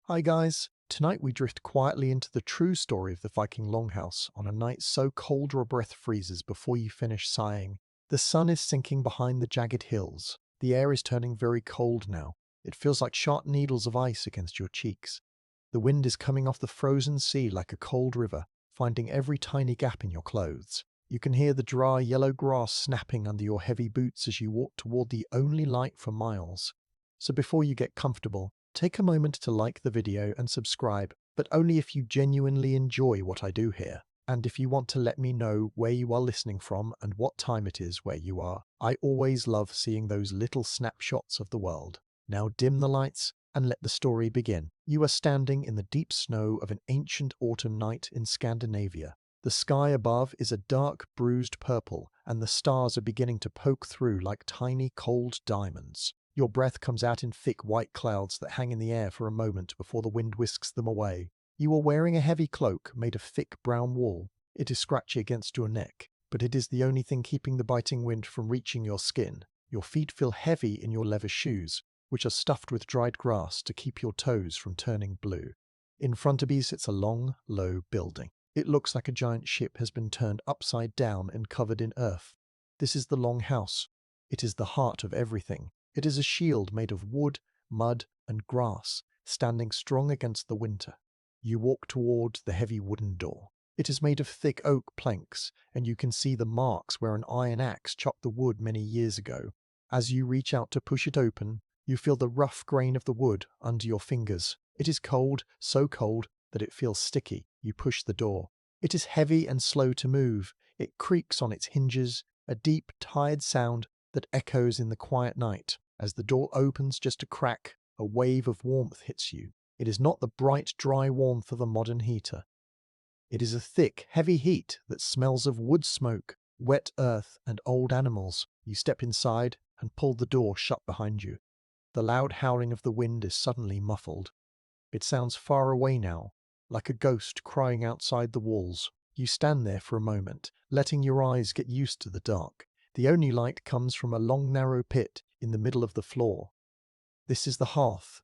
Hi guys, tonight we drift quietly into the true story of the Viking Long House on a night so cold your breath freezes before you finish sighing. The sun is sinking behind the jagged hills. The air is turning very cold now. It feels like sharp needles of ice against your cheeks. The wind is coming off the frozen sea like a cold river, finding every tiny gap in your clothes. You can hear the dry yellow grass snapping under your heavy boots as you walk toward the only light for miles. So before you get comfortable, take a moment to like the video and subscribe, but only if you genuinely enjoy what I do here. And if you want to let me know where you are listening from and what time it is where you are. I always love seeing those little snapshots of the world. Now dim the lights and let the story begin. You are standing in the deep snow of an ancient autumn night in Scandinavia. The sky above is a dark, bruised purple, and the stars are beginning to poke through like tiny, cold diamonds. Your breath comes out in thick white clouds that hang in the air for a moment before the wind whisks them away. You are wearing a heavy cloak made of thick brown wool. It is scratchy against your neck, but it is the only thing keeping the biting wind from reaching your skin. Your feet feel heavy in your leather shoes, which are stuffed with dried grass to keep your toes from turning blue. In front of you sits a long, low building. It looks like a giant ship has been turned upside down and covered in earth. This is the Long House. It is the heart of everything. It is a shield made of wood, mud, and grass, standing strong against the winter. You walk toward the heavy wooden door. It is made of thick oak planks, and you can see the marks where an iron axe chopped the wood many years ago. As you reach out to push it open, you feel the rough grain of the wood under your fingers. It is cold, so cold that it feels sticky. You push the door. It is heavy and slow to move. It creaks on its hinges, a deep, tired sound that echoes in the quiet night. As the door opens just a crack, a wave of warmth hits you. It is not the bright, dry warmth of a modern heater. It is a thick, heavy heat that smells of wood smoke, wet earth, and old animals. You step inside and pull the door shut behind you. The loud howling of the wind is suddenly muffled. It sounds far away now, like a ghost crying outside the walls. You stand there for a moment, letting your eyes get used to the dark. The only light comes from a long narrow pit in the middle of the floor. This is the hearth.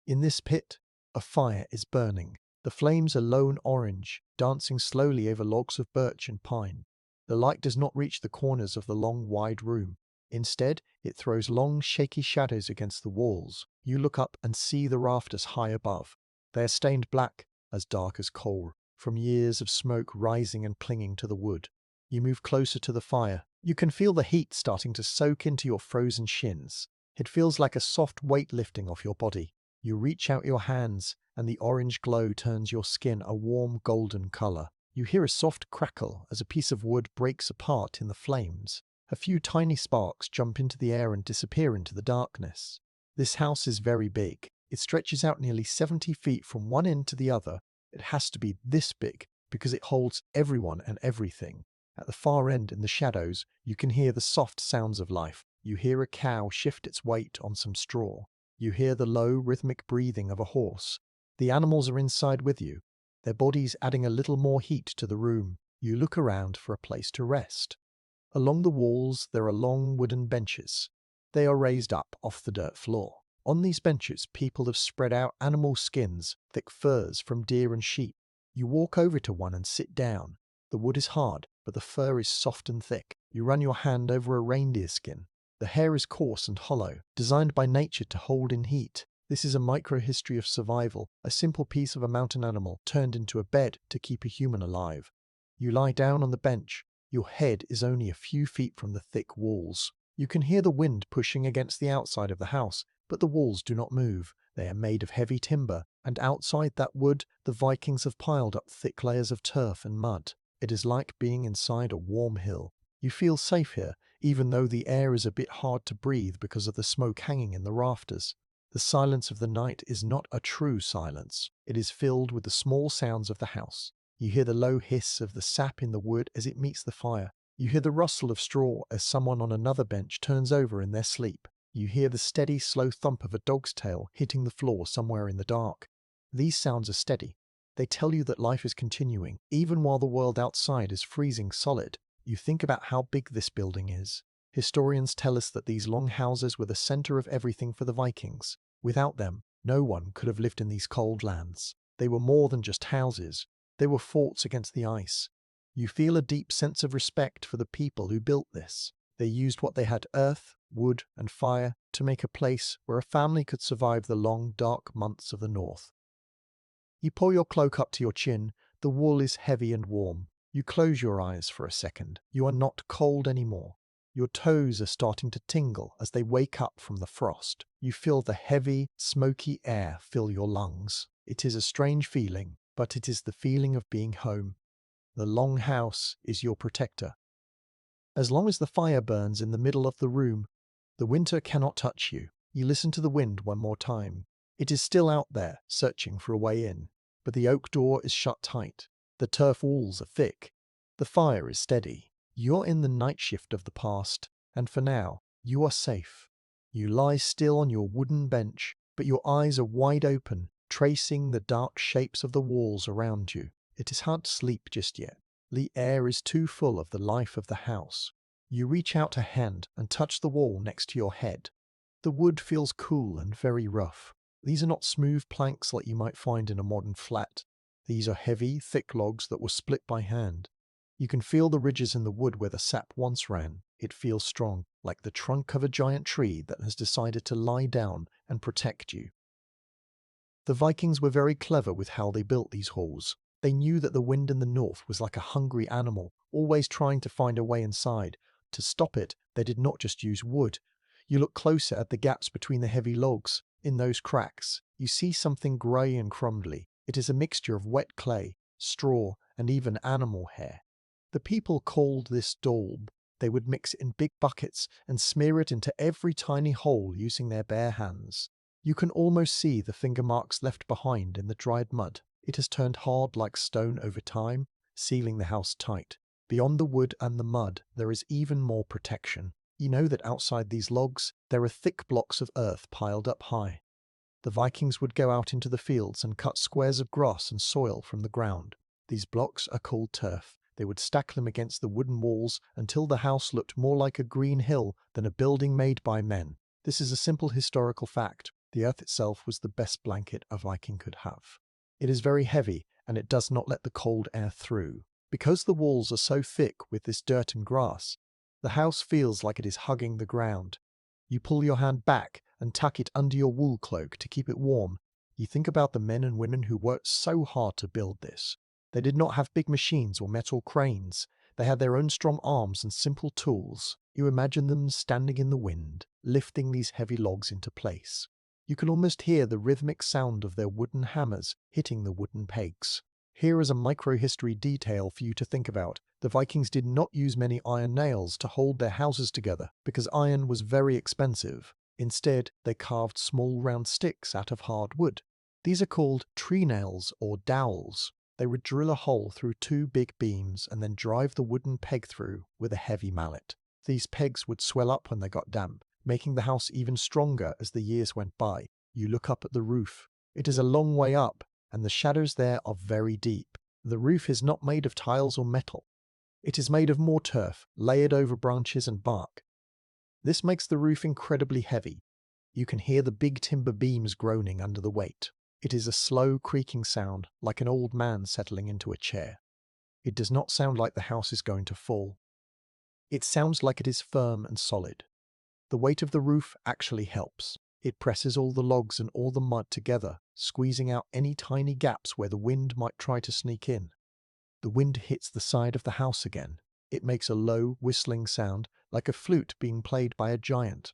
In this pit, a fire is burning. The flames are low and orange, dancing slowly over logs of birch and pine. The light does not reach the corners of the long, wide room. Instead, it throws long, shaky shadows against the walls. You look up and see the rafters high above. They are stained black, as dark as coal, from years of smoke rising and clinging to the wood. You move closer to the fire. You can feel the heat starting to soak into your frozen shins. It feels like a soft weight lifting off your body. You reach out your hands, and the orange glow turns your skin a warm golden color. You hear a soft crackle as a piece of wood breaks apart in the flames. A few tiny sparks jump into the air and disappear into the darkness. This house is very big. It stretches out nearly 70 feet from one end to the other. It has to be this big because it holds everyone and everything. At the far end in the shadows, you can hear the soft sounds of life. You hear a cow shift its weight on some straw. You hear the low, rhythmic breathing of a horse. The animals are inside with you, their bodies adding a little more heat to the room. You look around for a place to rest. Along the walls, there are long wooden benches. They are raised up off the dirt floor. On these benches, people have spread out animal skins, thick furs from deer and sheep. You walk over to one and sit down. The wood is hard, but the fur is soft and thick. You run your hand over a reindeer skin. The hair is coarse and hollow, designed by nature to hold in heat. This is a micro-history of survival, a simple piece of a mountain animal turned into a bed to keep a human alive. You lie down on the bench. Your head is only a few feet from the thick walls. You can hear the wind pushing against the outside of the house, but the walls do not move. They are made of heavy timber, and outside that wood, the Vikings have piled up thick layers of turf and mud. It is like being inside a warm hill. You feel safe here, even though the air is a bit hard to breathe because of the smoke hanging in the rafters. The silence of the night is not a true silence. It is filled with the small sounds of the house. You hear the low hiss of the sap in the wood as it meets the fire. You hear the rustle of straw as someone on another bench turns over in their sleep. You hear the steady, slow thump of a dog's tail hitting the floor somewhere in the dark. These sounds are steady. They tell you that life is continuing, even while the world outside is freezing solid. You think about how big this building is. Historians tell us that these long houses were the center of everything for the Vikings. Without them, No one could have lived in these cold lands. They were more than just houses. They were forts against the ice. You feel a deep sense of respect for the people who built this. They used what they had: earth, wood, and fire to make a place where a family could survive the long, dark months of the north. You pull your cloak up to your chin. The wool is heavy and warm. You close your eyes for a second. You are not cold anymore. Your toes are starting to tingle as they wake up from the frost. You feel the heavy, smoky air fill your lungs. It is a strange feeling, but it is the feeling of being home. The long house is your protector. As long as the fire burns in the middle of the room, the winter cannot touch you. You listen to the wind one more time. It is still out there, searching for a way in. But the oak door is shut tight. The turf walls are thick. The fire is steady. You're in the night shift of the past, and for now, you are safe. You lie still on your wooden bench, but your eyes are wide open, tracing the dark shapes of the walls around you. It is hard to sleep just yet. The air is too full of the life of the house. You reach out a hand and touch the wall next to your head. The wood feels cool and very rough. These are not smooth planks like you might find in a modern flat. These are heavy, thick logs that were split by hand. You can feel the ridges in the wood where the sap once ran. It feels strong, like the trunk of a giant tree that has decided to lie down and protect you. The Vikings were very clever with how they built these halls. They knew that the wind in the north was like a hungry animal, always trying to find a way inside. To stop it, they did not just use wood. You look closer at the gaps between the heavy logs. In those cracks, you see something grey and crumbly. It is a mixture of wet clay, straw, and even animal hair. The people called this daub. They would mix it in big buckets and smear it into every tiny hole using their bare hands. You can almost see the finger marks left behind in the dried mud. It has turned hard like stone over time, sealing the house tight. Beyond the wood and the mud, there is even more protection. You know that outside these logs, there are thick blocks of earth piled up high. The Vikings would go out into the fields and cut squares of grass and soil from the ground. These blocks are called turf. They would stack them against the wooden walls until the house looked more like a green hill than a building made by men. This is a simple historical fact. The earth itself was the best blanket a Viking could have. It is very heavy, and it does not let the cold air through. Because the walls are so thick with this dirt and grass, the house feels like it is hugging the ground. You pull your hand back and tuck it under your wool cloak to keep it warm. You think about the men and women who worked so hard to build this. They did not have big machines or metal cranes. They had their own strong arms and simple tools. You imagine them standing in the wind, lifting these heavy logs into place. You can almost hear the rhythmic sound of their wooden hammers hitting the wooden pegs. Here is a microhistory detail for you to think about. The Vikings did not use many iron nails to hold their houses together because iron was very expensive. Instead, they carved small round sticks out of hard wood. These are called tree nails or dowels. They would drill a hole through two big beams and then drive the wooden peg through with a heavy mallet. These pegs would swell up when they got damp, making the house even stronger as the years went by. You look up at the roof. It is a long way up, and the shadows there are very deep. The roof is not made of tiles or metal. It is made of more turf, layered over branches and bark. This makes the roof incredibly heavy. You can hear the big timber beams groaning under the weight. It is a slow creaking sound, like an old man settling into a chair. It does not sound like the house is going to fall. It sounds like it is firm and solid. The weight of the roof actually helps. It presses all the logs and all the mud together, squeezing out any tiny gaps where the wind might try to sneak in. The wind hits the side of the house again. It makes a low, whistling sound, like a flute being played by a giant.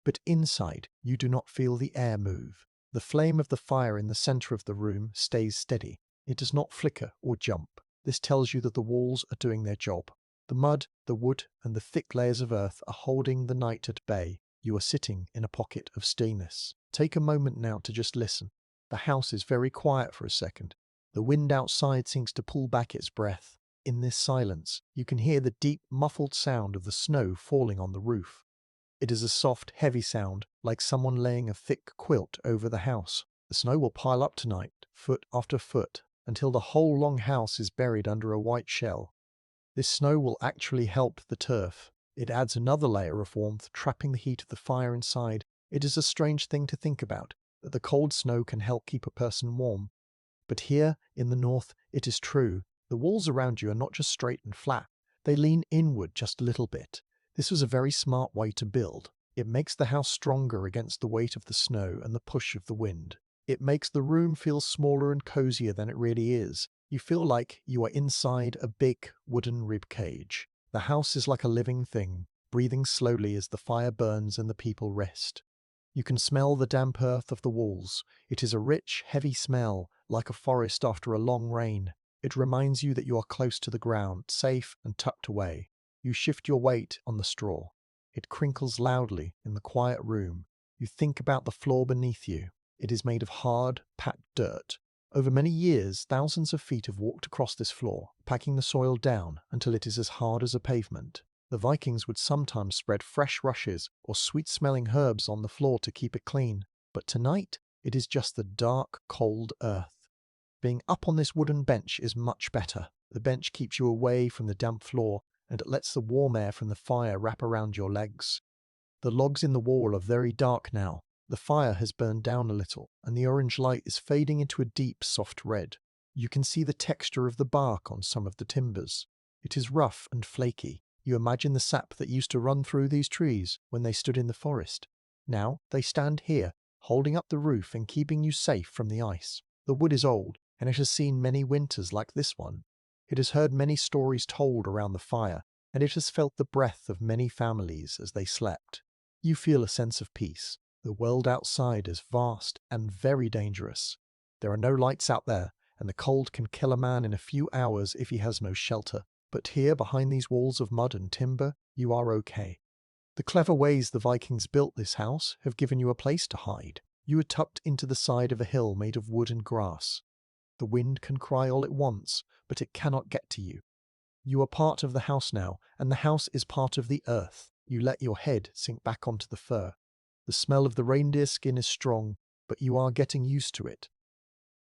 But inside, you do not feel the air move. The flame of the fire in the center of the room stays steady. It does not flicker or jump. This tells you that the walls are doing their job. The mud, the wood, and the thick layers of earth are holding the night at bay. You are sitting in a pocket of stillness. Take a moment now to just listen. The house is very quiet for a second. The wind outside seems to pull back its breath. In this silence, you can hear the deep, muffled sound of the snow falling on the roof. It is a soft, heavy sound, like someone laying a thick quilt over the house. The snow will pile up tonight, foot after foot, until the whole long house is buried under a white shell. This snow will actually help the turf. It adds another layer of warmth, trapping the heat of the fire inside. It is a strange thing to think about, that the cold snow can help keep a person warm. But here, in the north, it is true. The walls around you are not just straight and flat. They lean inward just a little bit. This was a very smart way to build. It makes the house stronger against the weight of the snow and the push of the wind. It makes the room feel smaller and cozier than it really is. You feel like you are inside a big wooden rib cage. The house is like a living thing, breathing slowly as the fire burns and the people rest. You can smell the damp earth of the walls. It is a rich, heavy smell, like a forest after a long rain. It reminds you that you are close to the ground, safe and tucked away. You shift your weight on the straw. It crinkles loudly in the quiet room. You think about the floor beneath you. It is made of hard, packed dirt. Over many years, thousands of feet have walked across this floor, packing the soil down until it is as hard as a pavement. The Vikings would sometimes spread fresh rushes or sweet-smelling herbs on the floor to keep it clean. But tonight, it is just the dark, cold earth. Being up on this wooden bench is much better. The bench keeps you away from the damp floor, and it lets the warm air from the fire wrap around your legs. The logs in the wall are very dark now. The fire has burned down a little, and the orange light is fading into a deep, soft red. You can see the texture of the bark on some of the timbers. It is rough and flaky. You imagine the sap that used to run through these trees when they stood in the forest. Now they stand here, holding up the roof and keeping you safe from the ice. The wood is old, and it has seen many winters like this one. It has heard many stories told around the fire, and it has felt the breath of many families as they slept. You feel a sense of peace. The world outside is vast and very dangerous. There are no lights out there, and the cold can kill a man in a few hours if he has no shelter. But here, behind these walls of mud and timber, you are okay. The clever ways the Vikings built this house have given you a place to hide. You are tucked into the side of a hill made of wood and grass. The wind can cry all it wants, but it cannot get to you. You are part of the house now, and the house is part of the earth. You let your head sink back onto the fur. The smell of the reindeer skin is strong, but you are getting used to it.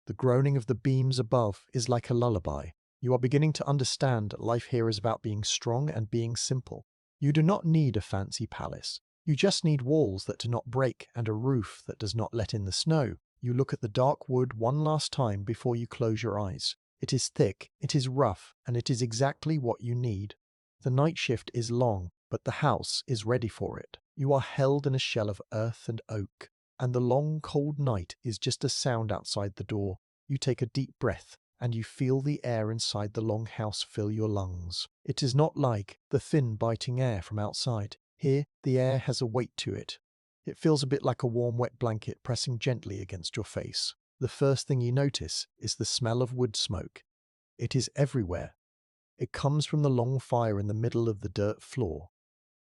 The groaning of the beams above is like a lullaby. You are beginning to understand that life here is about being strong and being simple. You do not need a fancy palace. You just need walls that do not break and a roof that does not let in the snow. You look at the dark wood one last time before you close your eyes. It is thick, it is rough, and it is exactly what you need. The night shift is long, but the house is ready for it. You are held in a shell of earth and oak, and the long, cold night is just a sound outside the door. You take a deep breath, and you feel the air inside the long house fill your lungs. It is not like the thin, biting air from outside. Here, the air has a weight to it. It feels a bit like a warm, wet blanket pressing gently against your face. The first thing you notice is the smell of wood smoke. It is everywhere. It comes from the long fire in the middle of the dirt floor.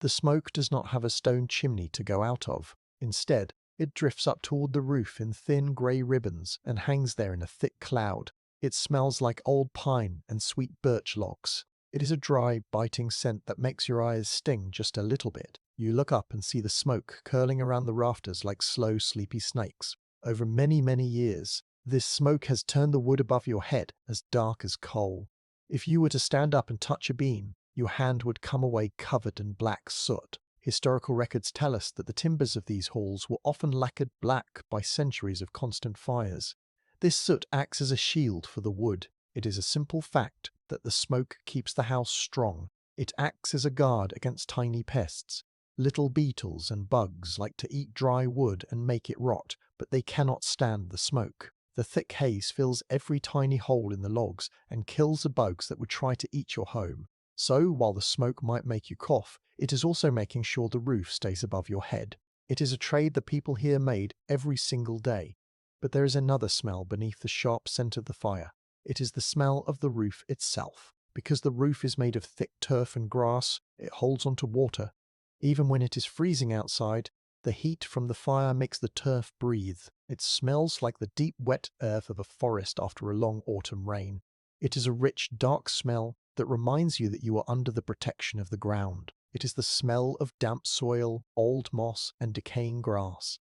The smoke does not have a stone chimney to go out of. Instead, it drifts up toward the roof in thin grey ribbons and hangs there in a thick cloud. It smells like old pine and sweet birch logs. It is a dry, biting scent that makes your eyes sting just a little bit. You look up and see the smoke curling around the rafters like slow, sleepy snakes. Over many, many years, this smoke has turned the wood above your head as dark as coal. If you were to stand up and touch a beam, your hand would come away covered in black soot. Historical records tell us that the timbers of these halls were often lacquered black by centuries of constant fires. This soot acts as a shield for the wood. It is a simple fact that the smoke keeps the house strong. It acts as a guard against tiny pests. Little beetles and bugs like to eat dry wood and make it rot, but they cannot stand the smoke. The thick haze fills every tiny hole in the logs and kills the bugs that would try to eat your home. So, while the smoke might make you cough, it is also making sure the roof stays above your head. It is a trade the people here made every single day. But there is another smell beneath the sharp scent of the fire. It is the smell of the roof itself. Because the roof is made of thick turf and grass, it holds onto water. Even when it is freezing outside, the heat from the fire makes the turf breathe. It smells like the deep wet earth of a forest after a long autumn rain. It is a rich, dark smell that reminds you that you are under the protection of the ground. It is the smell of damp soil, old moss, and decaying grass.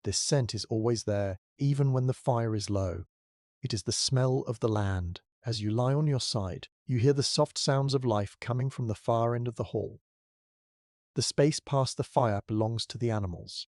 This scent is always there, even when the fire is low. It is the smell of the land. As you lie on your side, you hear the soft sounds of life coming from the far end of the hall. The space past the fire belongs to the animals.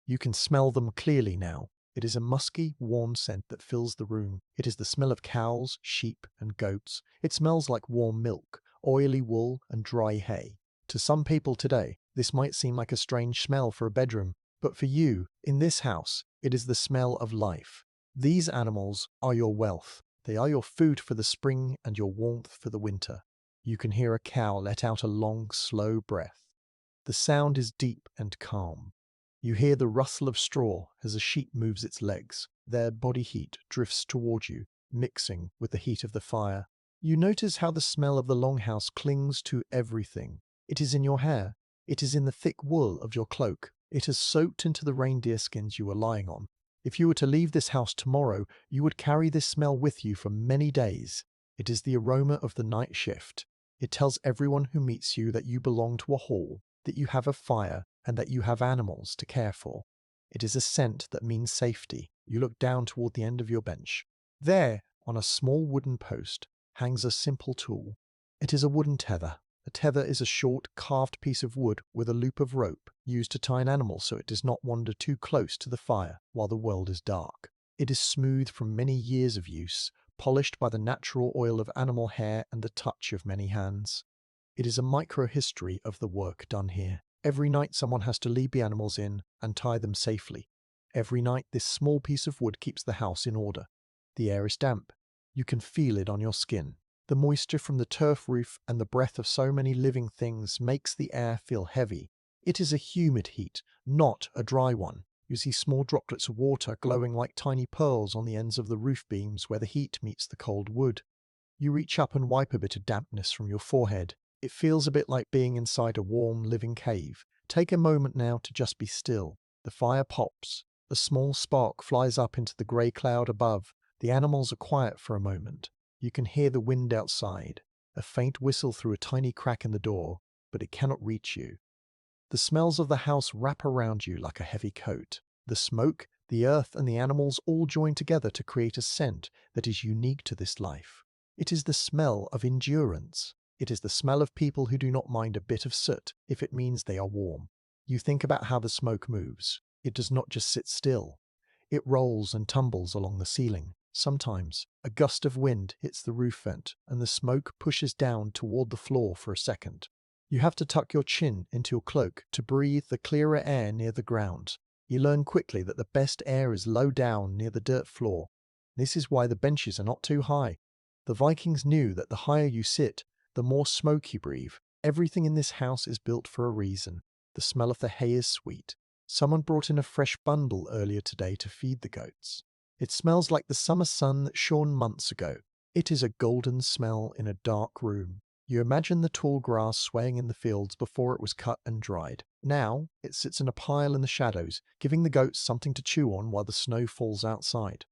You can smell them clearly now. It is a musky, warm scent that fills the room. It is the smell of cows, sheep, and goats. It smells like warm milk, oily wool, and dry hay. To some people today, this might seem like a strange smell for a bedroom, but for you, in this house, it is the smell of life. These animals are your wealth. They are your food for the spring and your warmth for the winter. You can hear a cow let out a long, slow breath. The sound is deep and calm. You hear the rustle of straw as a sheep moves its legs. Their body heat drifts toward you, mixing with the heat of the fire. You notice how the smell of the longhouse clings to everything. It is in your hair. It is in the thick wool of your cloak. It has soaked into the reindeer skins you are lying on. If you were to leave this house tomorrow, you would carry this smell with you for many days. It is the aroma of the night shift. It tells everyone who meets you that you belong to a hall, that you have a fire, and that you have animals to care for. It is a scent that means safety. You look down toward the end of your bench. There, on a small wooden post, hangs a simple tool. It is a wooden tether. A tether is a short, carved piece of wood with a loop of rope used to tie an animal so it does not wander too close to the fire while the world is dark. It is smooth from many years of use, polished by the natural oil of animal hair and the touch of many hands. It is a micro-history of the work done here. Every night someone has to lead the animals in and tie them safely. Every night this small piece of wood keeps the house in order. The air is damp. You can feel it on your skin. The moisture from the turf roof and the breath of so many living things makes the air feel heavy. It is a humid heat, not a dry one. You see small droplets of water glowing like tiny pearls on the ends of the roof beams where the heat meets the cold wood. You reach up and wipe a bit of dampness from your forehead. It feels a bit like being inside a warm, living cave. Take a moment now to just be still. The fire pops. A small spark flies up into the grey cloud above. The animals are quiet for a moment. You can hear the wind outside, a faint whistle through a tiny crack in the door, but it cannot reach you. The smells of the house wrap around you like a heavy coat. The smoke, the earth, and the animals all join together to create a scent that is unique to this life. It is the smell of endurance. It is the smell of people who do not mind a bit of soot if it means they are warm. You think about how the smoke moves. It does not just sit still. It rolls and tumbles along the ceiling. Sometimes, a gust of wind hits the roof vent and the smoke pushes down toward the floor for a second. You have to tuck your chin into your cloak to breathe the clearer air near the ground. You learn quickly that the best air is low down near the dirt floor. This is why the benches are not too high. The Vikings knew that the higher you sit, the more smoke you breathe. Everything in this house is built for a reason. The smell of the hay is sweet. Someone brought in a fresh bundle earlier today to feed the goats. It smells like the summer sun that shone months ago. It is a golden smell in a dark room. You imagine the tall grass swaying in the fields before it was cut and dried. Now, it sits in a pile in the shadows, giving the goats something to chew on while the snow falls outside.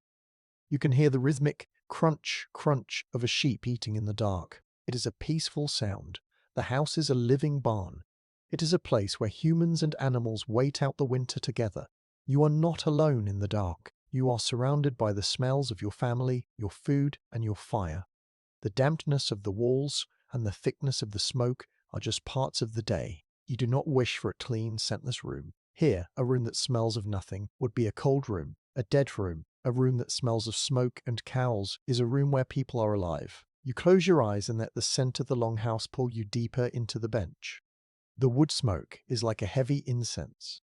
You can hear the rhythmic crunch, crunch of a sheep eating in the dark. It is a peaceful sound. The house is a living barn. It is a place where humans and animals wait out the winter together. You are not alone in the dark. You are surrounded by the smells of your family, your food, and your fire. The dampness of the walls and the thickness of the smoke are just parts of the day. You do not wish for a clean, scentless room. Here, a room that smells of nothing would be a cold room, a dead room. A room that smells of smoke and cows is a room where people are alive. You close your eyes and let the scent of the longhouse pull you deeper into the bench. The wood smoke is like a heavy incense.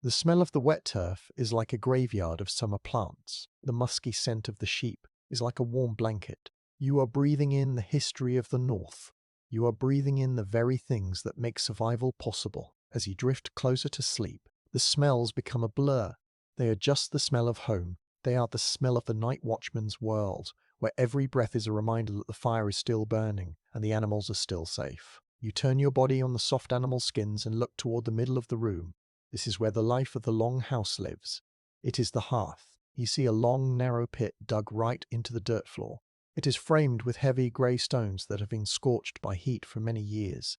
The smell of the wet turf is like a graveyard of summer plants. The musky scent of the sheep is like a warm blanket. You are breathing in the history of the North. You are breathing in the very things that make survival possible. As you drift closer to sleep, the smells become a blur. They are just the smell of home. They are the smell of the night watchman's world, where every breath is a reminder that the fire is still burning and the animals are still safe. You turn your body on the soft animal skins and look toward the middle of the room. This is where the life of the long house lives. It is the hearth. You see a long, narrow pit dug right into the dirt floor. It is framed with heavy grey stones that have been scorched by heat for many years.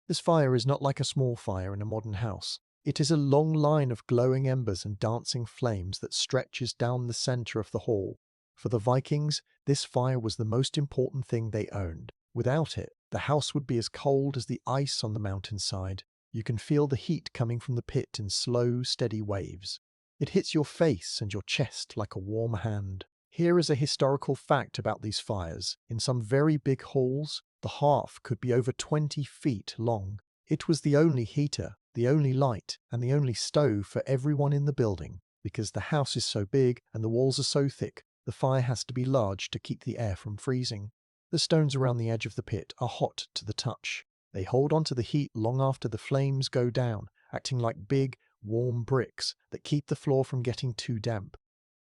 This fire is not like a small fire in a modern house. It is a long line of glowing embers and dancing flames that stretches down the center of the hall. For the Vikings, this fire was the most important thing they owned. Without it, the house would be as cold as the ice on the mountainside. You can feel the heat coming from the pit in slow, steady waves. It hits your face and your chest like a warm hand. Here is a historical fact about these fires. In some very big halls, the hearth could be over 20 feet long. It was the only heater, the only light, and the only stove for everyone in the building. Because the house is so big and the walls are so thick, the fire has to be large to keep the air from freezing. The stones around the edge of the pit are hot to the touch. They hold on to the heat long after the flames go down, acting like big, warm bricks that keep the floor from getting too damp.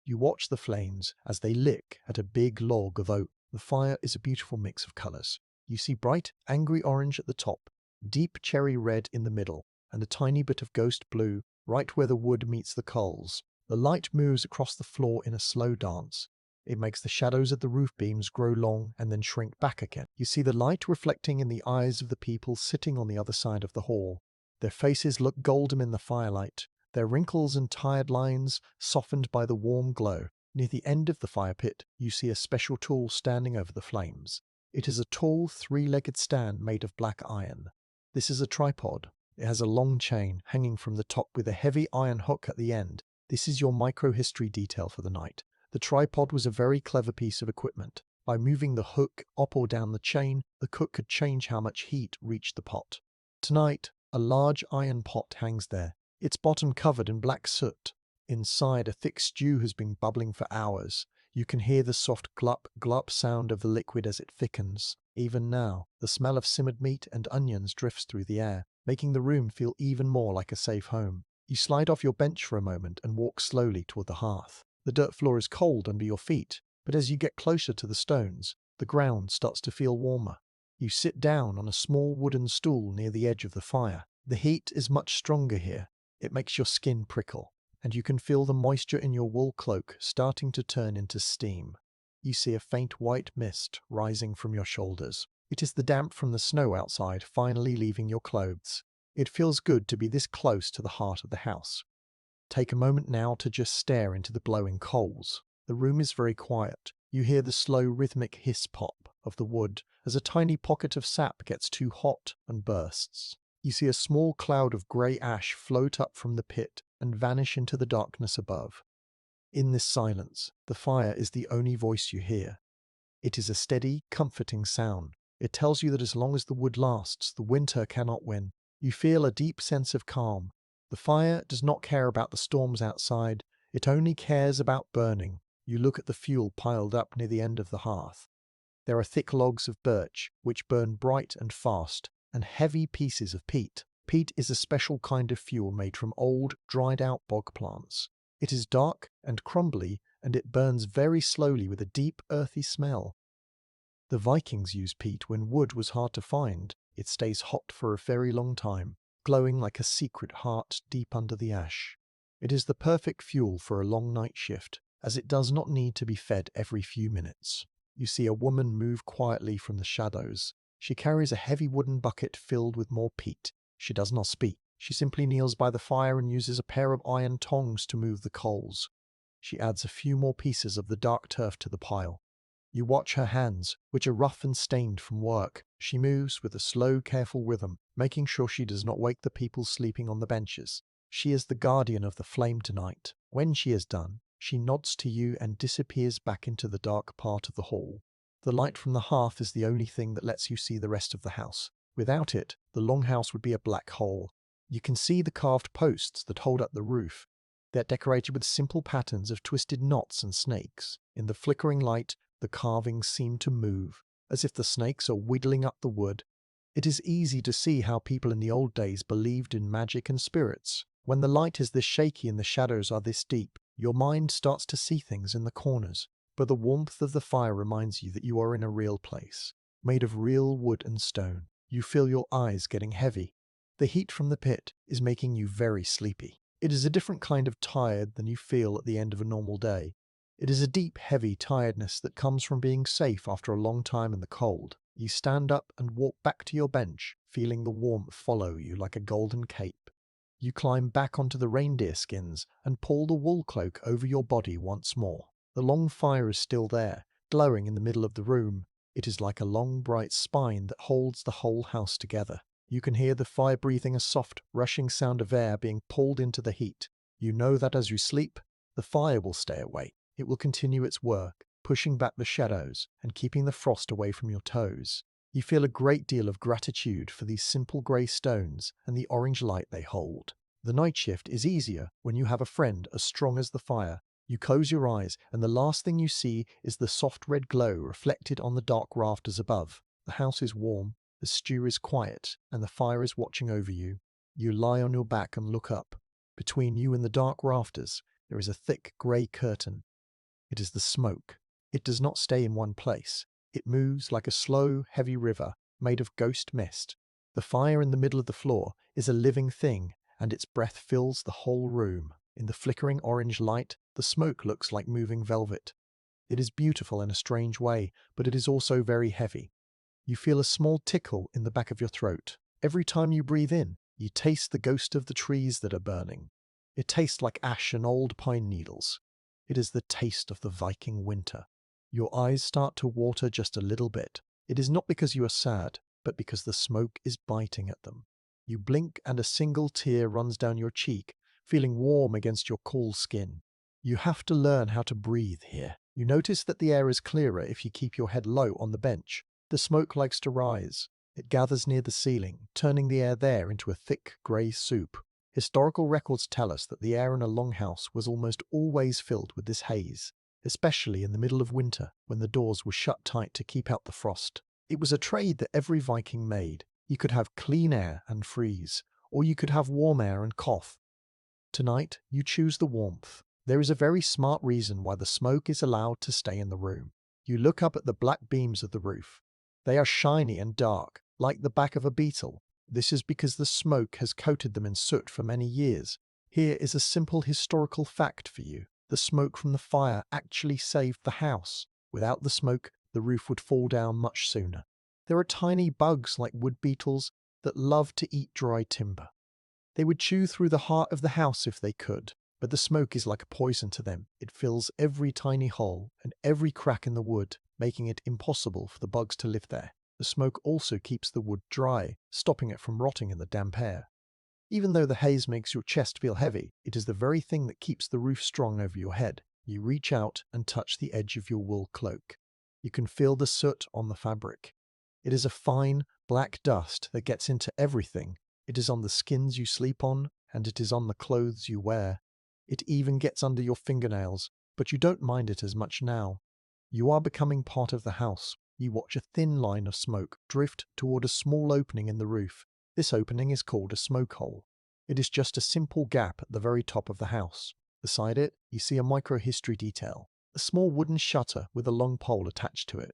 You watch the flames as they lick at a big log of oak. The fire is a beautiful mix of colours. You see bright, angry orange at the top, deep cherry red in the middle, and a tiny bit of ghost blue right where the wood meets the coals. The light moves across the floor in a slow dance. It makes the shadows of the roof beams grow long and then shrink back again. You see the light reflecting in the eyes of the people sitting on the other side of the hall. Their faces look golden in the firelight, their wrinkles and tired lines softened by the warm glow. Near the end of the fire pit, you see a special tool standing over the flames. It is a tall, three-legged stand made of black iron. This is a tripod. It has a long chain hanging from the top with a heavy iron hook at the end. This is your micro-history detail for the night. The tripod was a very clever piece of equipment. By moving the hook up or down the chain, the cook could change how much heat reached the pot. Tonight, a large iron pot hangs there, its bottom covered in black soot. Inside, a thick stew has been bubbling for hours. You can hear the soft glup glup sound of the liquid as it thickens. Even now, the smell of simmered meat and onions drifts through the air, making the room feel even more like a safe home. You slide off your bench for a moment and walk slowly toward the hearth. The dirt floor is cold under your feet, but as you get closer to the stones, the ground starts to feel warmer. You sit down on a small wooden stool near the edge of the fire. The heat is much stronger here. It makes your skin prickle, and you can feel the moisture in your wool cloak starting to turn into steam. You see a faint white mist rising from your shoulders. It is the damp from the snow outside finally leaving your clothes. It feels good to be this close to the heart of the house. Take a moment now to just stare into the glowing coals. The room is very quiet. You hear the slow rhythmic hiss pop of the wood as a tiny pocket of sap gets too hot and bursts. You see a small cloud of grey ash float up from the pit and vanish into the darkness above. In this silence, the fire is the only voice you hear. It is a steady, comforting sound. It tells you that as long as the wood lasts, the winter cannot win. You feel a deep sense of calm. The fire does not care about the storms outside. It only cares about burning. You look at the fuel piled up near the end of the hearth. There are thick logs of birch, which burn bright and fast, and heavy pieces of peat. Peat is a special kind of fuel made from old, dried-out bog plants. It is dark and crumbly, and it burns very slowly with a deep, earthy smell. The Vikings used peat when wood was hard to find. It stays hot for a very long time, glowing like a secret heart deep under the ash. It is the perfect fuel for a long night shift, as it does not need to be fed every few minutes. You see a woman move quietly from the shadows. She carries a heavy wooden bucket filled with more peat. She does not speak. She simply kneels by the fire and uses a pair of iron tongs to move the coals. She adds a few more pieces of the dark turf to the pile. You watch her hands, which are rough and stained from work. She moves with a slow, careful rhythm, making sure she does not wake the people sleeping on the benches. She is the guardian of the flame tonight. When she is done, she nods to you and disappears back into the dark part of the hall. The light from the hearth is the only thing that lets you see the rest of the house. Without it, the longhouse would be a black hole. You can see the carved posts that hold up the roof. They're decorated with simple patterns of twisted knots and snakes. In the flickering light, the carvings seem to move, as if the snakes are wiggling up the wood. It is easy to see how people in the old days believed in magic and spirits. When the light is this shaky and the shadows are this deep, your mind starts to see things in the corners. But the warmth of the fire reminds you that you are in a real place, made of real wood and stone. You feel your eyes getting heavy. The heat from the pit is making you very sleepy. It is a different kind of tired than you feel at the end of a normal day. It is a deep, heavy tiredness that comes from being safe after a long time in the cold. You stand up and walk back to your bench, feeling the warmth follow you like a golden cape. You climb back onto the reindeer skins and pull the wool cloak over your body once more. The long fire is still there, glowing in the middle of the room. It is like a long, bright spine that holds the whole house together. You can hear the fire breathing a soft, rushing sound of air being pulled into the heat. You know that as you sleep, the fire will stay away. It will continue its work, pushing back the shadows and keeping the frost away from your toes. You feel a great deal of gratitude for these simple grey stones and the orange light they hold. The night shift is easier when you have a friend as strong as the fire. You close your eyes and the last thing you see is the soft red glow reflected on the dark rafters above. The house is warm, the stew is quiet, and the fire is watching over you. You lie on your back and look up. Between you and the dark rafters, there is a thick grey curtain. It is the smoke. It does not stay in one place. It moves like a slow, heavy river made of ghost mist. The fire in the middle of the floor is a living thing, and its breath fills the whole room. In the flickering orange light, the smoke looks like moving velvet. It is beautiful in a strange way, but it is also very heavy. You feel a small tickle in the back of your throat. Every time you breathe in, you taste the ghost of the trees that are burning. It tastes like ash and old pine needles. It is the taste of the Viking winter. Your eyes start to water just a little bit. It is not because you are sad, but because the smoke is biting at them. You blink and a single tear runs down your cheek, feeling warm against your cool skin. You have to learn how to breathe here. You notice that the air is clearer if you keep your head low on the bench. The smoke likes to rise. It gathers near the ceiling, turning the air there into a thick grey soup. Historical records tell us that the air in a longhouse was almost always filled with this haze, especially in the middle of winter when the doors were shut tight to keep out the frost. It was a trade that every Viking made. You could have clean air and freeze, or you could have warm air and cough. Tonight, you choose the warmth. There is a very smart reason why the smoke is allowed to stay in the room. You look up at the black beams of the roof. They are shiny and dark, like the back of a beetle. This is because the smoke has coated them in soot for many years. Here is a simple historical fact for you. The smoke from the fire actually saved the house. Without the smoke, the roof would fall down much sooner. There are tiny bugs like wood beetles that love to eat dry timber. They would chew through the heart of the house if they could, but the smoke is like a poison to them. It fills every tiny hole and every crack in the wood, making it impossible for the bugs to live there. The smoke also keeps the wood dry, stopping it from rotting in the damp air. Even though the haze makes your chest feel heavy, it is the very thing that keeps the roof strong over your head. You reach out and touch the edge of your wool cloak. You can feel the soot on the fabric. It is a fine, black dust that gets into everything. It is on the skins you sleep on, and it is on the clothes you wear. It even gets under your fingernails, but you don't mind it as much now. You are becoming part of the house. You watch a thin line of smoke drift toward a small opening in the roof. This opening is called a smoke hole. It is just a simple gap at the very top of the house. Beside it, you see a microhistory detail, a small wooden shutter with a long pole attached to it.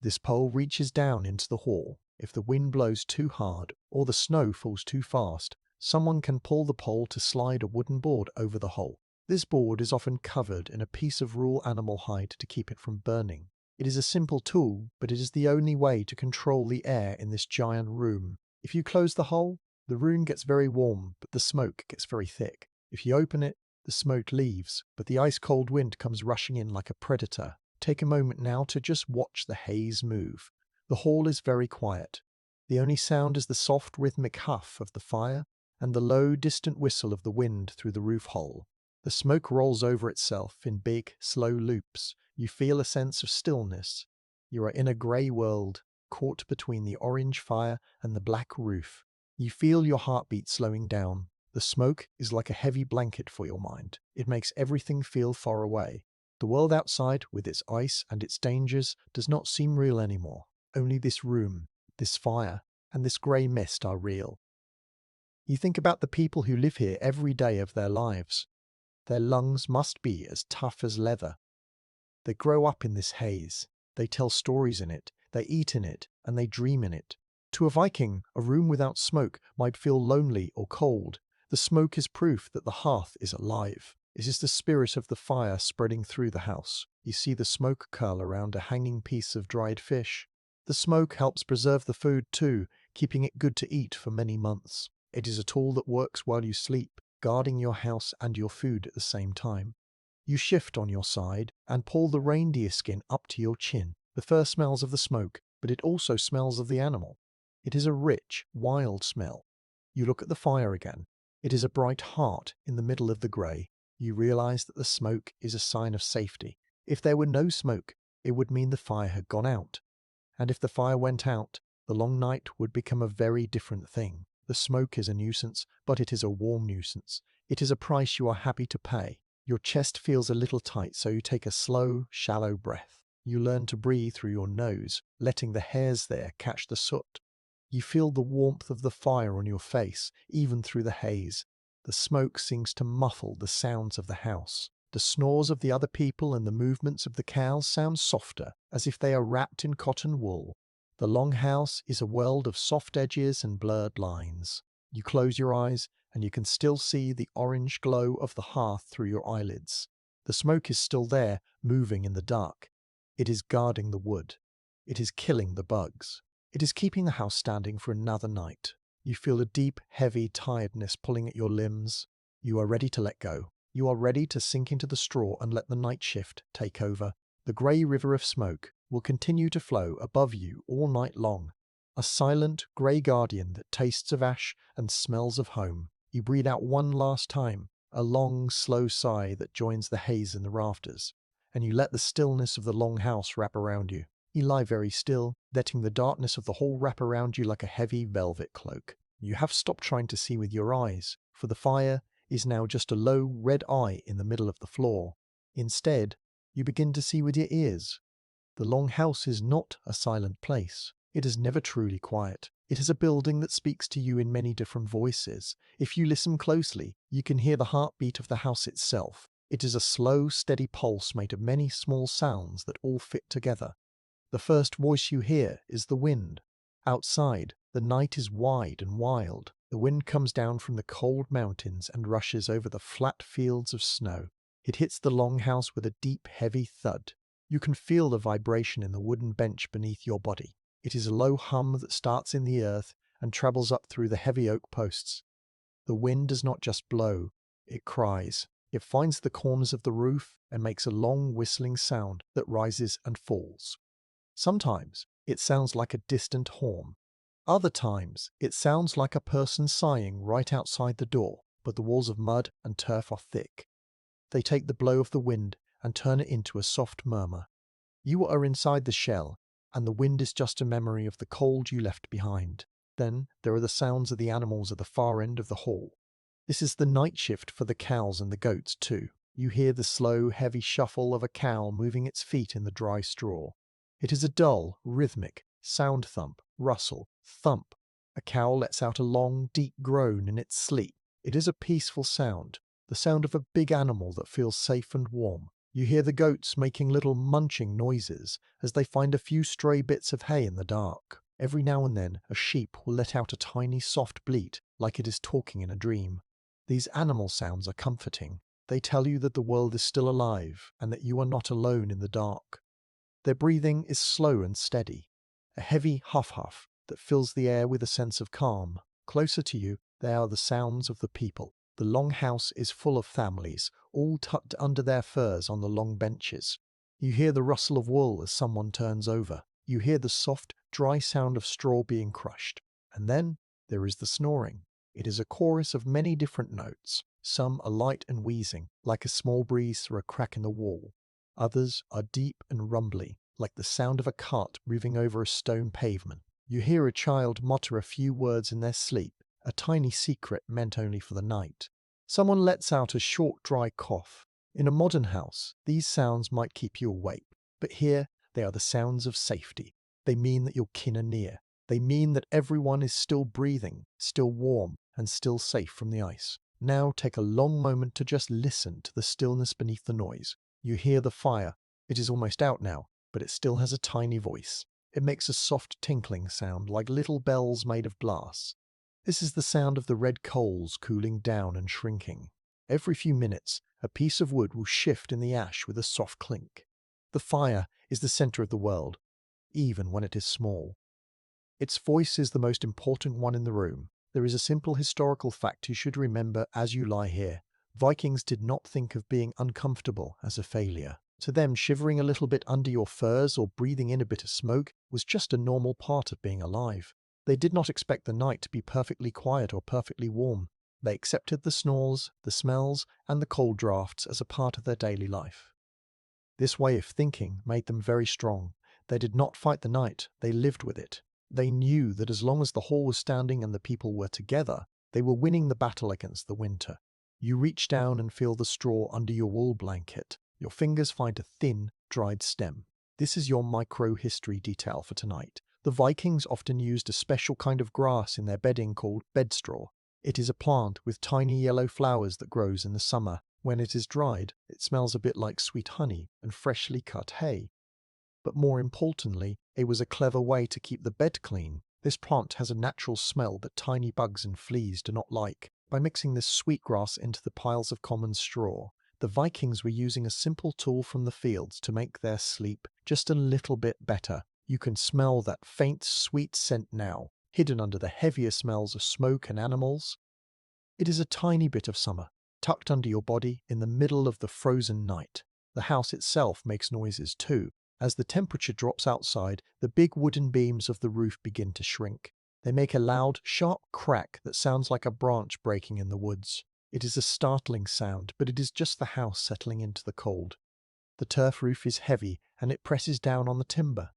This pole reaches down into the hall. If the wind blows too hard or the snow falls too fast, someone can pull the pole to slide a wooden board over the hole. This board is often covered in a piece of raw animal hide to keep it from burning. It is a simple tool, but it is the only way to control the air in this giant room. If you close the hole, the room gets very warm, but the smoke gets very thick. If you open it, the smoke leaves, but the ice-cold wind comes rushing in like a predator. Take a moment now to just watch the haze move. The hall is very quiet. The only sound is the soft rhythmic huff of the fire and the low, distant whistle of the wind through the roof hole. The smoke rolls over itself in big, slow loops. You feel a sense of stillness. You are in a grey world, caught between the orange fire and the black roof. You feel your heartbeat slowing down. The smoke is like a heavy blanket for your mind. It makes everything feel far away. The world outside, with its ice and its dangers, does not seem real anymore. Only this room, this fire, and this grey mist are real. You think about the people who live here every day of their lives. Their lungs must be as tough as leather. They grow up in this haze. They tell stories in it. They eat in it, and they dream in it. To a Viking, a room without smoke might feel lonely or cold. The smoke is proof that the hearth is alive. It is the spirit of the fire spreading through the house. You see the smoke curl around a hanging piece of dried fish. The smoke helps preserve the food too, keeping it good to eat for many months. It is a tool that works while you sleep, guarding your house and your food at the same time. You shift on your side and pull the reindeer skin up to your chin. The fur smells of the smoke, but it also smells of the animal. It is a rich, wild smell. You look at the fire again. It is a bright heart in the middle of the grey. You realize that the smoke is a sign of safety. If there were no smoke, it would mean the fire had gone out. And if the fire went out, the long night would become a very different thing. The smoke is a nuisance, but it is a warm nuisance. It is a price you are happy to pay. Your chest feels a little tight, so you take a slow, shallow breath. You learn to breathe through your nose, letting the hairs there catch the soot. You feel the warmth of the fire on your face, even through the haze. The smoke seems to muffle the sounds of the house. The snores of the other people and the movements of the cows sound softer, as if they are wrapped in cotton wool. The longhouse is a world of soft edges and blurred lines. You close your eyes, and you can still see the orange glow of the hearth through your eyelids. The smoke is still there, moving in the dark. It is guarding the wood. It is killing the bugs. It is keeping the house standing for another night. You feel a deep, heavy tiredness pulling at your limbs. You are ready to let go. You are ready to sink into the straw and let the night shift take over. The grey river of smoke will continue to flow above you all night long. A silent, grey guardian that tastes of ash and smells of home. You breathe out one last time, a long, slow sigh that joins the haze in the rafters, and you let the stillness of the long house wrap around you. You lie very still, letting the darkness of the hall wrap around you like a heavy velvet cloak. You have stopped trying to see with your eyes, for the fire is now just a low red eye in the middle of the floor. Instead, you begin to see with your ears. The long house is not a silent place. It is never truly quiet. It is a building that speaks to you in many different voices. If you listen closely, you can hear the heartbeat of the house itself. It is a slow, steady pulse made of many small sounds that all fit together. The first voice you hear is the wind. Outside, the night is wide and wild. The wind comes down from the cold mountains and rushes over the flat fields of snow. It hits the longhouse with a deep, heavy thud. You can feel the vibration in the wooden bench beneath your body. It is a low hum that starts in the earth and travels up through the heavy oak posts. The wind does not just blow, it cries. It finds the corners of the roof and makes a long whistling sound that rises and falls. Sometimes it sounds like a distant horn. Other times it sounds like a person sighing right outside the door, but the walls of mud and turf are thick. They take the blow of the wind and turn it into a soft murmur. You are inside the shell, and the wind is just a memory of the cold you left behind. Then there are the sounds of the animals at the far end of the hall. This is the night shift for the cows and the goats too. You hear the slow, heavy shuffle of a cow moving its feet in the dry straw. It is a dull, rhythmic, sound thump, rustle, thump. A cow lets out a long, deep groan in its sleep. It is a peaceful sound, the sound of a big animal that feels safe and warm. You hear the goats making little munching noises as they find a few stray bits of hay in the dark. Every now and then, a sheep will let out a tiny soft bleat, like it is talking in a dream. These animal sounds are comforting. They tell you that the world is still alive and that you are not alone in the dark. Their breathing is slow and steady, a heavy huff-huff that fills the air with a sense of calm. Closer to you, there are the sounds of the people. The long house is full of families, all tucked under their furs on the long benches. You hear the rustle of wool as someone turns over. You hear the soft, dry sound of straw being crushed. And then there is the snoring. It is a chorus of many different notes. Some are light and wheezing, like a small breeze through a crack in the wall. Others are deep and rumbly, like the sound of a cart moving over a stone pavement. You hear a child mutter a few words in their sleep, a tiny secret meant only for the night. Someone lets out a short, dry cough. In a modern house, these sounds might keep you awake, but here they are the sounds of safety. They mean that your kin are near. They mean that everyone is still breathing, still warm, and still safe from the ice. Now take a long moment to just listen to the stillness beneath the noise. You hear the fire. It is almost out now, but it still has a tiny voice. It makes a soft tinkling sound like little bells made of glass. This is the sound of the red coals cooling down and shrinking. Every few minutes, a piece of wood will shift in the ash with a soft clink. The fire is the center of the world, even when it is small. Its voice is the most important one in the room. There is a simple historical fact you should remember as you lie here. Vikings did not think of being uncomfortable as a failure. To them, shivering a little bit under your furs or breathing in a bit of smoke was just a normal part of being alive. They did not expect the night to be perfectly quiet or perfectly warm. They accepted the snores, the smells, and the cold drafts as a part of their daily life. This way of thinking made them very strong. They did not fight the night, they lived with it. They knew that as long as the hall was standing and the people were together, they were winning the battle against the winter. You reach down and feel the straw under your wool blanket. Your fingers find a thin, dried stem. This is your micro-history detail for tonight. The Vikings often used a special kind of grass in their bedding called bedstraw. It is a plant with tiny yellow flowers that grows in the summer. When it is dried, it smells a bit like sweet honey and freshly cut hay. But more importantly, it was a clever way to keep the bed clean. This plant has a natural smell that tiny bugs and fleas do not like. By mixing this sweet grass into the piles of common straw, the Vikings were using a simple tool from the fields to make their sleep just a little bit better. You can smell that faint, sweet scent now, hidden under the heavier smells of smoke and animals. It is a tiny bit of summer, tucked under your body in the middle of the frozen night. The house itself makes noises too. As the temperature drops outside, the big wooden beams of the roof begin to shrink. They make a loud, sharp crack that sounds like a branch breaking in the woods. It is a startling sound, but it is just the house settling into the cold. The turf roof is heavy, and it presses down on the timber.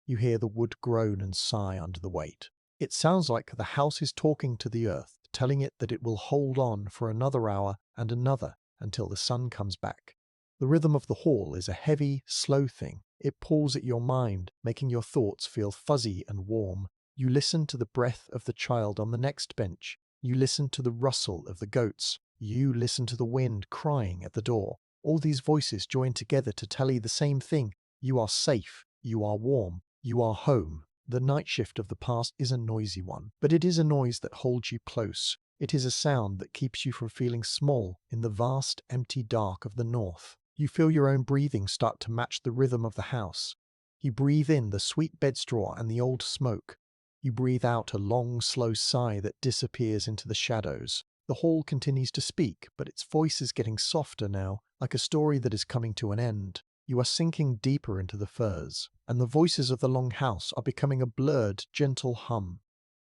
You hear the wood groan and sigh under the weight. It sounds like the house is talking to the earth, telling it that it will hold on for another hour and another until the sun comes back. The rhythm of the hall is a heavy, slow thing. It pulls at your mind, making your thoughts feel fuzzy and warm. You listen to the breath of the child on the next bench. You listen to the rustle of the goats. You listen to the wind crying at the door. All these voices join together to tell you the same thing. You are safe. You are warm. You are home. The night shift of the past is a noisy one, but it is a noise that holds you close. It is a sound that keeps you from feeling small in the vast, empty dark of the north. You feel your own breathing start to match the rhythm of the house. You breathe in the sweet bedstraw and the old smoke. You breathe out a long, slow sigh that disappears into the shadows. The hall continues to speak, but its voice is getting softer now, like a story that is coming to an end. You are sinking deeper into the furs, and the voices of the long house are becoming a blurred, gentle hum.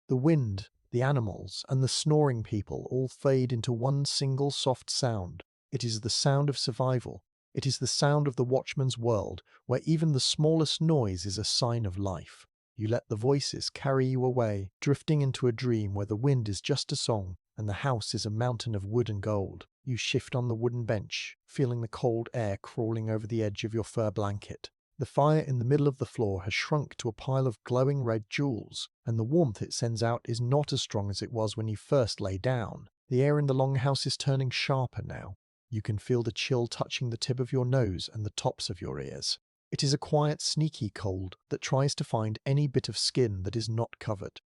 The wind, the animals, and the snoring people all fade into one single soft sound. It is the sound of survival. It is the sound of the watchman's world, where even the smallest noise is a sign of life. You let the voices carry you away, drifting into a dream where the wind is just a song and the house is a mountain of wood and gold. You shift on the wooden bench, feeling the cold air crawling over the edge of your fur blanket. The fire in the middle of the floor has shrunk to a pile of glowing red jewels, and the warmth it sends out is not as strong as it was when you first lay down. The air in the longhouse is turning sharper now. You can feel the chill touching the tip of your nose and the tops of your ears. It is a quiet, sneaky cold that tries to find any bit of skin that is not covered.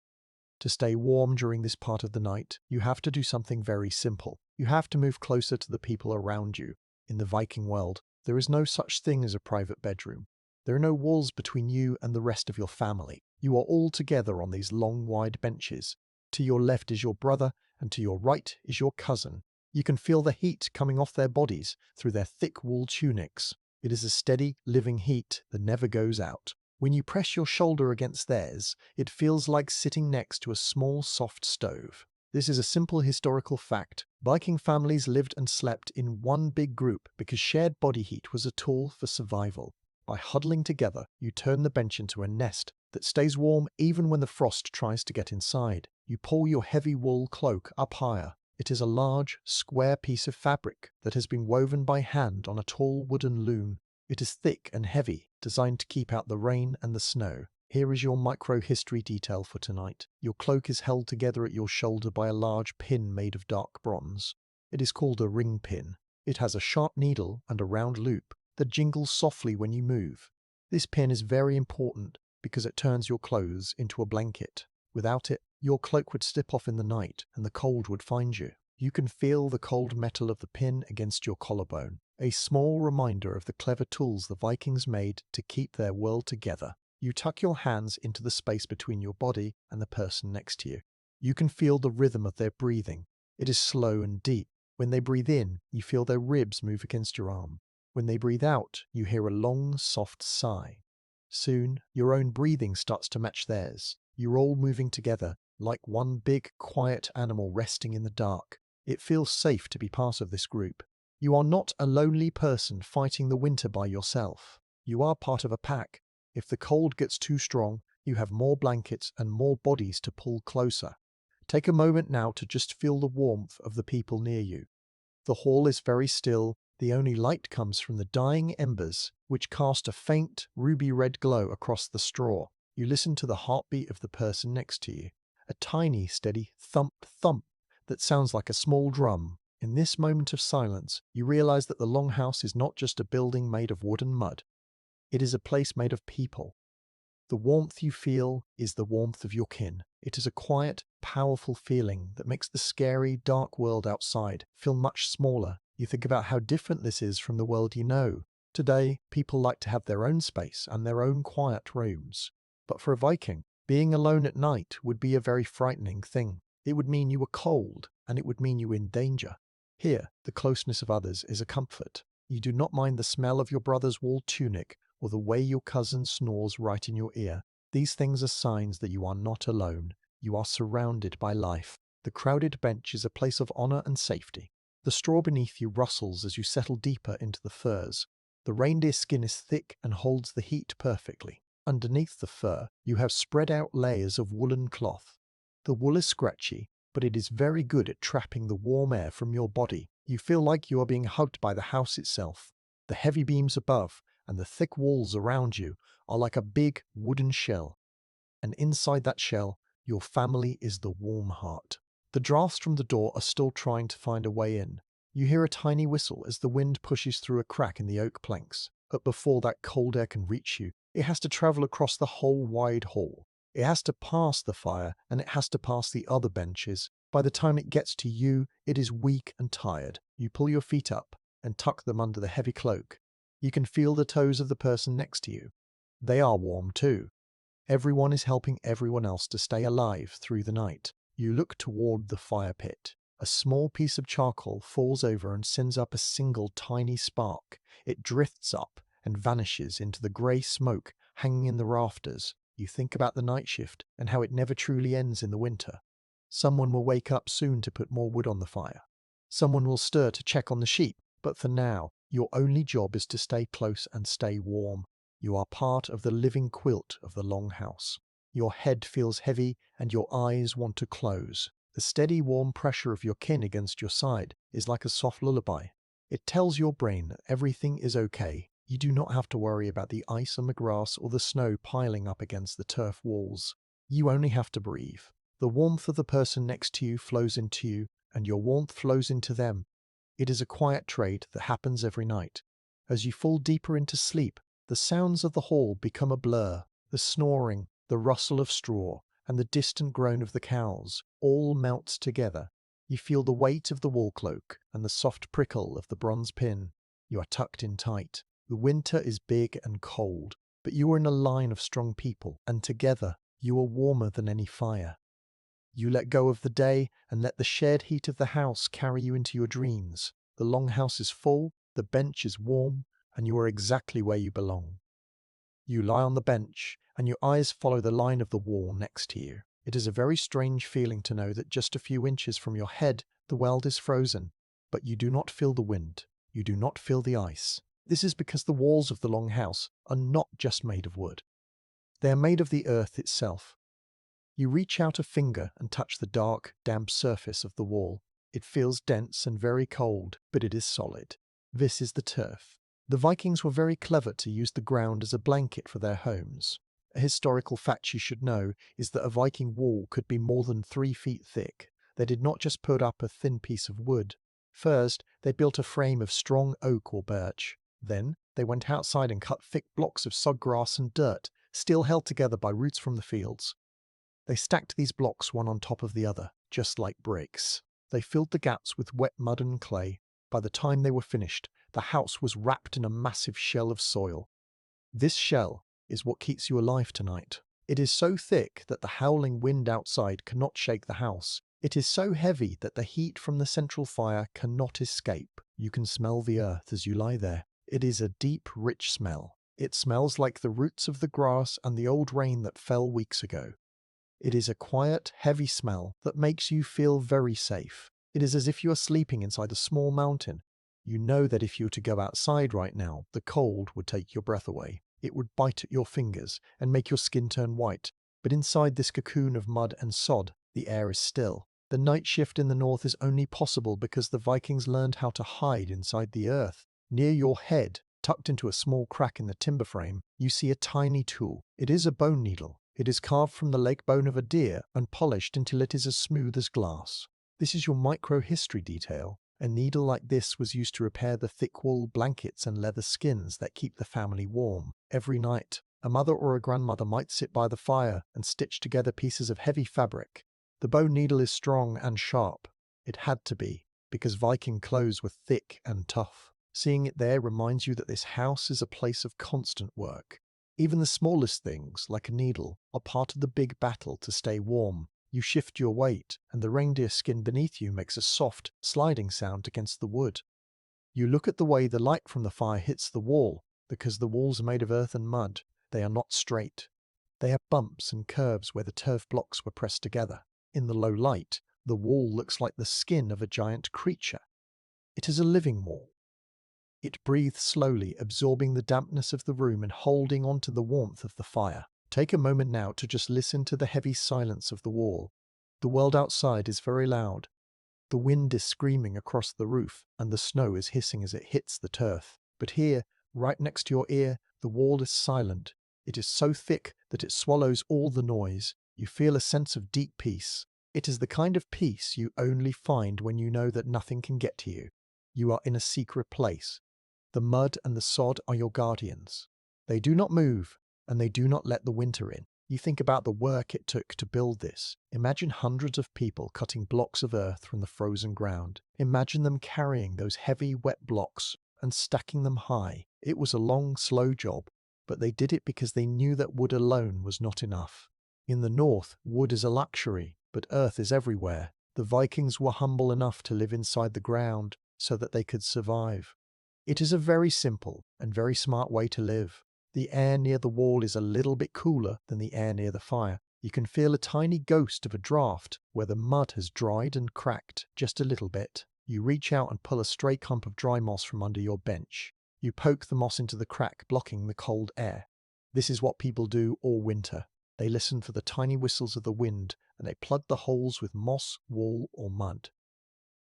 To stay warm during this part of the night, you have to do something very simple. You have to move closer to the people around you. In the Viking world, there is no such thing as a private bedroom. There are no walls between you and the rest of your family. You are all together on these long, wide benches. To your left is your brother, and to your right is your cousin. You can feel the heat coming off their bodies through their thick wool tunics. It is a steady, living heat that never goes out. When you press your shoulder against theirs, it feels like sitting next to a small, soft stove. This is a simple historical fact. Viking families lived and slept in one big group because shared body heat was a tool for survival. By huddling together, you turn the bench into a nest that stays warm even when the frost tries to get inside. You pull your heavy wool cloak up higher. It is a large, square piece of fabric that has been woven by hand on a tall wooden loom. It is thick and heavy, designed to keep out the rain and the snow. Here is your micro-history detail for tonight. Your cloak is held together at your shoulder by a large pin made of dark bronze. It is called a ring pin. It has a sharp needle and a round loop that jingles softly when you move. This pin is very important because it turns your clothes into a blanket. Without it, your cloak would slip off in the night and the cold would find you. You can feel the cold metal of the pin against your collarbone, a small reminder of the clever tools the Vikings made to keep their world together. You tuck your hands into the space between your body and the person next to you. You can feel the rhythm of their breathing. It is slow and deep. When they breathe in, you feel their ribs move against your arm. When they breathe out, you hear a long, soft sigh. Soon, your own breathing starts to match theirs. You're all moving together, like one big, quiet animal resting in the dark. It feels safe to be part of this group. You are not a lonely person fighting the winter by yourself. You are part of a pack. If the cold gets too strong, you have more blankets and more bodies to pull closer. Take a moment now to just feel the warmth of the people near you. The hall is very still. The only light comes from the dying embers, which cast a faint, ruby-red glow across the straw. You listen to the heartbeat of the person next to you. A tiny, steady thump-thump that sounds like a small drum. In this moment of silence, you realize that the Longhouse is not just a building made of wood and mud. It is a place made of people. The warmth you feel is the warmth of your kin. It is a quiet, powerful feeling that makes the scary, dark world outside feel much smaller. You think about how different this is from the world you know. Today, people like to have their own space and their own quiet rooms. But for a Viking, being alone at night would be a very frightening thing. It would mean you were cold, and it would mean you were in danger. Here, the closeness of others is a comfort. You do not mind the smell of your brother's wool tunic or the way your cousin snores right in your ear. These things are signs that you are not alone. You are surrounded by life. The crowded bench is a place of honor and safety. The straw beneath you rustles as you settle deeper into the furs. The reindeer skin is thick and holds the heat perfectly. Underneath the fur, you have spread out layers of woolen cloth. The wool is scratchy, but it is very good at trapping the warm air from your body. You feel like you are being hugged by the house itself. The heavy beams above and the thick walls around you are like a big wooden shell. And inside that shell, your family is the warm heart. The drafts from the door are still trying to find a way in. You hear a tiny whistle as the wind pushes through a crack in the oak planks. But before that cold air can reach you, it has to travel across the whole wide hall. It has to pass the fire, and it has to pass the other benches. By the time it gets to you, it is weak and tired. You pull your feet up and tuck them under the heavy cloak. You can feel the toes of the person next to you. They are warm too. Everyone is helping everyone else to stay alive through the night. You look toward the fire pit. A small piece of charcoal falls over and sends up a single tiny spark. It drifts up and vanishes into the grey smoke hanging in the rafters. You think about the night shift and how it never truly ends in the winter. Someone will wake up soon to put more wood on the fire. Someone will stir to check on the sheep, but for now, your only job is to stay close and stay warm. You are part of the living quilt of the Longhouse. Your head feels heavy and your eyes want to close. The steady warm pressure of your kin against your side is like a soft lullaby. It tells your brain that everything is okay. You do not have to worry about the ice on the grass or the snow piling up against the turf walls. You only have to breathe. The warmth of the person next to you flows into you, and your warmth flows into them. It is a quiet trade that happens every night. As you fall deeper into sleep, the sounds of the hall become a blur. The snoring, the rustle of straw, and the distant groan of the cows all melt together. You feel the weight of the wool cloak and the soft prickle of the bronze pin. You are tucked in tight. The winter is big and cold, but you are in a line of strong people, and together you are warmer than any fire. You let go of the day and let the shared heat of the house carry you into your dreams. The Longhouse is full, the bench is warm, and you are exactly where you belong. You lie on the bench, and your eyes follow the line of the wall next to you. It is a very strange feeling to know that just a few inches from your head, the world is frozen, but you do not feel the wind. You do not feel the ice. This is because the walls of the Longhouse are not just made of wood. They are made of the earth itself. You reach out a finger and touch the dark, damp surface of the wall. It feels dense and very cold, but it is solid. This is the turf. The Vikings were very clever to use the ground as a blanket for their homes. A historical fact you should know is that a Viking wall could be more than 3 feet thick. They did not just put up a thin piece of wood. First, they built a frame of strong oak or birch. Then, they went outside and cut thick blocks of sodgrass and dirt, still held together by roots from the fields. They stacked these blocks one on top of the other, just like bricks. They filled the gaps with wet mud and clay. By the time they were finished, the house was wrapped in a massive shell of soil. This shell is what keeps you alive tonight. It is so thick that the howling wind outside cannot shake the house. It is so heavy that the heat from the central fire cannot escape. You can smell the earth as you lie there. It is a deep, rich smell. It smells like the roots of the grass and the old rain that fell weeks ago. It is a quiet, heavy smell that makes you feel very safe. It is as if you are sleeping inside a small mountain. You know that if you were to go outside right now, the cold would take your breath away. It would bite at your fingers and make your skin turn white. But inside this cocoon of mud and sod, the air is still. The night shift in the north is only possible because the Vikings learned how to hide inside the earth. Near your head, tucked into a small crack in the timber frame, you see a tiny tool. It is a bone needle. It is carved from the leg bone of a deer and polished until it is as smooth as glass. This is your micro-history detail. A needle like this was used to repair the thick wool blankets and leather skins that keep the family warm. Every night, a mother or a grandmother might sit by the fire and stitch together pieces of heavy fabric. The bone needle is strong and sharp. It had to be, because Viking clothes were thick and tough. Seeing it there reminds you that this house is a place of constant work. Even the smallest things, like a needle, are part of the big battle to stay warm. You shift your weight, and the reindeer skin beneath you makes a soft, sliding sound against the wood. You look at the way the light from the fire hits the wall, because the walls are made of earth and mud. They are not straight. They have bumps and curves where the turf blocks were pressed together. In the low light, the wall looks like the skin of a giant creature. It is a living wall. It breathes slowly, absorbing the dampness of the room and holding on to the warmth of the fire. Take a moment now to just listen to the heavy silence of the wall. The world outside is very loud. The wind is screaming across the roof, and the snow is hissing as it hits the turf. But here, right next to your ear, the wall is silent. It is so thick that it swallows all the noise. You feel a sense of deep peace. It is the kind of peace you only find when you know that nothing can get to you. You are in a secret place. The mud and the sod are your guardians. They do not move, and they do not let the winter in. You think about the work it took to build this. Imagine hundreds of people cutting blocks of earth from the frozen ground. Imagine them carrying those heavy, wet blocks and stacking them high. It was a long, slow job, but they did it because they knew that wood alone was not enough. In the north, wood is a luxury, but earth is everywhere. The Vikings were humble enough to live inside the ground so that they could survive. It is a very simple and very smart way to live. The air near the wall is a little bit cooler than the air near the fire. You can feel a tiny ghost of a draft where the mud has dried and cracked just a little bit. You reach out and pull a stray clump of dry moss from under your bench. You poke the moss into the crack, blocking the cold air. This is what people do all winter. They listen for the tiny whistles of the wind, and they plug the holes with moss, wool, or mud.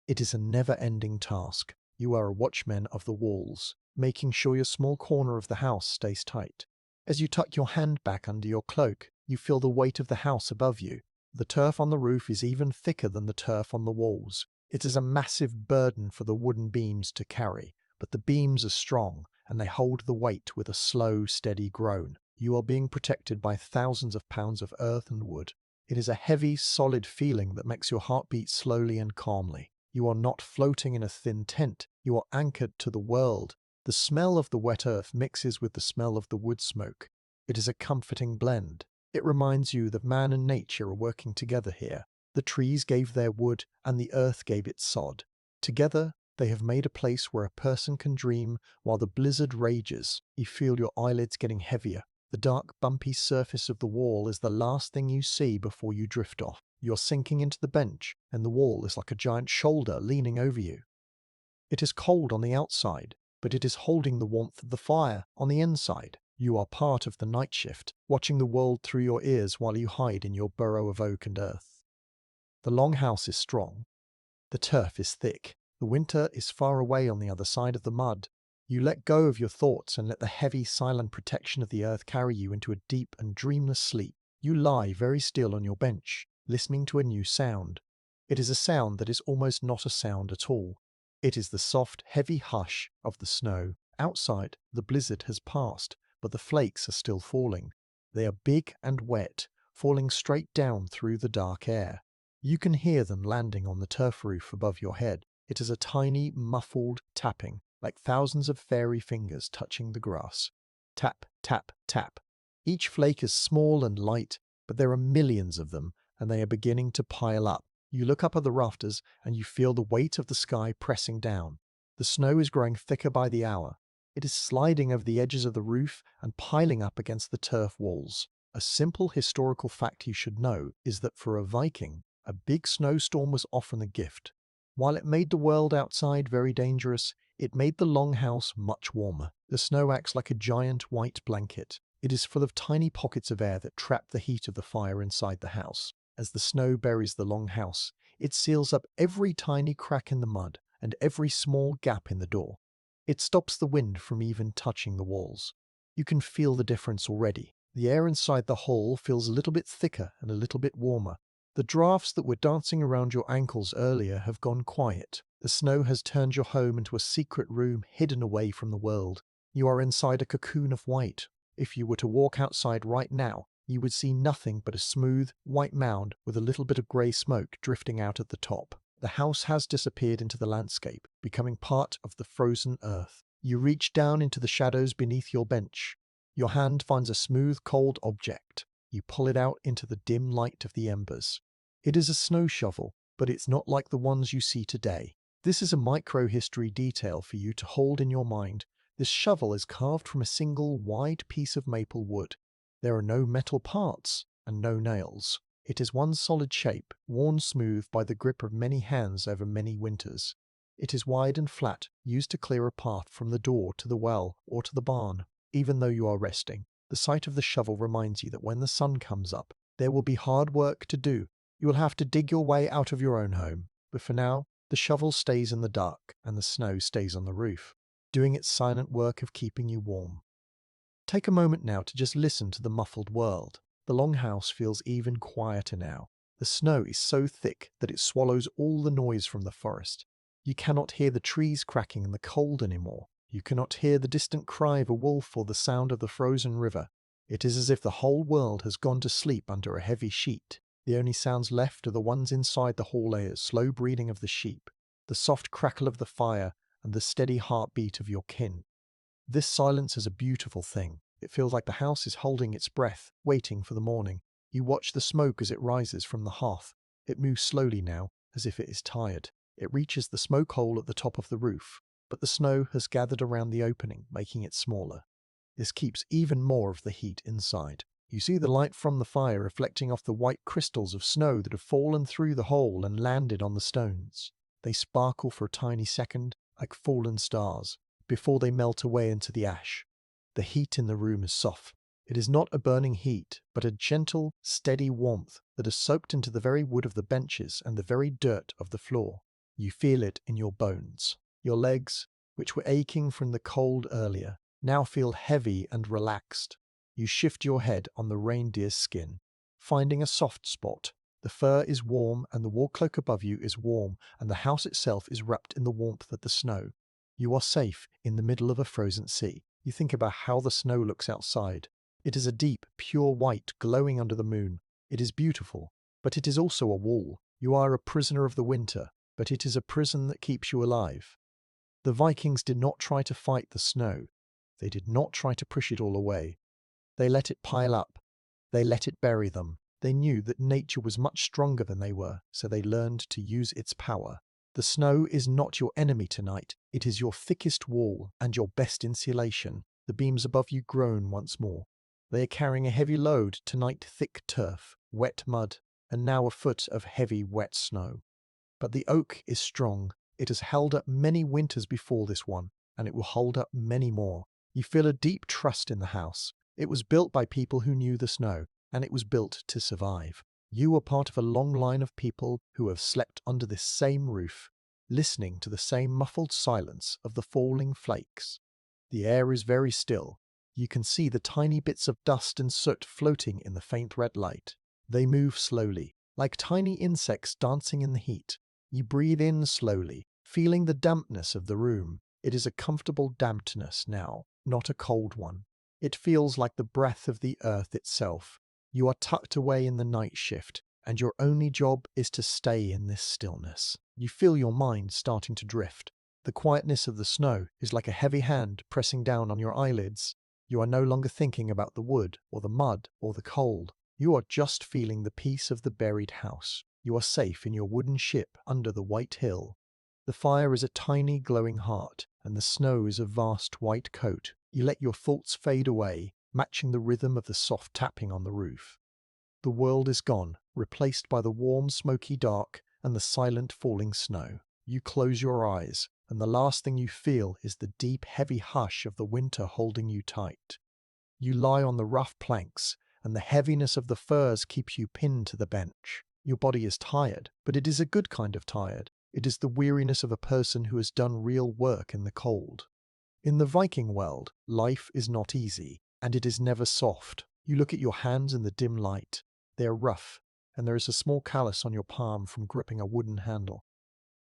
It is a never-ending task. You are a watchman of the walls, making sure your small corner of the house stays tight. As you tuck your hand back under your cloak, you feel the weight of the house above you. The turf on the roof is even thicker than the turf on the walls. It is a massive burden for the wooden beams to carry, but the beams are strong, and they hold the weight with a slow, steady groan. You are being protected by thousands of pounds of earth and wood. It is a heavy, solid feeling that makes your heart beat slowly and calmly. You are not floating in a thin tent. You are anchored to the world. The smell of the wet earth mixes with the smell of the wood smoke. It is a comforting blend. It reminds you that man and nature are working together here. The trees gave their wood, and the earth gave its sod. Together, they have made a place where a person can dream while the blizzard rages. You feel your eyelids getting heavier. The dark, bumpy surface of the wall is the last thing you see before you drift off. You're sinking into the bench, and the wall is like a giant shoulder leaning over you. It is cold on the outside, but it is holding the warmth of the fire on the inside. You are part of the night shift, watching the world through your ears while you hide in your burrow of oak and earth. The long house is strong. The turf is thick. The winter is far away on the other side of the mud. You let go of your thoughts and let the heavy, silent protection of the earth carry you into a deep and dreamless sleep. You lie very still on your bench, listening to a new sound. It is a sound that is almost not a sound at all. It is the soft, heavy hush of the snow. Outside, the blizzard has passed, but the flakes are still falling. They are big and wet, falling straight down through the dark air. You can hear them landing on the turf roof above your head. It is a tiny, muffled tapping, like thousands of fairy fingers touching the grass. Tap, tap, tap. Each flake is small and light, but there are millions of them, and they are beginning to pile up. You look up at the rafters, and you feel the weight of the sky pressing down. The snow is growing thicker by the hour. It is sliding over the edges of the roof and piling up against the turf walls. A simple historical fact you should know is that for a Viking, a big snowstorm was often a gift. While it made the world outside very dangerous, it made the longhouse much warmer. The snow acts like a giant white blanket. It is full of tiny pockets of air that trap the heat of the fire inside the house. As the snow buries the longhouse, it seals up every tiny crack in the mud and every small gap in the door. It stops the wind from even touching the walls. You can feel the difference already. The air inside the hole feels a little bit thicker and a little bit warmer. The drafts that were dancing around your ankles earlier have gone quiet. The snow has turned your home into a secret room hidden away from the world. You are inside a cocoon of white. If you were to walk outside right now, you would see nothing but a smooth, white mound with a little bit of grey smoke drifting out at the top. The house has disappeared into the landscape, becoming part of the frozen earth. You reach down into the shadows beneath your bench. Your hand finds a smooth, cold object. You pull it out into the dim light of the embers. It is a snow shovel, but it's not like the ones you see today. This is a micro-history detail for you to hold in your mind. This shovel is carved from a single wide piece of maple wood. There are no metal parts and no nails. It is one solid shape, worn smooth by the grip of many hands over many winters. It is wide and flat, used to clear a path from the door to the well or to the barn. Even though you are resting, the sight of the shovel reminds you that when the sun comes up, there will be hard work to do. You will have to dig your way out of your own home. But for now, the shovel stays in the dark and the snow stays on the roof, doing its silent work of keeping you warm. Take a moment now to just listen to the muffled world. The longhouse feels even quieter now. The snow is so thick that it swallows all the noise from the forest. You cannot hear the trees cracking in the cold anymore. You cannot hear the distant cry of a wolf or the sound of the frozen river. It is as if the whole world has gone to sleep under a heavy sheet. The only sounds left are the ones inside the hallway, slow breathing of the sheep, the soft crackle of the fire, and the steady heartbeat of your kin. This silence is a beautiful thing. It feels like the house is holding its breath, waiting for the morning. You watch the smoke as it rises from the hearth. It moves slowly now, as if it is tired. It reaches the smoke hole at the top of the roof, but the snow has gathered around the opening, making it smaller. This keeps even more of the heat inside. You see the light from the fire reflecting off the white crystals of snow that have fallen through the hole and landed on the stones. They sparkle for a tiny second, like fallen stars, before they melt away into the ash. The heat in the room is soft. It is not a burning heat, but a gentle, steady warmth that has soaked into the very wood of the benches and the very dirt of the floor. You feel it in your bones. Your legs, which were aching from the cold earlier, now feel heavy and relaxed. You shift your head on the reindeer's skin, finding a soft spot. The fur is warm and the wool cloak above you is warm and the house itself is wrapped in the warmth of the snow. You are safe in the middle of a frozen sea. You think about how the snow looks outside. It is a deep, pure white glowing under the moon. It is beautiful, but it is also a wall. You are a prisoner of the winter, but it is a prison that keeps you alive. The Vikings did not try to fight the snow. They did not try to push it all away. They let it pile up. They let it bury them. They knew that nature was much stronger than they were, so they learned to use its power. The snow is not your enemy tonight. It is your thickest wall and your best insulation. The beams above you groan once more. They are carrying a heavy load tonight, thick turf, wet mud, and now a foot of heavy, wet snow. But the oak is strong. It has held up many winters before this one, and it will hold up many more. You feel a deep trust in the house. It was built by people who knew the snow, and it was built to survive. You are part of a long line of people who have slept under this same roof, listening to the same muffled silence of the falling flakes. The air is very still. You can see the tiny bits of dust and soot floating in the faint red light. They move slowly, like tiny insects dancing in the heat. You breathe in slowly, feeling the dampness of the room. It is a comfortable dampness now, not a cold one. It feels like the breath of the earth itself. You are tucked away in the night shift, and your only job is to stay in this stillness. You feel your mind starting to drift. The quietness of the snow is like a heavy hand pressing down on your eyelids. You are no longer thinking about the wood, or the mud, or the cold. You are just feeling the peace of the buried house. You are safe in your wooden ship under the white hill. The fire is a tiny glowing heart, and the snow is a vast white coat. You let your thoughts fade away, matching the rhythm of the soft tapping on the roof. The world is gone, replaced by the warm, smoky dark and the silent falling snow. You close your eyes, and the last thing you feel is the deep, heavy hush of the winter holding you tight. You lie on the rough planks, and the heaviness of the furs keeps you pinned to the bench. Your body is tired, but it is a good kind of tired. It is the weariness of a person who has done real work in the cold. In the Viking world, life is not easy, and it is never soft. You look at your hands in the dim light. They are rough, and there is a small callus on your palm from gripping a wooden handle.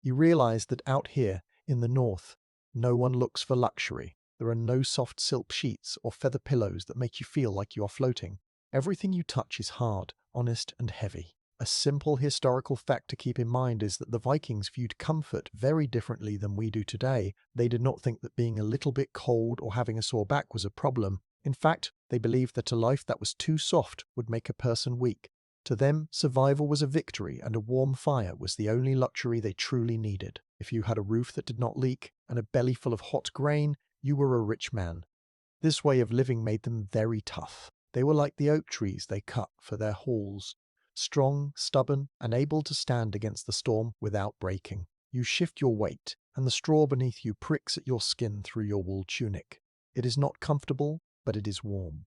You realize that out here, in the north, no one looks for luxury. There are no soft silk sheets or feather pillows that make you feel like you are floating. Everything you touch is hard, honest, and heavy. A simple historical fact to keep in mind is that the Vikings viewed comfort very differently than we do today. They did not think that being a little bit cold or having a sore back was a problem. In fact, they believed that a life that was too soft would make a person weak. To them, survival was a victory, and a warm fire was the only luxury they truly needed. If you had a roof that did not leak and a belly full of hot grain, you were a rich man. This way of living made them very tough. They were like the oak trees they cut for their halls. Strong, stubborn, and able to stand against the storm without breaking. You shift your weight, and the straw beneath you pricks at your skin through your wool tunic. It is not comfortable, but it is warm.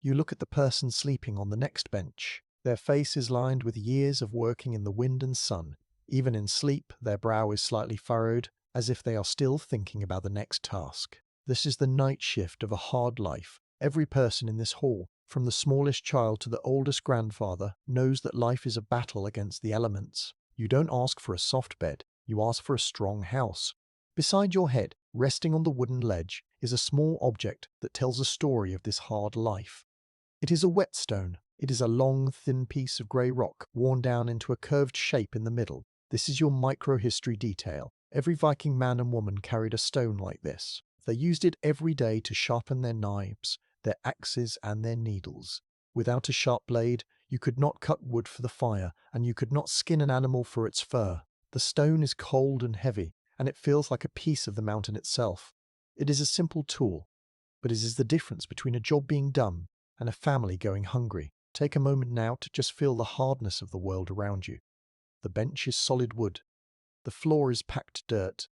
You look at the person sleeping on the next bench. Their face is lined with years of working in the wind and sun. Even in sleep, their brow is slightly furrowed, as if they are still thinking about the next task. This is the night shift of a hard life. Every person in this hall, from the smallest child to the oldest grandfather, knows that life is a battle against the elements. You don't ask for a soft bed, you ask for a strong house. Beside your head, resting on the wooden ledge, is a small object that tells a story of this hard life. It is a whetstone. It is a long, thin piece of grey rock, worn down into a curved shape in the middle. This is your micro-history detail. Every Viking man and woman carried a stone like this. They used it every day to sharpen their knives, their axes, and their needles. Without a sharp blade, you could not cut wood for the fire, and you could not skin an animal for its fur. The stone is cold and heavy, and it feels like a piece of the mountain itself. It is a simple tool, but it is the difference between a job being done and a family going hungry. Take a moment now to just feel the hardness of the world around you. The bench is solid wood. The floor is packed dirt.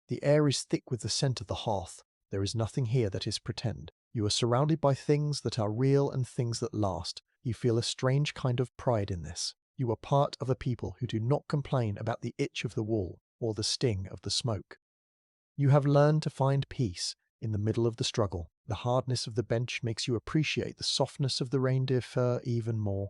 The air is thick with the scent of the hearth. There is nothing here that is pretend. You are surrounded by things that are real and things that last. You feel a strange kind of pride in this. You are part of a people who do not complain about the itch of the wall or the sting of the smoke. You have learned to find peace in the middle of the struggle. The hardness of the bench makes you appreciate the softness of the reindeer fur even more.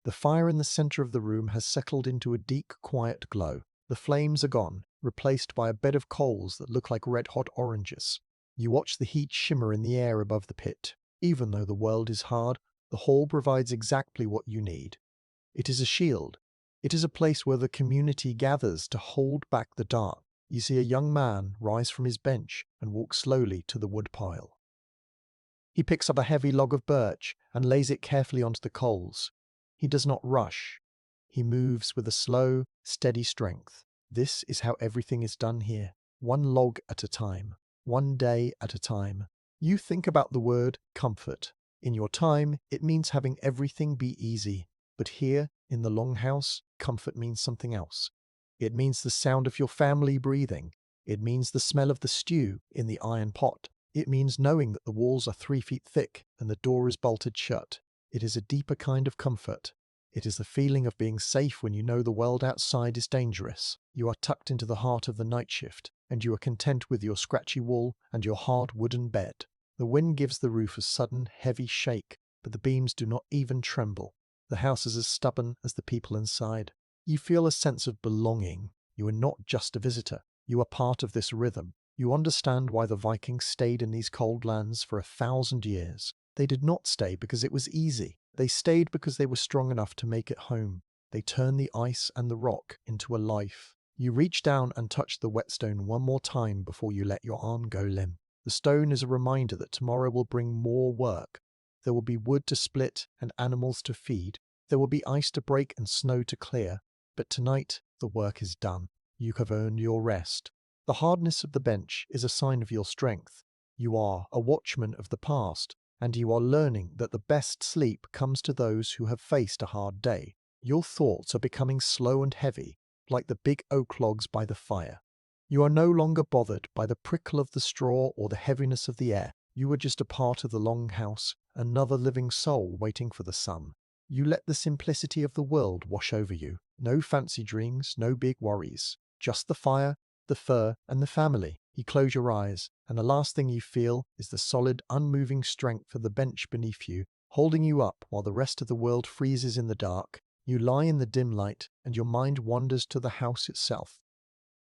The fire in the center of the room has settled into a deep, quiet glow. The flames are gone, replaced by a bed of coals that look like red-hot oranges. You watch the heat shimmer in the air above the pit. Even though the world is hard, the hall provides exactly what you need. It is a shield. It is a place where the community gathers to hold back the dark. You see a young man rise from his bench and walk slowly to the woodpile. He picks up a heavy log of birch and lays it carefully onto the coals. He does not rush. He moves with a slow, steady strength. This is how everything is done here, one log at a time, one day at a time. You think about the word comfort. In your time, it means having everything be easy. But here, in the Longhouse, comfort means something else. It means the sound of your family breathing. It means the smell of the stew in the iron pot. It means knowing that the walls are 3 feet thick and the door is bolted shut. It is a deeper kind of comfort. It is the feeling of being safe when you know the world outside is dangerous. You are tucked into the heart of the night shift, and you are content with your scratchy wool and your hard wooden bed. The wind gives the roof a sudden, heavy shake, but the beams do not even tremble. The house is as stubborn as the people inside. You feel a sense of belonging. You are not just a visitor. You are part of this rhythm. You understand why the Vikings stayed in these cold lands for 1,000 years. They did not stay because it was easy. They stayed because they were strong enough to make it home. They turned the ice and the rock into a life. You reach down and touch the whetstone one more time before you let your arm go limp. The stone is a reminder that tomorrow will bring more work. There will be wood to split and animals to feed. There will be ice to break and snow to clear. But tonight, the work is done. You have earned your rest. The hardness of the bench is a sign of your strength. You are a watchman of the past, and you are learning that the best sleep comes to those who have faced a hard day. Your thoughts are becoming slow and heavy. like the big oak logs by the fire. You are no longer bothered by the prickle of the straw or the heaviness of the air. You are just a part of the Longhouse, another living soul waiting for the sun. You let the simplicity of the world wash over you. No fancy dreams, no big worries. Just the fire, the fur, and the family. You close your eyes, and the last thing you feel is the solid, unmoving strength of the bench beneath you, holding you up while the rest of the world freezes in the dark. You lie in the dim light, and your mind wanders to the house itself.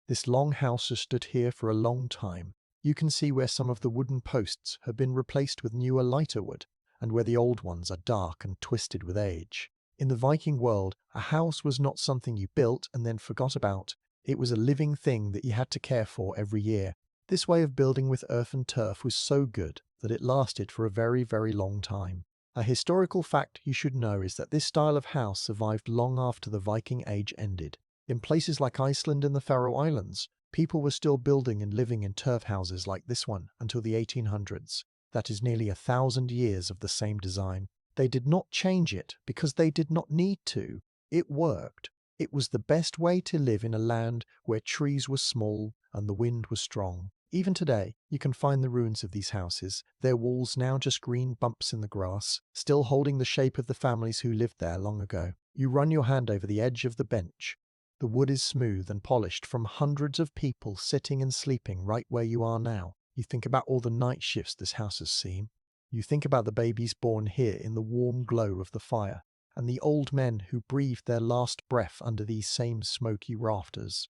This long house has stood here for a long time. You can see where some of the wooden posts have been replaced with newer, lighter wood, and where the old ones are dark and twisted with age. In the Viking world, a house was not something you built and then forgot about. It was a living thing that you had to care for every year. This way of building with earth and turf was so good that it lasted for a very, very long time. A historical fact you should know is that this style of house survived long after the Viking Age ended. In places like Iceland and the Faroe Islands, people were still building and living in turf houses like this one until the 1800s. That is nearly 1,000 years of the same design. They did not change it because they did not need to. It worked. It was the best way to live in a land where trees were small and the wind was strong. Even today, you can find the ruins of these houses, their walls now just green bumps in the grass, still holding the shape of the families who lived there long ago. You run your hand over the edge of the bench. The wood is smooth and polished from hundreds of people sitting and sleeping right where you are now. You think about all the night shifts this house has seen. You think about the babies born here in the warm glow of the fire, and the old men who breathed their last breath under these same smoky rafters.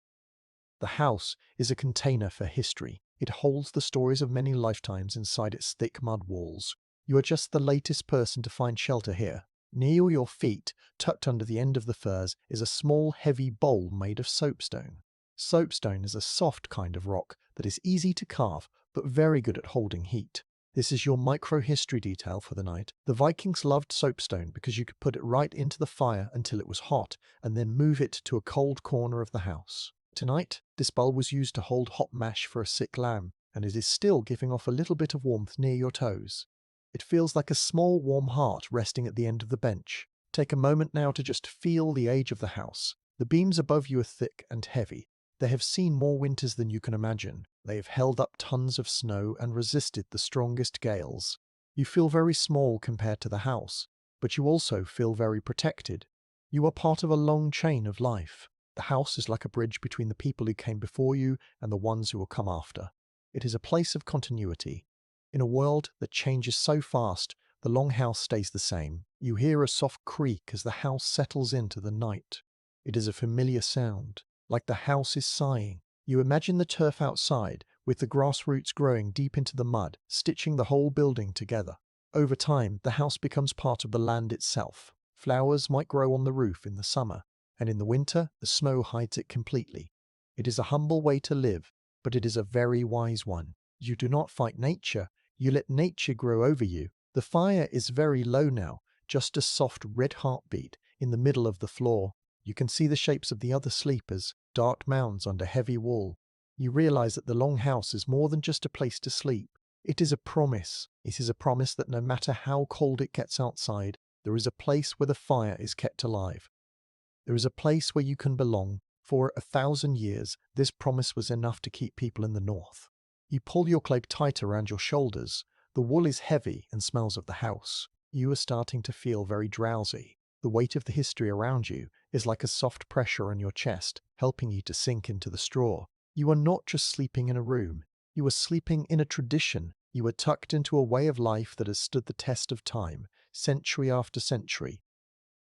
The house is a container for history. It holds the stories of many lifetimes inside its thick mud walls. You are just the latest person to find shelter here. Near your feet, tucked under the end of the furs, is a small, heavy bowl made of soapstone. Soapstone is a soft kind of rock that is easy to carve, but very good at holding heat. This is your micro-history detail for the night. The Vikings loved soapstone because you could put it right into the fire until it was hot, and then move it to a cold corner of the house. Tonight, this bowl was used to hold hot mash for a sick lamb, and it is still giving off a little bit of warmth near your toes. It feels like a small warm heart resting at the end of the bench. Take a moment now to just feel the age of the house. The beams above you are thick and heavy. They have seen more winters than you can imagine. They have held up tons of snow and resisted the strongest gales. You feel very small compared to the house, but you also feel very protected. You are part of a long chain of life. The house is like a bridge between the people who came before you and the ones who will come after. It is a place of continuity. In a world that changes so fast, the Longhouse stays the same. You hear a soft creak as the house settles into the night. It is a familiar sound, like the house is sighing. You imagine the turf outside, with the grass roots growing deep into the mud, stitching the whole building together. Over time, the house becomes part of the land itself. Flowers might grow on the roof in the summer, and in the winter, the snow hides it completely. It is a humble way to live, but it is a very wise one. You do not fight nature. You let nature grow over you. The fire is very low now, just a soft red heartbeat in the middle of the floor. You can see the shapes of the other sleepers, dark mounds under heavy wool. You realize that the long house is more than just a place to sleep. It is a promise. It is a promise that no matter how cold it gets outside, there is a place where the fire is kept alive. There is a place where you can belong. For 1,000 years, this promise was enough to keep people in the north. You pull your cloak tight around your shoulders. The wool is heavy and smells of the house. You are starting to feel very drowsy. The weight of the history around you is like a soft pressure on your chest, helping you to sink into the straw. You are not just sleeping in a room. You are sleeping in a tradition. You are tucked into a way of life that has stood the test of time, century after century.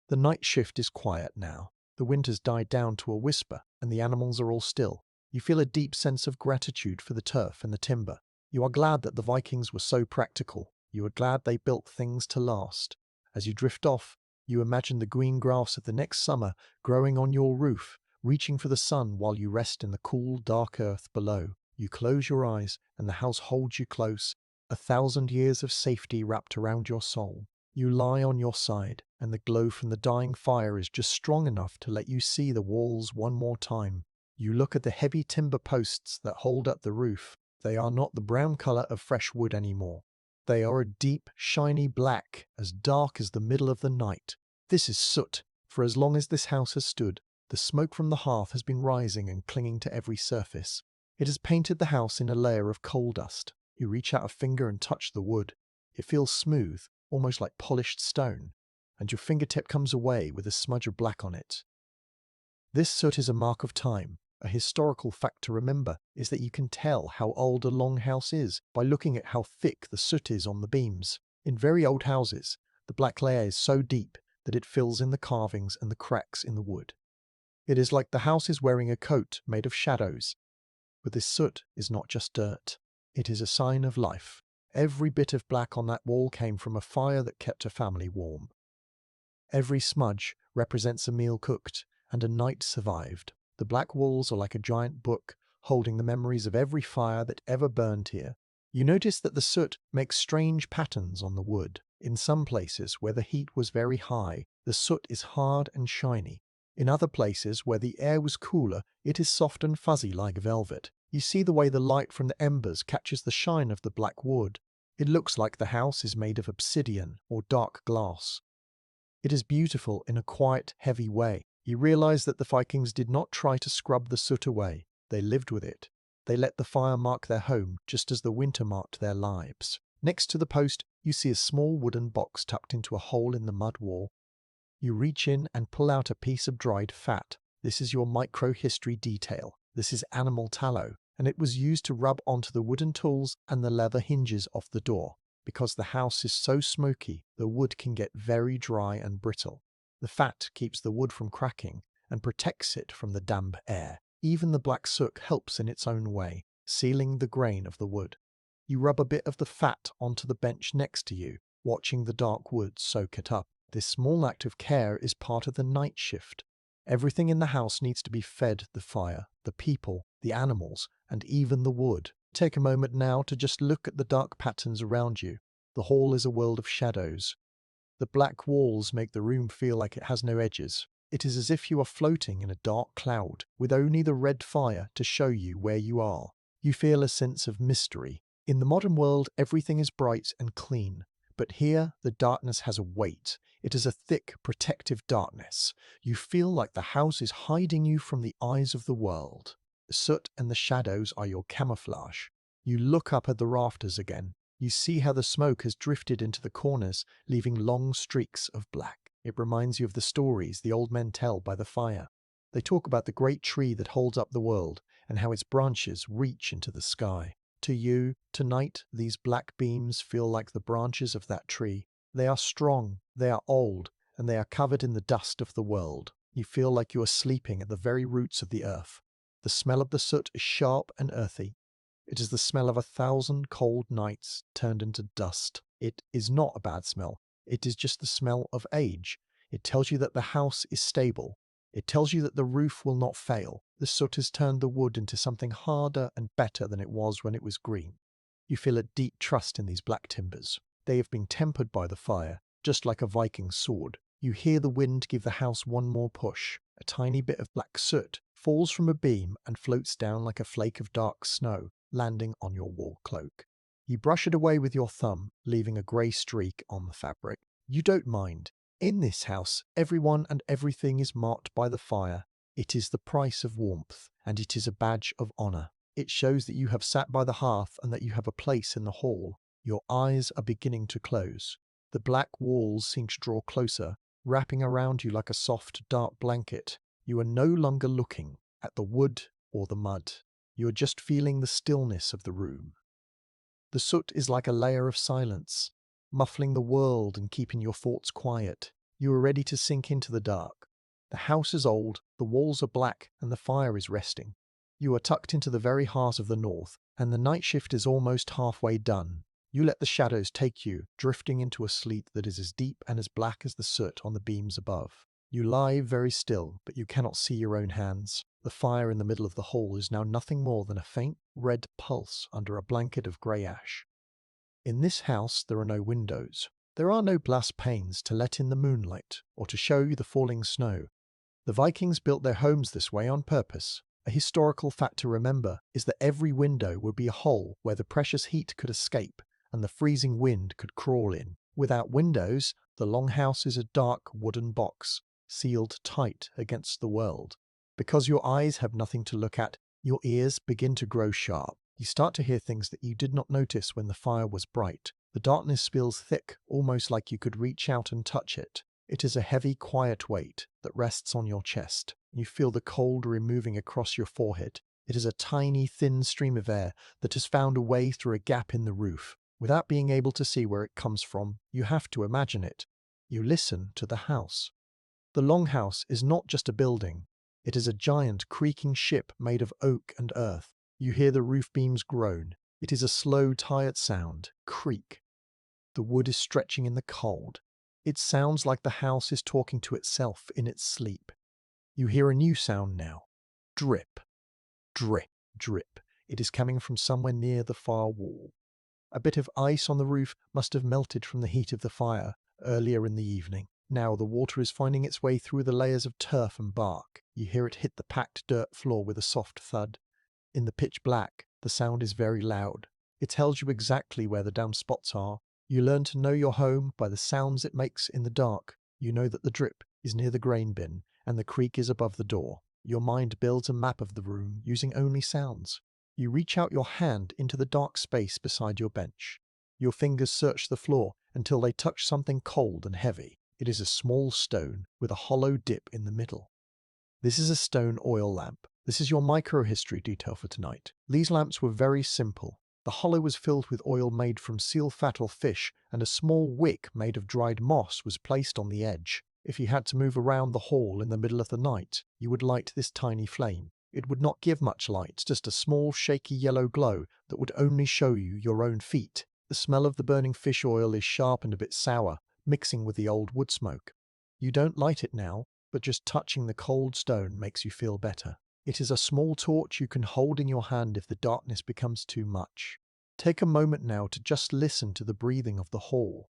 The night shift is quiet now. The wind has died down to a whisper, and the animals are all still. You feel a deep sense of gratitude for the turf and the timber. You are glad that the Vikings were so practical. You are glad they built things to last. As you drift off, you imagine the green grass of the next summer growing on your roof, reaching for the sun while you rest in the cool, dark earth below. You close your eyes, and the house holds you close, 1,000 years of safety wrapped around your soul. You lie on your side, and the glow from the dying fire is just strong enough to let you see the walls one more time. You look at the heavy timber posts that hold up the roof. They are not the brown color of fresh wood anymore. They are a deep, shiny black, as dark as the middle of the night. This is soot. For as long as this house has stood, The smoke from the hearth has been rising and clinging to every surface. It has painted the house in a layer of coal dust. You reach out a finger and touch the wood. It feels smooth, almost like polished stone, and your fingertip comes away with a smudge of black on it. This soot is a mark of time. A historical fact to remember is that you can tell how old a longhouse is by looking at how thick the soot is on the beams. In very old houses, the black layer is so deep that it fills in the carvings and the cracks in the wood. It is like the house is wearing a coat made of shadows. But this soot is not just dirt. It is a sign of life. Every bit of black on that wall came from a fire that kept a family warm. Every smudge represents a meal cooked and a night survived. The black walls are like a giant book, holding the memories of every fire that ever burned here. You notice that the soot makes strange patterns on the wood. In some places where the heat was very high, the soot is hard and shiny. In other places where the air was cooler, it is soft and fuzzy like velvet. You see the way the light from the embers catches the shine of the black wood. It looks like the house is made of obsidian or dark glass. It is beautiful in a quiet, heavy way. You realize that the Vikings did not try to scrub the soot away. They lived with it. They let the fire mark their home just as the winter marked their lives. Next to the post, you see a small wooden box tucked into a hole in the mud wall. You reach in and pull out a piece of dried fat. This is your micro-history detail. This is animal tallow, and it was used to rub onto the wooden tools and the leather hinges of the door. Because the house is so smoky, the wood can get very dry and brittle. The fat keeps the wood from cracking and protects it from the damp air. Even the black soot helps in its own way, sealing the grain of the wood. You rub a bit of the fat onto the bench next to you, watching the dark wood soak it up. This small act of care is part of the night shift. Everything in the house needs to be fed the fire, the people, the animals, and even the wood. Take a moment now to just look at the dark patterns around you. The hall is a world of shadows. The black walls make the room feel like it has no edges. It is as if you are floating in a dark cloud, with only the red fire to show you where you are. You feel a sense of mystery. In the modern world, everything is bright and clean. But here, the darkness has a weight. It is a thick, protective darkness. You feel like the house is hiding you from the eyes of the world. The soot and the shadows are your camouflage. You look up at the rafters again. You see how the smoke has drifted into the corners, leaving long streaks of black. It reminds you of the stories the old men tell by the fire. They talk about the great tree that holds up the world and how its branches reach into the sky. To you, tonight, these black beams feel like the branches of that tree. They are strong, they are old, and they are covered in the dust of the world. You feel like you are sleeping at the very roots of the earth. The smell of the soot is sharp and earthy. It is the smell of 1,000 cold nights turned into dust. It is not a bad smell. It is just the smell of age. It tells you that the house is stable. It tells you that the roof will not fail. The soot has turned the wood into something harder and better than it was when it was green. You feel a deep trust in these black timbers. They have been tempered by the fire, just like a Viking sword. You hear the wind give the house one more push. A tiny bit of black soot falls from a beam and floats down like a flake of dark snow, landing on your wall cloak. You brush it away with your thumb, leaving a grey streak on the fabric. You don't mind. In this house, everyone and everything is marked by the fire. It is the price of warmth, and it is a badge of honour. It shows that you have sat by the hearth and that you have a place in the hall. Your eyes are beginning to close. The black walls seem to draw closer, wrapping around you like a soft, dark blanket. You are no longer looking at the wood or the mud. You are just feeling the stillness of the room. The soot is like a layer of silence, muffling the world and keeping your thoughts quiet. You are ready to sink into the dark. The house is old, the walls are black, and the fire is resting. You are tucked into the very heart of the north, and the night shift is almost halfway done. You let the shadows take you, drifting into a sleep that is as deep and as black as the soot on the beams above. You lie very still, but you cannot see your own hands. The fire in the middle of the hall is now nothing more than a faint red pulse under a blanket of grey ash. In this house there are no windows. There are no glass panes to let in the moonlight or to show you the falling snow. The Vikings built their homes this way on purpose. A historical fact to remember is that every window would be a hole where the precious heat could escape and the freezing wind could crawl in. Without windows, the longhouse is a dark wooden box. sealed tight against the world. Because your eyes have nothing to look at, your ears begin to grow sharp. You start to hear things that you did not notice when the fire was bright. The darkness feels thick, almost like you could reach out and touch it. It is a heavy, quiet weight that rests on your chest. You feel the cold removing across your forehead. It is a tiny, thin stream of air that has found a way through a gap in the roof. Without being able to see where it comes from, you have to imagine it. You listen to the house. The Longhouse is not just a building. It is a giant, creaking ship made of oak and earth. You hear the roof beams groan. It is a slow, tired sound. Creak. The wood is stretching in the cold. It sounds like the house is talking to itself in its sleep. You hear a new sound now. Drip. Drip. Drip. It is coming from somewhere near the far wall. A bit of ice on the roof must have melted from the heat of the fire earlier in the evening. Now the water is finding its way through the layers of turf and bark. You hear it hit the packed dirt floor with a soft thud. In the pitch black, the sound is very loud. It tells you exactly where the damp spots are. You learn to know your home by the sounds it makes in the dark. You know that the drip is near the grain bin and the creak is above the door. Your mind builds a map of the room using only sounds. You reach out your hand into the dark space beside your bench. Your fingers search the floor until they touch something cold and heavy. It is a small stone with a hollow dip in the middle. This is a stone oil lamp. This is your microhistory detail for tonight. These lamps were very simple. The hollow was filled with oil made from seal fat or fish, and a small wick made of dried moss was placed on the edge. If you had to move around the hall in the middle of the night, you would light this tiny flame. It would not give much light, just a small, shaky yellow glow that would only show you your own feet. The smell of the burning fish oil is sharp and a bit sour, mixing with the old wood smoke. You don't light it now, but just touching the cold stone makes you feel better. It is a small torch you can hold in your hand if the darkness becomes too much. Take a moment now to just listen to the breathing of the hall.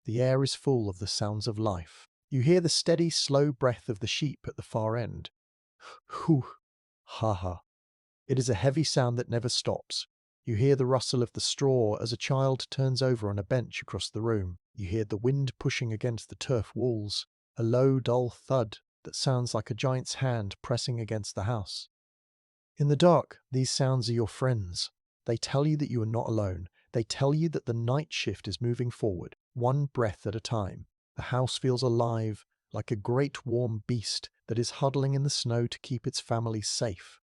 The air is full of the sounds of life. You hear the steady, slow breath of the sheep at the far end. Whew, ha ha. It is a heavy sound that never stops. You hear the rustle of the straw as a child turns over on a bench across the room. You hear the wind pushing against the turf walls. A low, dull thud that sounds like a giant's hand pressing against the house. In the dark, these sounds are your friends. They tell you that you are not alone. They tell you that the night shift is moving forward, one breath at a time. The house feels alive, like a great warm beast that is huddling in the snow to keep its family safe.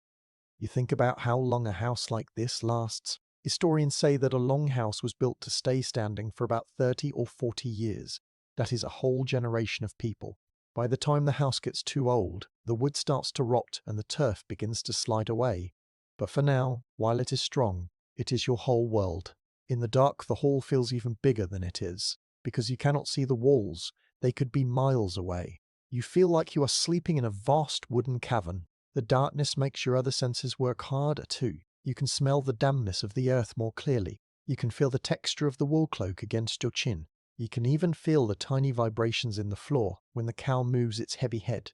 You think about how long a house like this lasts. Historians say that a longhouse was built to stay standing for about 30 or 40 years. That is a whole generation of people. By the time the house gets too old, the wood starts to rot and the turf begins to slide away. But for now, while it is strong, it is your whole world. In the dark, the hall feels even bigger than it is, because you cannot see the walls. They could be miles away. You feel like you are sleeping in a vast wooden cavern. The darkness makes your other senses work harder too. You can smell the dampness of the earth more clearly. You can feel the texture of the wool cloak against your chin. You can even feel the tiny vibrations in the floor when the cow moves its heavy head.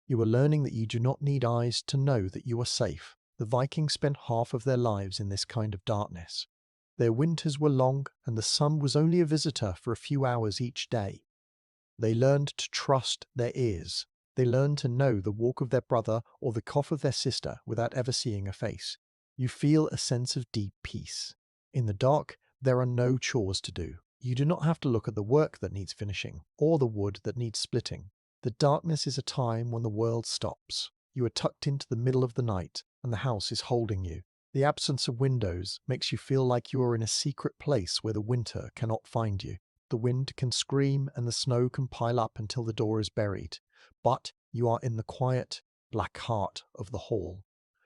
You are learning that you do not need eyes to know that you are safe. The Vikings spent half of their lives in this kind of darkness. Their winters were long, and the sun was only a visitor for a few hours each day. They learned to trust their ears. They learned to know the walk of their brother or the cough of their sister without ever seeing a face. You feel a sense of deep peace. In the dark, there are no chores to do. You do not have to look at the work that needs finishing, or the wood that needs splitting. The darkness is a time when the world stops. You are tucked into the middle of the night, and the house is holding you. The absence of windows makes you feel like you are in a secret place where the winter cannot find you. The wind can scream and the snow can pile up until the door is buried. But you are in the quiet, black heart of the hall.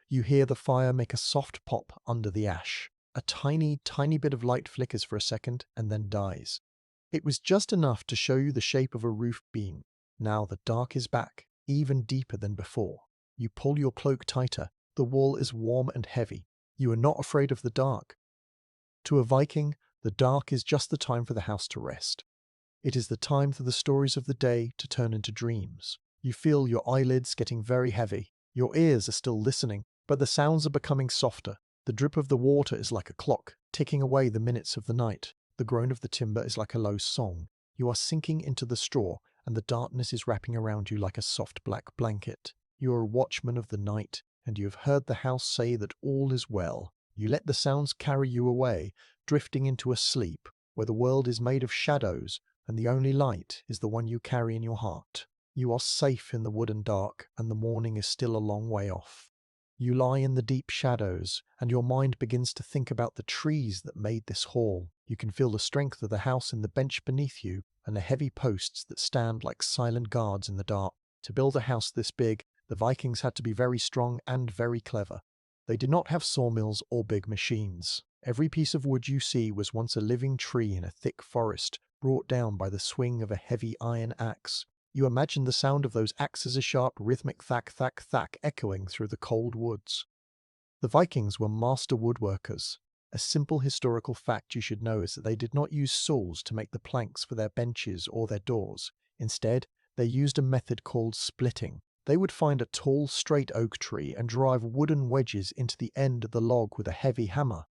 You hear the fire make a soft pop under the ash. A tiny, tiny bit of light flickers for a second and then dies. It was just enough to show you the shape of a roof beam. Now the dark is back, even deeper than before. You pull your cloak tighter. The wall is warm and heavy. You are not afraid of the dark. To a Viking, the dark is just the time for the house to rest. It is the time for the stories of the day to turn into dreams. You feel your eyelids getting very heavy. Your ears are still listening, but the sounds are becoming softer. The drip of the water is like a clock, ticking away the minutes of the night. The groan of the timber is like a low song. You are sinking into the straw, and the darkness is wrapping around you like a soft black blanket. You are a watchman of the night, and you have heard the house say that all is well. You let the sounds carry you away, drifting into a sleep where the world is made of shadows and the only light is the one you carry in your heart. You are safe in the wood and dark, and the morning is still a long way off. You lie in the deep shadows, and your mind begins to think about the trees that made this hall. You can feel the strength of the house in the bench beneath you and the heavy posts that stand like silent guards in the dark. To build a house this big, the Vikings had to be very strong and very clever. They did not have sawmills or big machines. Every piece of wood you see was once a living tree in a thick forest, brought down by the swing of a heavy iron axe. You imagine the sound of those axes, a sharp rhythmic thack thack thack echoing through the cold woods. The Vikings were master woodworkers. A simple historical fact you should know is that they did not use saws to make the planks for their benches or their doors. Instead, they used a method called splitting. They would find a tall, straight oak tree and drive wooden wedges into the end of the log with a heavy hammer.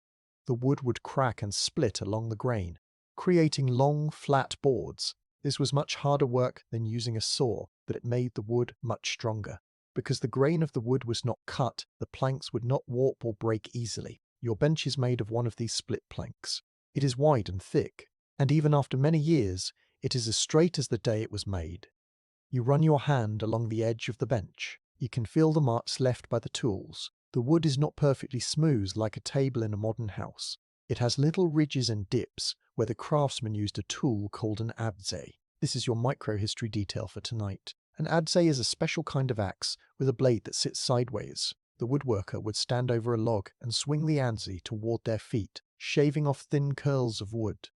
The wood would crack and split along the grain, creating long, flat boards. This was much harder work than using a saw, but it made the wood much stronger. Because the grain of the wood was not cut, the planks would not warp or break easily. Your bench is made of one of these split planks. It is wide and thick, and even after many years, it is as straight as the day it was made. You run your hand along the edge of the bench. You can feel the marks left by the tools. The wood is not perfectly smooth like a table in a modern house. It has little ridges and dips where the craftsman used a tool called an adze. This is your microhistory detail for tonight. An adze is a special kind of axe with a blade that sits sideways. The woodworker would stand over a log and swing the adze toward their feet, shaving off thin curls of wood.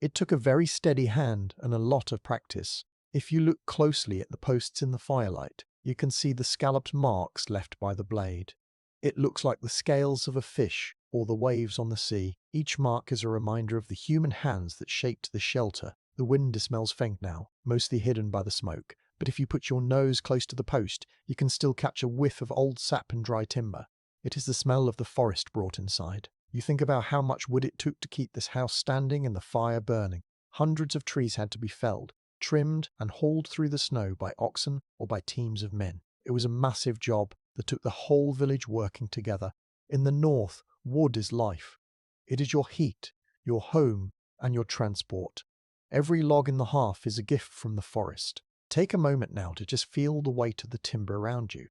It took a very steady hand and a lot of practice. If you look closely at the posts in the firelight, you can see the scalloped marks left by the blade. It looks like the scales of a fish or the waves on the sea. Each mark is a reminder of the human hands that shaped the shelter. The wind smells faint now, mostly hidden by the smoke, but if you put your nose close to the post, you can still catch a whiff of old sap and dry timber. It is the smell of the forest brought inside. You think about how much wood it took to keep this house standing and the fire burning. Hundreds of trees had to be felled, trimmed and hauled through the snow by oxen or by teams of men. It was a massive job that took the whole village working together. In the north, wood is life. It is your heat, your home, and your transport. Every log in the hearth is a gift from the forest. Take a moment now to just feel the weight of the timber around you.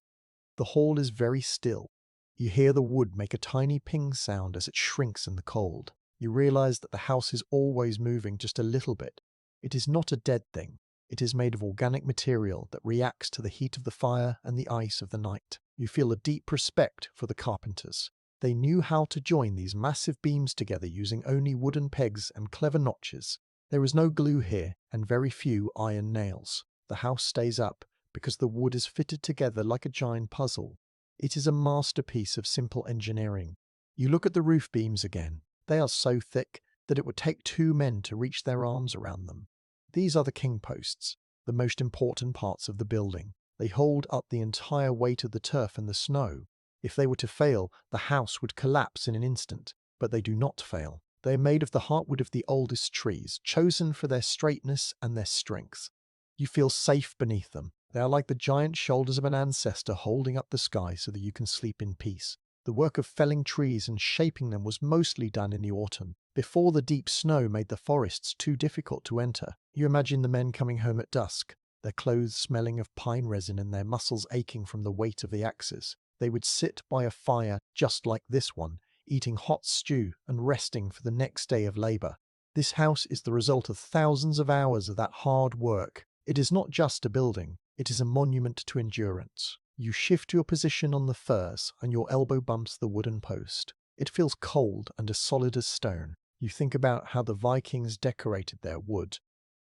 The hall is very still. You hear the wood make a tiny ping sound as it shrinks in the cold. You realize that the house is always moving just a little bit. It is not a dead thing. It is made of organic material that reacts to the heat of the fire and the ice of the night. You feel a deep respect for the carpenters. They knew how to join these massive beams together using only wooden pegs and clever notches. There is no glue here and very few iron nails. The house stays up because the wood is fitted together like a giant puzzle. It is a masterpiece of simple engineering. You look at the roof beams again. They are so thick that it would take 2 men to reach their arms around them. These are the king posts, the most important parts of the building. They hold up the entire weight of the turf and the snow. If they were to fail, the house would collapse in an instant, but they do not fail. They are made of the heartwood of the oldest trees, chosen for their straightness and their strength. You feel safe beneath them. They are like the giant shoulders of an ancestor holding up the sky so that you can sleep in peace. The work of felling trees and shaping them was mostly done in the autumn, before the deep snow made the forests too difficult to enter. You imagine the men coming home at dusk, their clothes smelling of pine resin and their muscles aching from the weight of the axes. They would sit by a fire just like this one, eating hot stew and resting for the next day of labor. This house is the result of thousands of hours of that hard work. It is not just a building, it is a monument to endurance. You shift your position on the furs and your elbow bumps the wooden post. It feels cold and as solid as stone. You think about how the Vikings decorated their wood.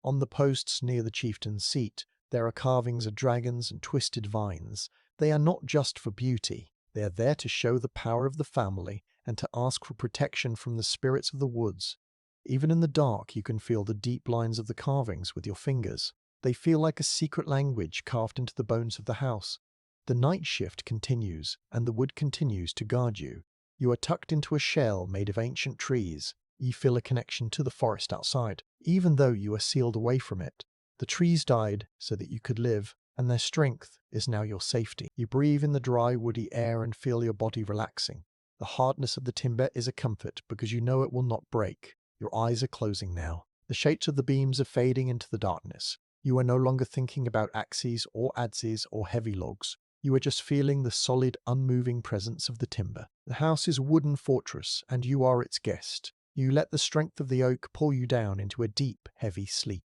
On the posts near the chieftain's seat, there are carvings of dragons and twisted vines. They are not just for beauty. They are there to show the power of the family and to ask for protection from the spirits of the woods. Even in the dark, you can feel the deep lines of the carvings with your fingers. They feel like a secret language carved into the bones of the house. The night shift continues, and the wood continues to guard you. You are tucked into a shell made of ancient trees. You feel a connection to the forest outside, even though you are sealed away from it. The trees died so that you could live, and their strength is now your safety. You breathe in the dry, woody air and feel your body relaxing. The hardness of the timber is a comfort because you know it will not break. Your eyes are closing now. The shapes of the beams are fading into the darkness. You are no longer thinking about axes or adzes or heavy logs. You are just feeling the solid, unmoving presence of the timber. The house is a wooden fortress, and you are its guest. You let the strength of the oak pull you down into a deep, heavy sleep.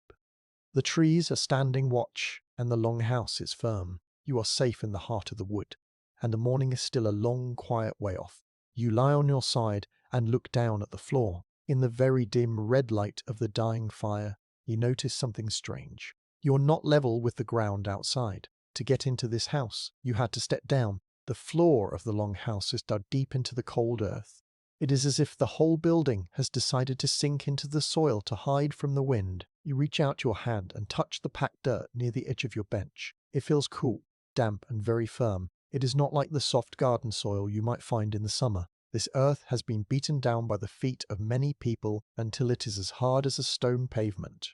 The trees are standing watch, and the long house is firm. You are safe in the heart of the wood, and the morning is still a long, quiet way off. You lie on your side and look down at the floor. In the very dim red light of the dying fire, you notice something strange. You're not level with the ground outside. To get into this house, you had to step down. The floor of the long house is dug deep into the cold earth. It is as if the whole building has decided to sink into the soil to hide from the wind. You reach out your hand and touch the packed dirt near the edge of your bench. It feels cool, damp, and very firm. It is not like the soft garden soil you might find in the summer. This earth has been beaten down by the feet of many people until it is as hard as a stone pavement.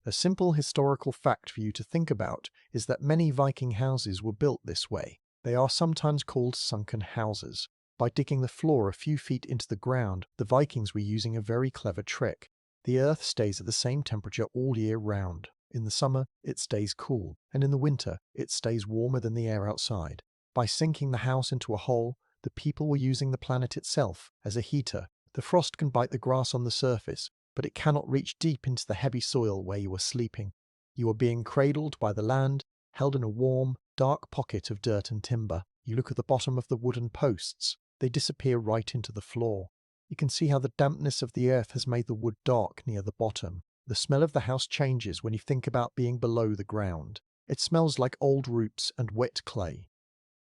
A simple historical fact for you to think about is that many Viking houses were built this way. They are sometimes called sunken houses. By digging the floor a few feet into the ground, the Vikings were using a very clever trick. The earth stays at the same temperature all year round. In the summer, it stays cool, and in the winter, it stays warmer than the air outside. By sinking the house into a hole, the people were using the planet itself as a heater. The frost can bite the grass on the surface, but it cannot reach deep into the heavy soil where you are sleeping. You are being cradled by the land, held in a warm, dark pocket of dirt and timber. You look at the bottom of the wooden posts. They disappear right into the floor. You can see how the dampness of the earth has made the wood dark near the bottom. The smell of the house changes when you think about being below the ground. It smells like old roots and wet clay.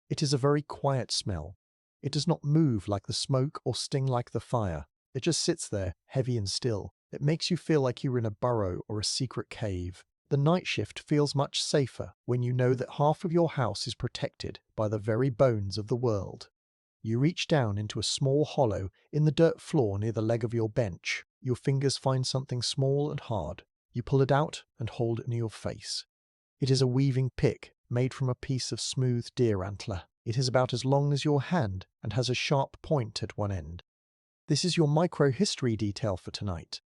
It is a very quiet smell. It does not move like the smoke or sting like the fire. It just sits there, heavy and still. It makes you feel like you're in a burrow or a secret cave. The night shift feels much safer when you know that half of your house is protected by the very bones of the world. You reach down into a small hollow in the dirt floor near the leg of your bench. Your fingers find something small and hard. You pull it out and hold it near your face. It is a weaving pick made from a piece of smooth deer antler. It is about as long as your hand and has a sharp point at one end. This is your micro-history detail for tonight.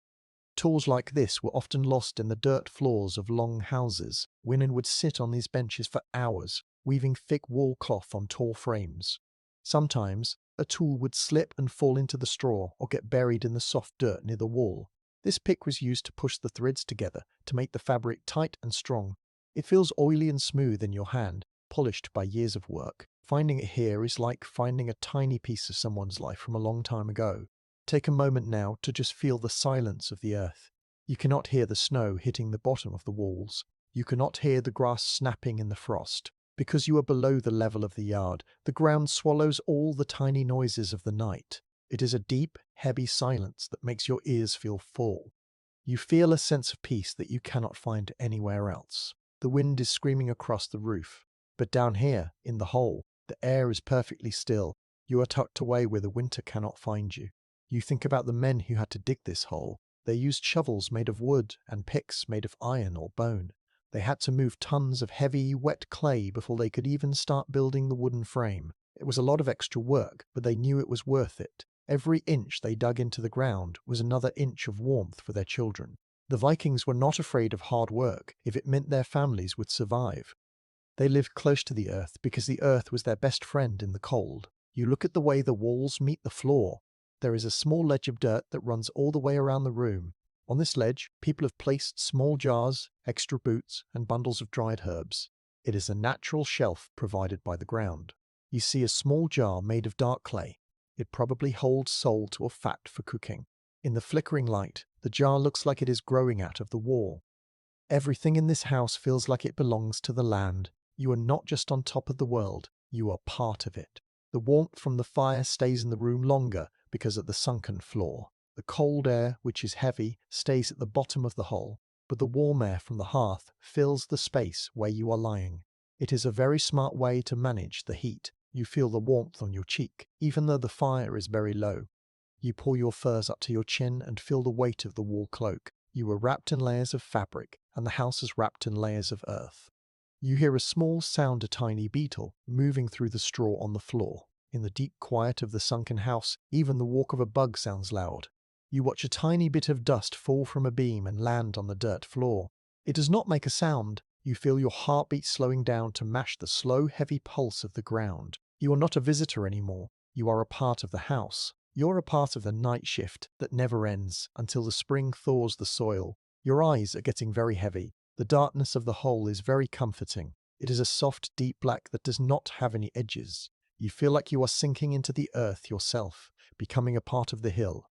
Tools like this were often lost in the dirt floors of long houses. Women would sit on these benches for hours, weaving thick wool cloth on tall frames. Sometimes, a tool would slip and fall into the straw or get buried in the soft dirt near the wall. This pick was used to push the threads together to make the fabric tight and strong. It feels oily and smooth in your hand, polished by years of work. Finding it here is like finding a tiny piece of someone's life from a long time ago. Take a moment now to just feel the silence of the earth. You cannot hear the snow hitting the bottom of the walls. You cannot hear the grass snapping in the frost. Because you are below the level of the yard, the ground swallows all the tiny noises of the night. It is a deep, heavy silence that makes your ears feel full. You feel a sense of peace that you cannot find anywhere else. The wind is screaming across the roof. But down here, in the hole, the air is perfectly still. You are tucked away where the winter cannot find you. You think about the men who had to dig this hole. They used shovels made of wood and picks made of iron or bone. They had to move tons of heavy, wet clay before they could even start building the wooden frame. It was a lot of extra work, but they knew it was worth it. Every inch they dug into the ground was another inch of warmth for their children. The Vikings were not afraid of hard work if it meant their families would survive. They lived close to the earth because the earth was their best friend in the cold. You look at the way the walls meet the floor. There is a small ledge of dirt that runs all the way around the room. On this ledge, people have placed small jars, extra boots, and bundles of dried herbs. It is a natural shelf provided by the ground. You see a small jar made of dark clay. It probably holds salt or fat for cooking. In the flickering light, the jar looks like it is growing out of the wall. Everything in this house feels like it belongs to the land. You are not just on top of the world, you are part of it. The warmth from the fire stays in the room longer because of the sunken floor. The cold air, which is heavy, stays at the bottom of the hole, but the warm air from the hearth fills the space where you are lying. It is a very smart way to manage the heat. You feel the warmth on your cheek, even though the fire is very low. You pull your furs up to your chin and feel the weight of the wool cloak. You are wrapped in layers of fabric, and the house is wrapped in layers of earth. You hear a small sound, a tiny beetle, moving through the straw on the floor. In the deep quiet of the sunken house, even the walk of a bug sounds loud. You watch a tiny bit of dust fall from a beam and land on the dirt floor. It does not make a sound. You feel your heartbeat slowing down to match the slow, heavy pulse of the ground. You are not a visitor anymore. You are a part of the house. You're a part of the night shift that never ends until the spring thaws the soil. Your eyes are getting very heavy. The darkness of the hole is very comforting. It is a soft, deep black that does not have any edges. You feel like you are sinking into the earth yourself, becoming a part of the hill.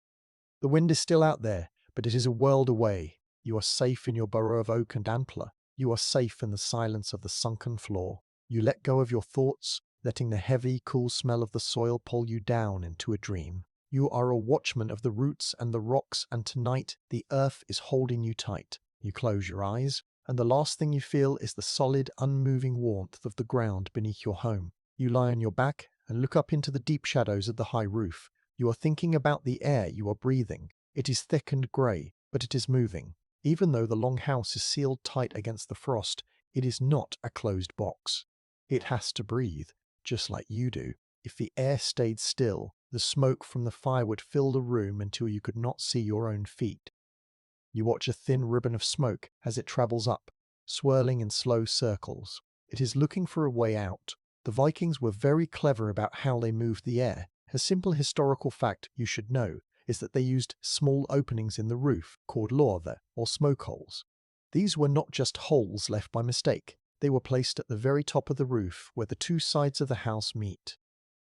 The wind is still out there, but it is a world away. You are safe in your burrow of oak and antler. You are safe in the silence of the sunken floor. You let go of your thoughts, letting the heavy, cool smell of the soil pull you down into a dream. You are a watchman of the roots and the rocks, and tonight the earth is holding you tight. You close your eyes, and the last thing you feel is the solid, unmoving warmth of the ground beneath your home. You lie on your back and look up into the deep shadows of the high roof. You are thinking about the air you are breathing. It is thick and grey, but it is moving. Even though the long house is sealed tight against the frost, it is not a closed box. It has to breathe, just like you do. If the air stayed still, the smoke from the fire would fill the room until you could not see your own feet. You watch a thin ribbon of smoke as it travels up, swirling in slow circles. It is looking for a way out. The Vikings were very clever about how they moved the air. A simple historical fact you should know is that they used small openings in the roof called lådor, or smoke holes. These were not just holes left by mistake. They were placed at the very top of the roof where the two sides of the house meet.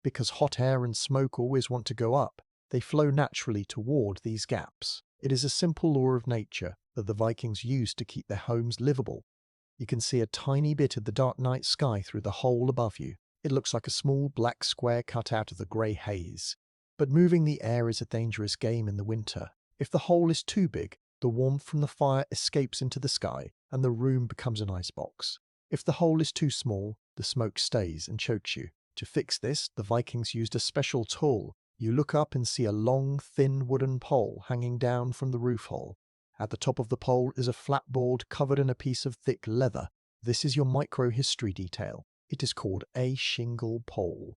Because hot air and smoke always want to go up, they flow naturally toward these gaps. It is a simple law of nature that the Vikings used to keep their homes livable. You can see a tiny bit of the dark night sky through the hole above you. It looks like a small black square cut out of the grey haze. But moving the air is a dangerous game in the winter. If the hole is too big, the warmth from the fire escapes into the sky and the room becomes an icebox. If the hole is too small, the smoke stays and chokes you. To fix this, the Vikings used a special tool. You look up and see a long, thin wooden pole hanging down from the roof hole. At the top of the pole is a flat board covered in a piece of thick leather. This is your micro-history detail. It is called a shingle pole.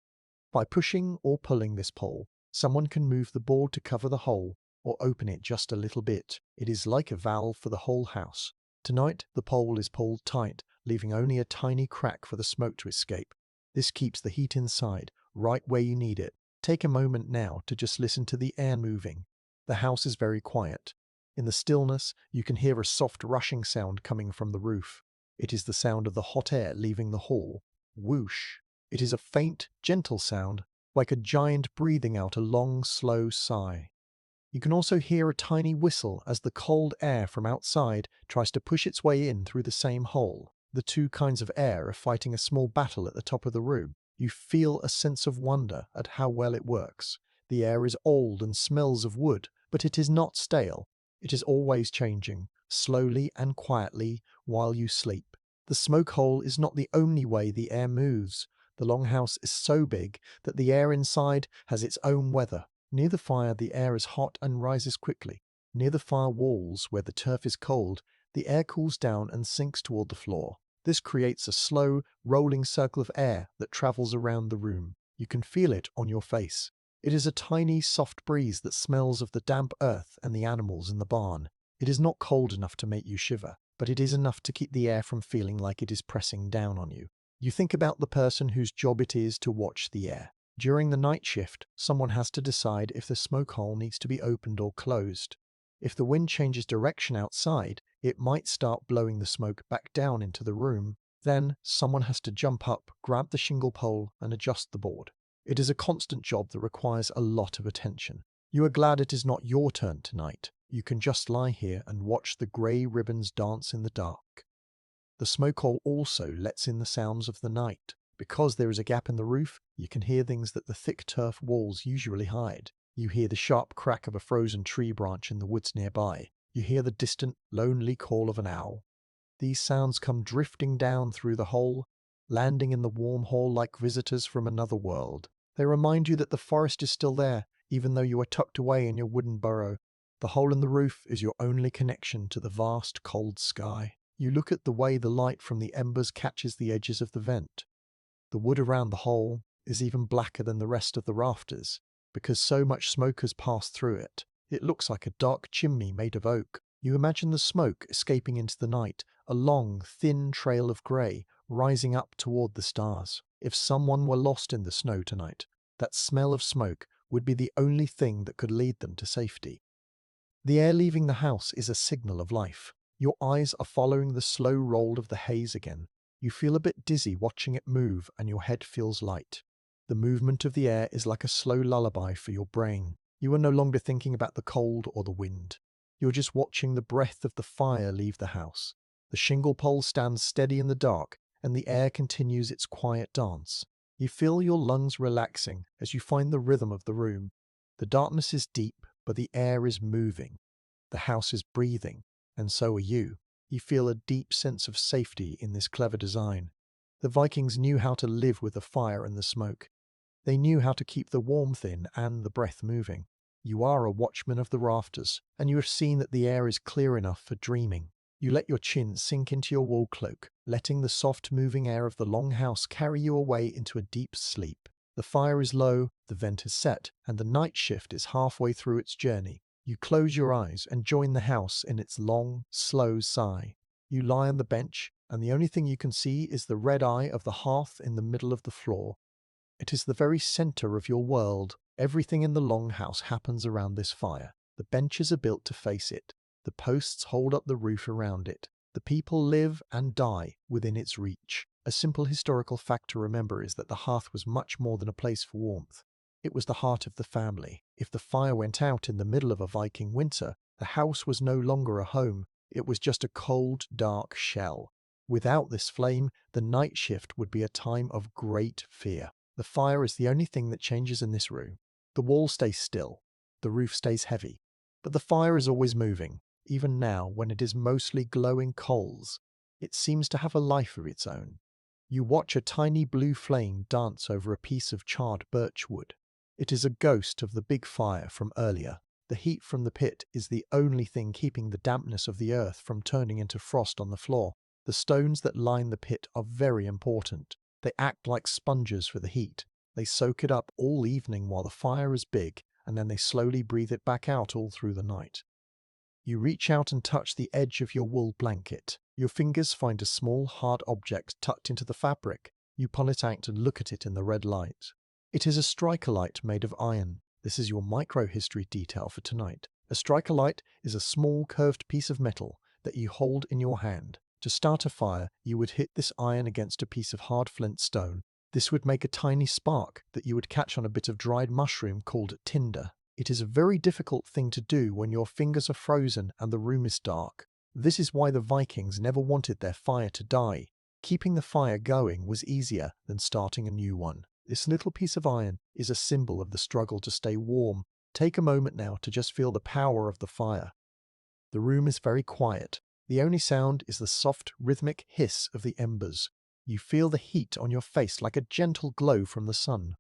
By pushing or pulling this pole, someone can move the board to cover the hole or open it just a little bit. It is like a valve for the whole house. Tonight, the pole is pulled tight, leaving only a tiny crack for the smoke to escape. This keeps the heat inside, right where you need it. Take a moment now to just listen to the air moving. The house is very quiet. In the stillness, you can hear a soft rushing sound coming from the roof. It is the sound of the hot air leaving the hall. Whoosh. It is a faint, gentle sound, like a giant breathing out a long, slow sigh. You can also hear a tiny whistle as the cold air from outside tries to push its way in through the same hole. The two kinds of air are fighting a small battle at the top of the room. You feel a sense of wonder at how well it works. The air is old and smells of wood, but it is not stale. It is always changing, slowly and quietly, while you sleep. The smoke hole is not the only way the air moves. The longhouse is so big that the air inside has its own weather. Near the fire, the air is hot and rises quickly. Near the fire walls, where the turf is cold, the air cools down and sinks toward the floor. This creates a slow, rolling circle of air that travels around the room. You can feel it on your face. It is a tiny, soft breeze that smells of the damp earth and the animals in the barn. It is not cold enough to make you shiver, but it is enough to keep the air from feeling like it is pressing down on you. You think about the person whose job it is to watch the air. During the night shift, someone has to decide if the smoke hole needs to be opened or closed. If the wind changes direction outside, it might start blowing the smoke back down into the room. Then, someone has to jump up, grab the shingle pole, and adjust the board. It is a constant job that requires a lot of attention. You are glad it is not your turn tonight. You can just lie here and watch the grey ribbons dance in the dark. The smoke hole also lets in the sounds of the night. Because there is a gap in the roof, you can hear things that the thick turf walls usually hide. You hear the sharp crack of a frozen tree branch in the woods nearby. You hear the distant, lonely call of an owl. These sounds come drifting down through the hole, landing in the warm hall like visitors from another world. They remind you that the forest is still there, even though you are tucked away in your wooden burrow. The hole in the roof is your only connection to the vast, cold sky. You look at the way the light from the embers catches the edges of the vent. The wood around the hole is even blacker than the rest of the rafters, because so much smoke has passed through it. It looks like a dark chimney made of oak. You imagine the smoke escaping into the night, a long, thin trail of grey rising up toward the stars. If someone were lost in the snow tonight, that smell of smoke would be the only thing that could lead them to safety. The air leaving the house is a signal of life. Your eyes are following the slow roll of the haze again. You feel a bit dizzy watching it move and your head feels light. The movement of the air is like a slow lullaby for your brain. You are no longer thinking about the cold or the wind. You're just watching the breath of the fire leave the house. The shingle pole stands steady in the dark and the air continues its quiet dance. You feel your lungs relaxing as you find the rhythm of the room. The darkness is deep, but the air is moving. The house is breathing, and so are you. You feel a deep sense of safety in this clever design. The Vikings knew how to live with the fire and the smoke. They knew how to keep the warmth in and the breath moving. You are a watchman of the rafters, and you have seen that the air is clear enough for dreaming. You let your chin sink into your wool cloak, letting the soft moving air of the long house carry you away into a deep sleep. The fire is low, the vent is set, and the night shift is halfway through its journey. You close your eyes and join the house in its long, slow sigh. You lie on the bench, and the only thing you can see is the red eye of the hearth in the middle of the floor. It is the very center of your world. Everything in the long house happens around this fire. The benches are built to face it. The posts hold up the roof around it. The people live and die within its reach. A simple historical fact to remember is that the hearth was much more than a place for warmth. It was the heart of the family. If the fire went out in the middle of a Viking winter, the house was no longer a home. It was just a cold, dark shell. Without this flame, the night shift would be a time of great fear. The fire is the only thing that changes in this room. The walls stay still. The roof stays heavy. But the fire is always moving. Even now, when it is mostly glowing coals, it seems to have a life of its own. You watch a tiny blue flame dance over a piece of charred birch wood. It is a ghost of the big fire from earlier. The heat from the pit is the only thing keeping the dampness of the earth from turning into frost on the floor. The stones that line the pit are very important. They act like sponges for the heat. They soak it up all evening while the fire is big, and then they slowly breathe it back out all through the night. You reach out and touch the edge of your wool blanket. Your fingers find a small, hard object tucked into the fabric. You pull it out and look at it in the red light. It is a striker light made of iron. This is your micro-history detail for tonight. A striker light is a small, curved piece of metal that you hold in your hand. To start a fire, you would hit this iron against a piece of hard flint stone. This would make a tiny spark that you would catch on a bit of dried mushroom called tinder. It is a very difficult thing to do when your fingers are frozen and the room is dark. This is why the Vikings never wanted their fire to die. Keeping the fire going was easier than starting a new one. This little piece of iron is a symbol of the struggle to stay warm. Take a moment now to just feel the power of the fire. The room is very quiet. The only sound is the soft, rhythmic hiss of the embers. You feel the heat on your face like a gentle glow from the sun.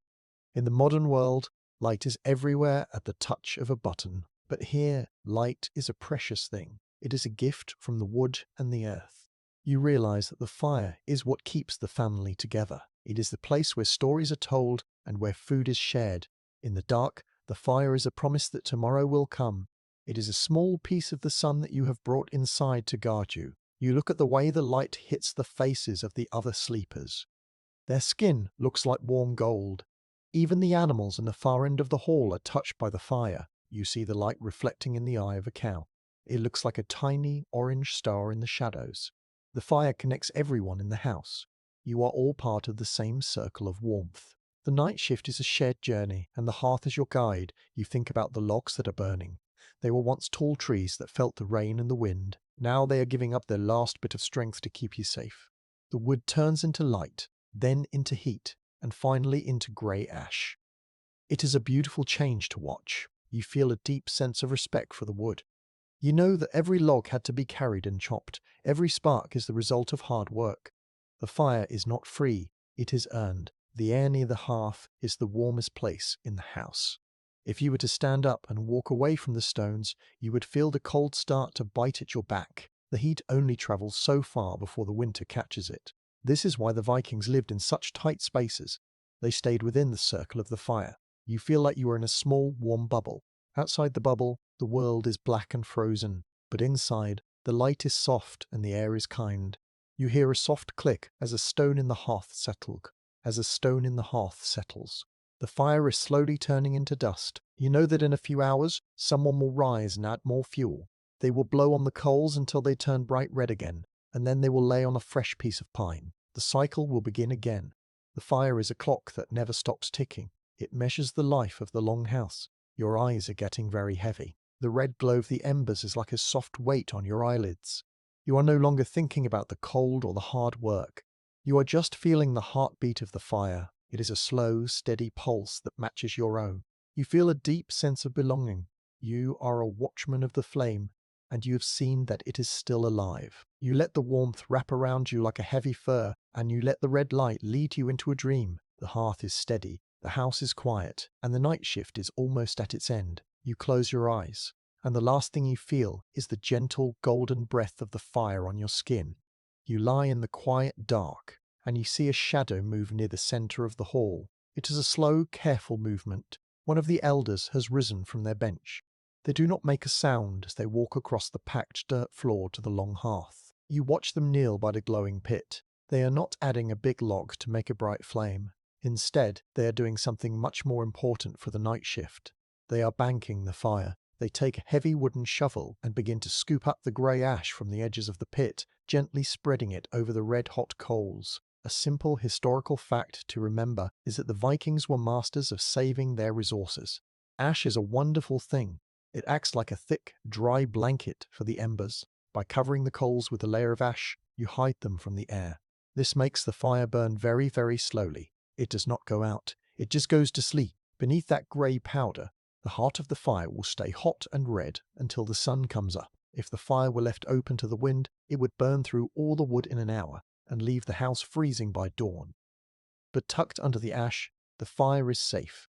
In the modern world, light is everywhere at the touch of a button. But here, light is a precious thing. It is a gift from the wood and the earth. You realize that the fire is what keeps the family together. It is the place where stories are told and where food is shared. In the dark, the fire is a promise that tomorrow will come. It is a small piece of the sun that you have brought inside to guard you. You look at the way the light hits the faces of the other sleepers. Their skin looks like warm gold. Even the animals in the far end of the hall are touched by the fire. You see the light reflecting in the eye of a cow. It looks like a tiny orange star in the shadows. The fire connects everyone in the house. You are all part of the same circle of warmth. The night shift is a shared journey, and the hearth is your guide. You think about the logs that are burning. They were once tall trees that felt the rain and the wind. Now they are giving up their last bit of strength to keep you safe. The wood turns into light, then into heat, and finally into grey ash. It is a beautiful change to watch. You feel a deep sense of respect for the wood. You know that every log had to be carried and chopped. Every spark is the result of hard work. The fire is not free, it is earned. The air near the hearth is the warmest place in the house. If you were to stand up and walk away from the stones, you would feel the cold start to bite at your back. The heat only travels so far before the winter catches it. This is why the Vikings lived in such tight spaces. They stayed within the circle of the fire. You feel like you are in a small, warm bubble. Outside the bubble, the world is black and frozen, but inside, the light is soft and the air is kind. You hear a soft click as a stone in the hearth settles. The fire is slowly turning into dust. You know that in a few hours, someone will rise and add more fuel. They will blow on the coals until they turn bright red again, and then they will lay on a fresh piece of pine. The cycle will begin again. The fire is a clock that never stops ticking. It measures the life of the long house. Your eyes are getting very heavy. The red glow of the embers is like a soft weight on your eyelids. You are no longer thinking about the cold or the hard work. You are just feeling the heartbeat of the fire. It is a slow, steady pulse that matches your own. You feel a deep sense of belonging. You are a watchman of the flame, and you have seen that it is still alive. You let the warmth wrap around you like a heavy fur, and you let the red light lead you into a dream. The hearth is steady, the house is quiet, and the night shift is almost at its end. You close your eyes, and the last thing you feel is the gentle golden breath of the fire on your skin. You lie in the quiet dark, and you see a shadow move near the center of the hall. It is a slow, careful movement. One of the elders has risen from their bench. They do not make a sound as they walk across the packed dirt floor to the long hearth. You watch them kneel by the glowing pit. They are not adding a big log to make a bright flame. Instead, they are doing something much more important for the night shift. They are banking the fire. They take a heavy wooden shovel and begin to scoop up the grey ash from the edges of the pit, gently spreading it over the red-hot coals. A simple historical fact to remember is that the Vikings were masters of saving their resources. Ash is a wonderful thing. It acts like a thick, dry blanket for the embers. By covering the coals with a layer of ash, you hide them from the air. This makes the fire burn very, very slowly. It does not go out. It just goes to sleep. Beneath that grey powder, the heart of the fire will stay hot and red until the sun comes up. If the fire were left open to the wind, it would burn through all the wood in an hour and leave the house freezing by dawn. But tucked under the ash, the fire is safe.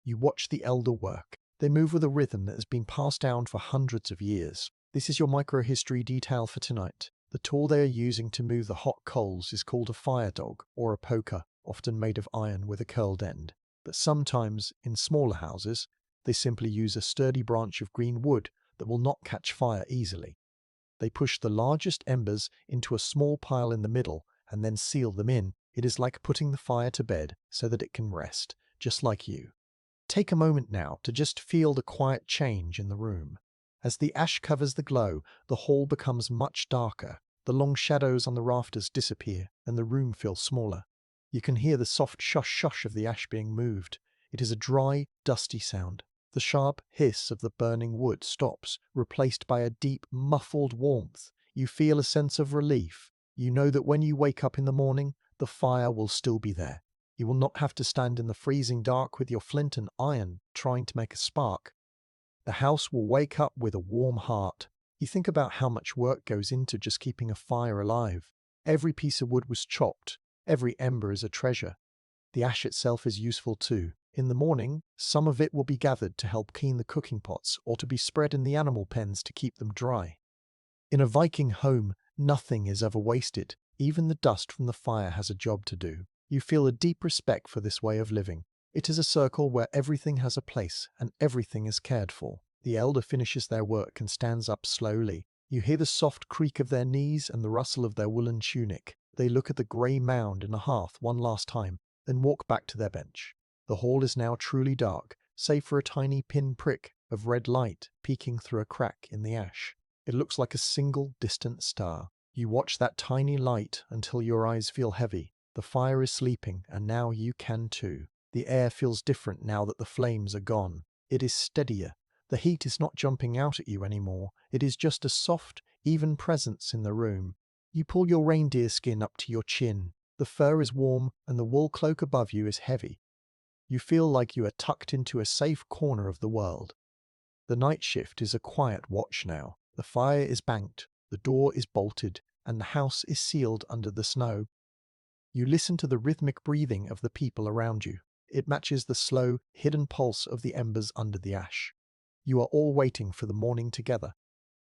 You watch the elder work. They move with a rhythm that has been passed down for hundreds of years. This is your microhistory detail for tonight. The tool they are using to move the hot coals is called a fire dog or a poker, often made of iron with a curled end. But sometimes, in smaller houses, they simply use a sturdy branch of green wood that will not catch fire easily. They push the largest embers into a small pile in the middle and then seal them in. It is like putting the fire to bed so that it can rest, just like you. Take a moment now to just feel the quiet change in the room. As the ash covers the glow, the hall becomes much darker. The long shadows on the rafters disappear, and the room feels smaller. You can hear the soft shush-shush of the ash being moved. It is a dry, dusty sound. The sharp hiss of the burning wood stops, replaced by a deep, muffled warmth. You feel a sense of relief. You know that when you wake up in the morning, the fire will still be there. You will not have to stand in the freezing dark with your flint and iron trying to make a spark. The house will wake up with a warm heart. You think about how much work goes into just keeping a fire alive. Every piece of wood was chopped. Every ember is a treasure. The ash itself is useful too. In the morning, some of it will be gathered to help clean the cooking pots or to be spread in the animal pens to keep them dry. In a Viking home, nothing is ever wasted. Even the dust from the fire has a job to do. You feel a deep respect for this way of living. It is a circle where everything has a place and everything is cared for. The elder finishes their work and stands up slowly. You hear the soft creak of their knees and the rustle of their woolen tunic. They look at the grey mound in the hearth one last time, then walk back to their bench. The hall is now truly dark, save for a tiny pin-prick of red light peeking through a crack in the ash. It looks like a single distant star. You watch that tiny light until your eyes feel heavy. The fire is sleeping, and now you can too. The air feels different now that the flames are gone. It is steadier. The heat is not jumping out at you anymore. It is just a soft, even presence in the room. You pull your reindeer skin up to your chin. The fur is warm, and the wool cloak above you is heavy. You feel like you are tucked into a safe corner of the world. The night shift is a quiet watch now. The fire is banked, the door is bolted, and the house is sealed under the snow. You listen to the rhythmic breathing of the people around you. It matches the slow, hidden pulse of the embers under the ash. You are all waiting for the morning together.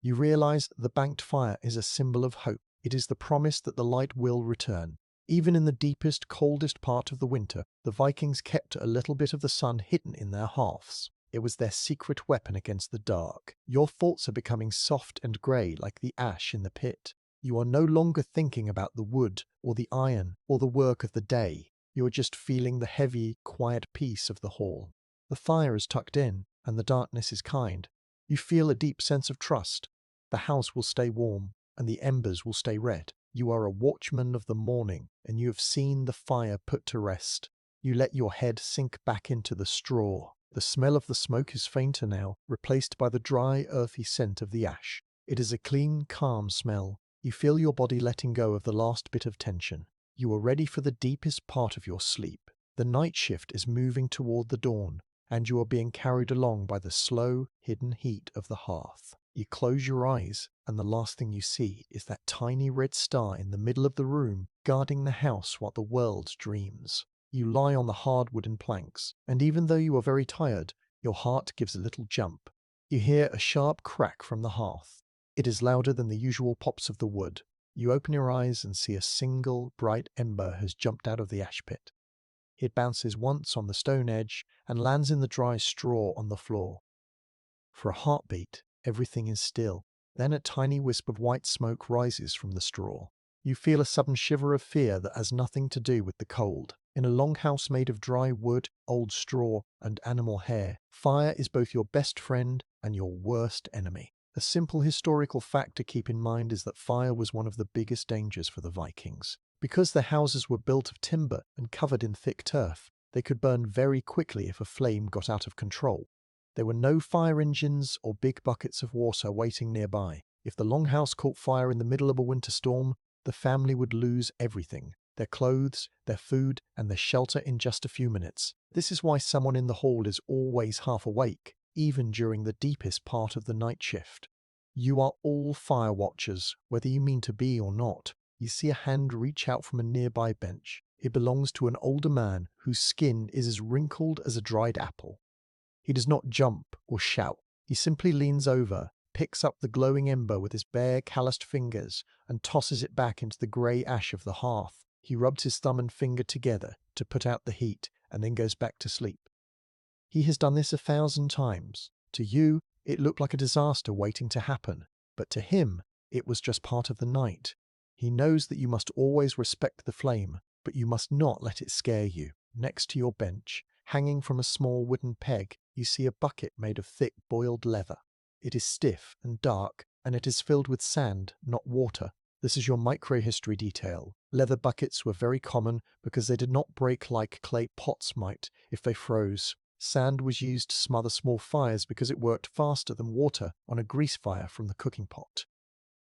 You realize that the banked fire is a symbol of hope. It is the promise that the light will return. Even in the deepest, coldest part of the winter, the Vikings kept a little bit of the sun hidden in their hearths. It was their secret weapon against the dark. Your thoughts are becoming soft and grey like the ash in the pit. You are no longer thinking about the wood or the iron or the work of the day. You are just feeling the heavy, quiet peace of the hall. The fire is tucked in, and the darkness is kind. You feel a deep sense of trust. The house will stay warm, and the embers will stay red. You are a watchman of the morning, and you have seen the fire put to rest. You let your head sink back into the straw. The smell of the smoke is fainter now, replaced by the dry, earthy scent of the ash. It is a clean, calm smell. You feel your body letting go of the last bit of tension. You are ready for the deepest part of your sleep. The night shift is moving toward the dawn, and you are being carried along by the slow, hidden heat of the hearth. You close your eyes, and the last thing you see is that tiny red star in the middle of the room, guarding the house while the world dreams. You lie on the hard wooden planks, and even though you are very tired, your heart gives a little jump. You hear a sharp crack from the hearth. It is louder than the usual pops of the wood. You open your eyes and see a single, bright ember has jumped out of the ash pit. It bounces once on the stone edge and lands in the dry straw on the floor. For a heartbeat, everything is still. Then a tiny wisp of white smoke rises from the straw. You feel a sudden shiver of fear that has nothing to do with the cold. In a longhouse made of dry wood, old straw, and animal hair, fire is both your best friend and your worst enemy. A simple historical fact to keep in mind is that fire was one of the biggest dangers for the Vikings. Because their houses were built of timber and covered in thick turf, they could burn very quickly if a flame got out of control. There were no fire engines or big buckets of water waiting nearby. If the longhouse caught fire in the middle of a winter storm, the family would lose everything: their clothes, their food, and their shelter in just a few minutes. This is why someone in the hall is always half awake, even during the deepest part of the night shift. You are all fire watchers, whether you mean to be or not. You see a hand reach out from a nearby bench. It belongs to an older man whose skin is as wrinkled as a dried apple. He does not jump or shout. He simply leans over, picks up the glowing ember with his bare, calloused fingers, and tosses it back into the grey ash of the hearth. He rubs his thumb and finger together to put out the heat, and then goes back to sleep. He has done this 1,000 times. To you, it looked like a disaster waiting to happen, but to him, it was just part of the night. He knows that you must always respect the flame, but you must not let it scare you. Next to your bench, hanging from a small wooden peg, you see a bucket made of thick boiled leather. It is stiff and dark, and it is filled with sand, not water. This is your microhistory detail. Leather buckets were very common because they did not break like clay pots might if they froze. Sand was used to smother small fires because it worked faster than water on a grease fire from the cooking pot.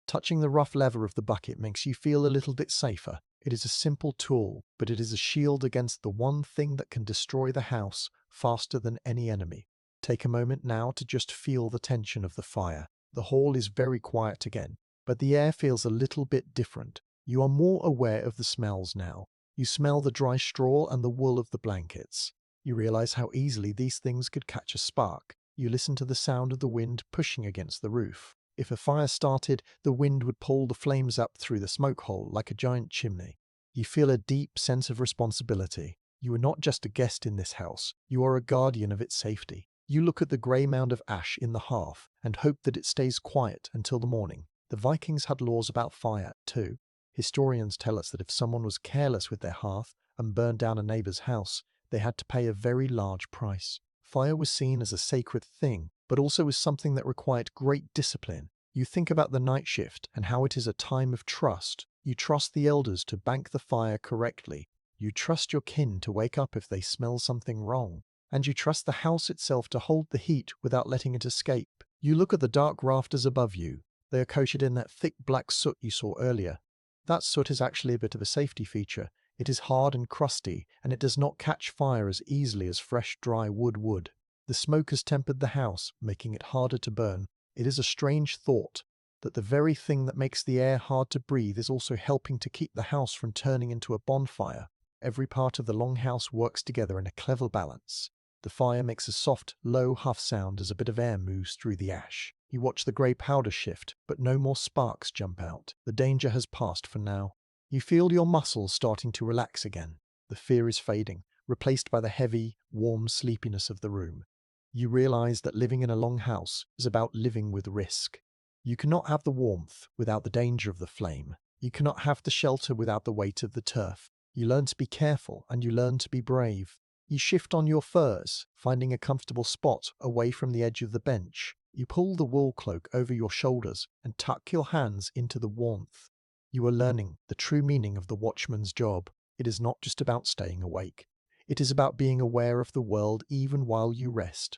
Touching the rough leather of the bucket makes you feel a little bit safer. It is a simple tool, but it is a shield against the one thing that can destroy the house faster than any enemy. Take a moment now to just feel the tension of the fire. The hall is very quiet again, but the air feels a little bit different. You are more aware of the smells now. You smell the dry straw and the wool of the blankets. You realize how easily these things could catch a spark. You listen to the sound of the wind pushing against the roof. If a fire started, the wind would pull the flames up through the smoke hole like a giant chimney. You feel a deep sense of responsibility. You are not just a guest in this house, you are a guardian of its safety. You look at the grey mound of ash in the hearth and hope that it stays quiet until the morning. The Vikings had laws about fire, too. Historians tell us that if someone was careless with their hearth and burned down a neighbour's house, they had to pay a very large price. Fire was seen as a sacred thing, but also as something that required great discipline. You think about the night shift and how it is a time of trust. You trust the elders to bank the fire correctly. You trust your kin to wake up if they smell something wrong. And you trust the house itself to hold the heat without letting it escape. You look at the dark rafters above you. They are coated in that thick black soot you saw earlier. That soot is actually a bit of a safety feature. It is hard and crusty, and it does not catch fire as easily as fresh, dry wood would. The smoke has tempered the house, making it harder to burn. It is a strange thought that the very thing that makes the air hard to breathe is also helping to keep the house from turning into a bonfire. Every part of the longhouse works together in a clever balance. The fire makes a soft, low huff sound as a bit of air moves through the ash. You watch the grey powder shift, but no more sparks jump out. The danger has passed for now. You feel your muscles starting to relax again. The fear is fading, replaced by the heavy, warm sleepiness of the room. You realize that living in a longhouse is about living with risk. You cannot have the warmth without the danger of the flame. You cannot have the shelter without the weight of the turf. You learn to be careful and you learn to be brave. You shift on your furs, finding a comfortable spot away from the edge of the bench. You pull the wool cloak over your shoulders and tuck your hands into the warmth. You are learning the true meaning of the watchman's job. It is not just about staying awake. It is about being aware of the world even while you rest.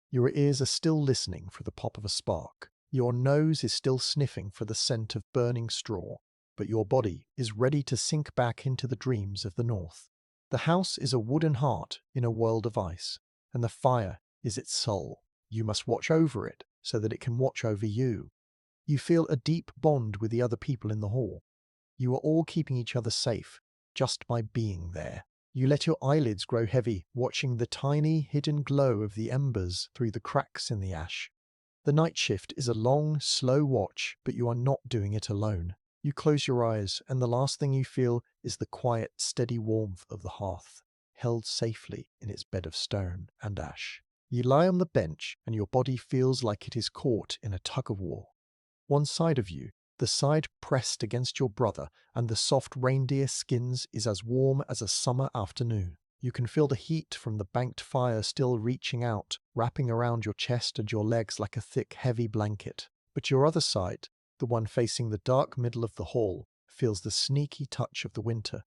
Your ears are still listening for the pop of a spark. Your nose is still sniffing for the scent of burning straw. But your body is ready to sink back into the dreams of the north. The house is a wooden heart in a world of ice, and the fire is its soul. You must watch over it so that it can watch over you. You feel a deep bond with the other people in the hall. You are all keeping each other safe just by being there. You let your eyelids grow heavy, watching the tiny hidden glow of the embers through the cracks in the ash. The night shift is a long, slow watch, but you are not doing it alone. You close your eyes, and the last thing you feel is the quiet, steady warmth of the hearth, held safely in its bed of stone and ash. You lie on the bench, and your body feels like it is caught in a tug-of-war. One side of you, the side pressed against your brother, and the soft reindeer skins is as warm as a summer afternoon. You can feel the heat from the banked fire still reaching out, wrapping around your chest and your legs like a thick, heavy blanket. But your other side, the one facing the dark middle of the hall, feels the sneaky touch of the winter.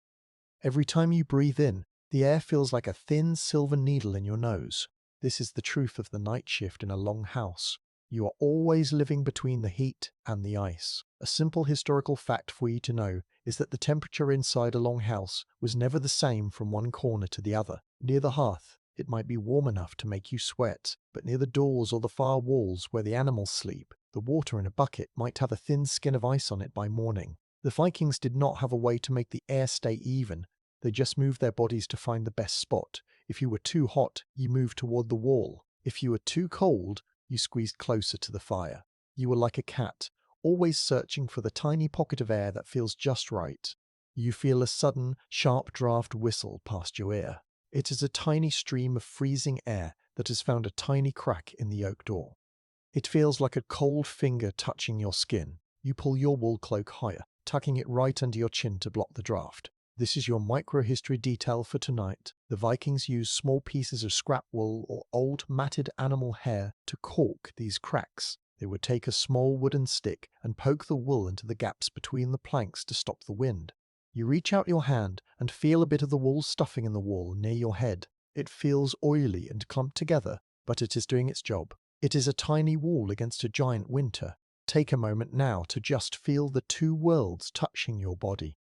Every time you breathe in, the air feels like a thin silver needle in your nose. This is the truth of the night shift in a long house. You are always living between the heat and the ice. A simple historical fact for you to know is that the temperature inside a long house was never the same from one corner to the other. Near the hearth, it might be warm enough to make you sweat, but near the doors or the far walls where the animals sleep, the water in a bucket might have a thin skin of ice on it by morning. The Vikings did not have a way to make the air stay even. They just moved their bodies to find the best spot. If you were too hot, you moved toward the wall. If you were too cold, you squeezed closer to the fire. You were like a cat, always searching for the tiny pocket of air that feels just right. You feel a sudden, sharp draft whistle past your ear. It is a tiny stream of freezing air that has found a tiny crack in the oak door. It feels like a cold finger touching your skin. You pull your wool cloak higher, tucking it right under your chin to block the draft. This is your microhistory detail for tonight. The Vikings used small pieces of scrap wool or old matted animal hair to caulk these cracks. They would take a small wooden stick and poke the wool into the gaps between the planks to stop the wind. You reach out your hand and feel a bit of the wool stuffing in the wall near your head. It feels oily and clumped together, but it is doing its job. It is a tiny wall against a giant winter. Take a moment now to just feel the two worlds touching your body.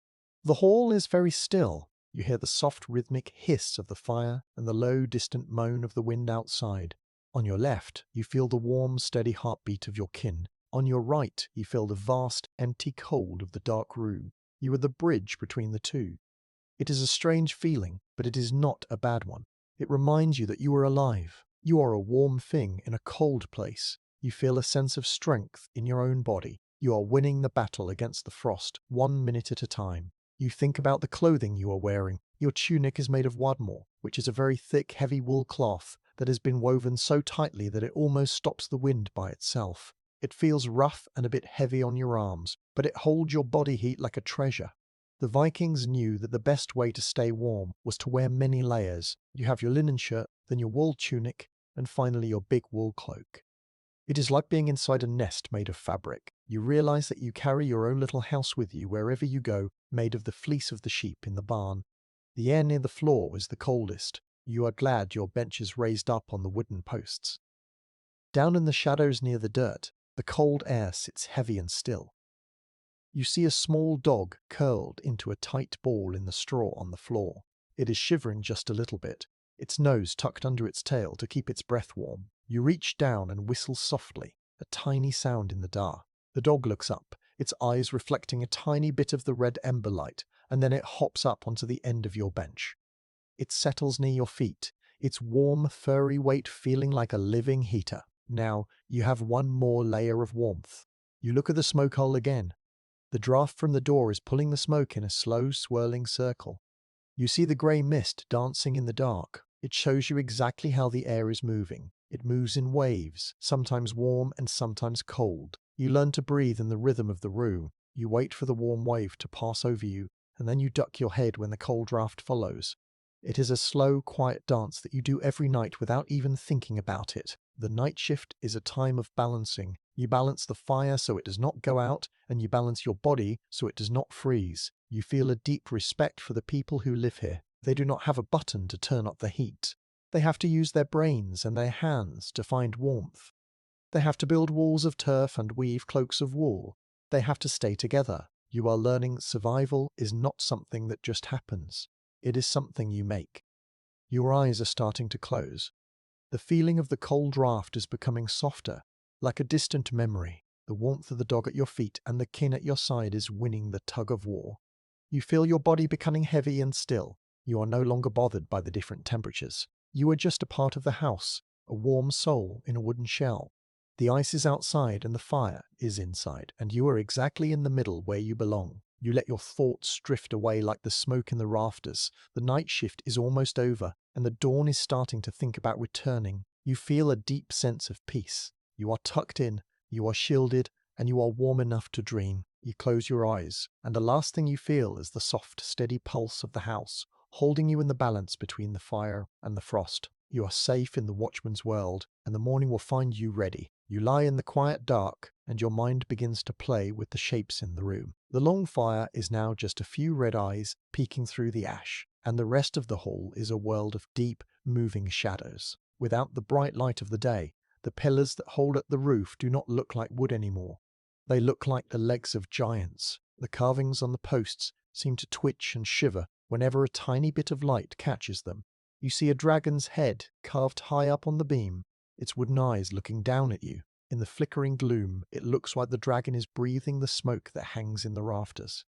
The hall is very still. You hear the soft rhythmic hiss of the fire and the low distant moan of the wind outside. On your left, you feel the warm, steady heartbeat of your kin. On your right, you feel the vast, empty cold of the dark room. You are the bridge between the two. It is a strange feeling, but it is not a bad one. It reminds you that you are alive. You are a warm thing in a cold place. You feel a sense of strength in your own body. You are winning the battle against the frost, 1 minute at a time. You think about the clothing you are wearing. Your tunic is made of wadmore, which is a very thick, heavy wool cloth that has been woven so tightly that it almost stops the wind by itself. It feels rough and a bit heavy on your arms, but it holds your body heat like a treasure. The Vikings knew that the best way to stay warm was to wear many layers. You have your linen shirt, then your wool tunic, and finally your big wool cloak. It is like being inside a nest made of fabric. You realize that you carry your own little house with you wherever you go, made of the fleece of the sheep in the barn. The air near the floor is the coldest. You are glad your bench is raised up on the wooden posts. Down in the shadows near the dirt, the cold air sits heavy and still. You see a small dog curled into a tight ball in the straw on the floor. It is shivering just a little bit, its nose tucked under its tail to keep its breath warm. You reach down and whistle softly, a tiny sound in the dark. The dog looks up, its eyes reflecting a tiny bit of the red ember light, and then it hops up onto the end of your bench. It settles near your feet, its warm, furry weight feeling like a living heater. Now, you have one more layer of warmth. You look at the smoke hole again. The draft from the door is pulling the smoke in a slow, swirling circle. You see the grey mist dancing in the dark. It shows you exactly how the air is moving. It moves in waves, sometimes warm and sometimes cold. You learn to breathe in the rhythm of the room. You wait for the warm wave to pass over you, and then you duck your head when the cold draft follows. It is a slow, quiet dance that you do every night without even thinking about it. The night shift is a time of balancing. You balance the fire so it does not go out, and you balance your body so it does not freeze. You feel a deep respect for the people who live here. They do not have a button to turn up the heat. They have to use their brains and their hands to find warmth. They have to build walls of turf and weave cloaks of wool. They have to stay together. You are learning survival is not something that just happens. It is something you make. Your eyes are starting to close. The feeling of the cold draft is becoming softer, like a distant memory. The warmth of the dog at your feet and the kin at your side is winning the tug of war. You feel your body becoming heavy and still. You are no longer bothered by the different temperatures. You are just a part of the house, a warm soul in a wooden shell. The ice is outside and the fire is inside, and you are exactly in the middle where you belong. You let your thoughts drift away like the smoke in the rafters. The night shift is almost over, and the dawn is starting to think about returning. You feel a deep sense of peace. You are tucked in, you are shielded, and you are warm enough to dream. You close your eyes, and the last thing you feel is the soft, steady pulse of the house, holding you in the balance between the fire and the frost. You are safe in the watchman's world, and the morning will find you ready. You lie in the quiet dark, and your mind begins to play with the shapes in the room. The long fire is now just a few red eyes peeking through the ash, and the rest of the hall is a world of deep, moving shadows. Without the bright light of the day, the pillars that hold up the roof do not look like wood anymore. They look like the legs of giants. The carvings on the posts seem to twitch and shiver whenever a tiny bit of light catches them. You see a dragon's head carved high up on the beam, its wooden eyes looking down at you. In the flickering gloom, it looks like the dragon is breathing the smoke that hangs in the rafters.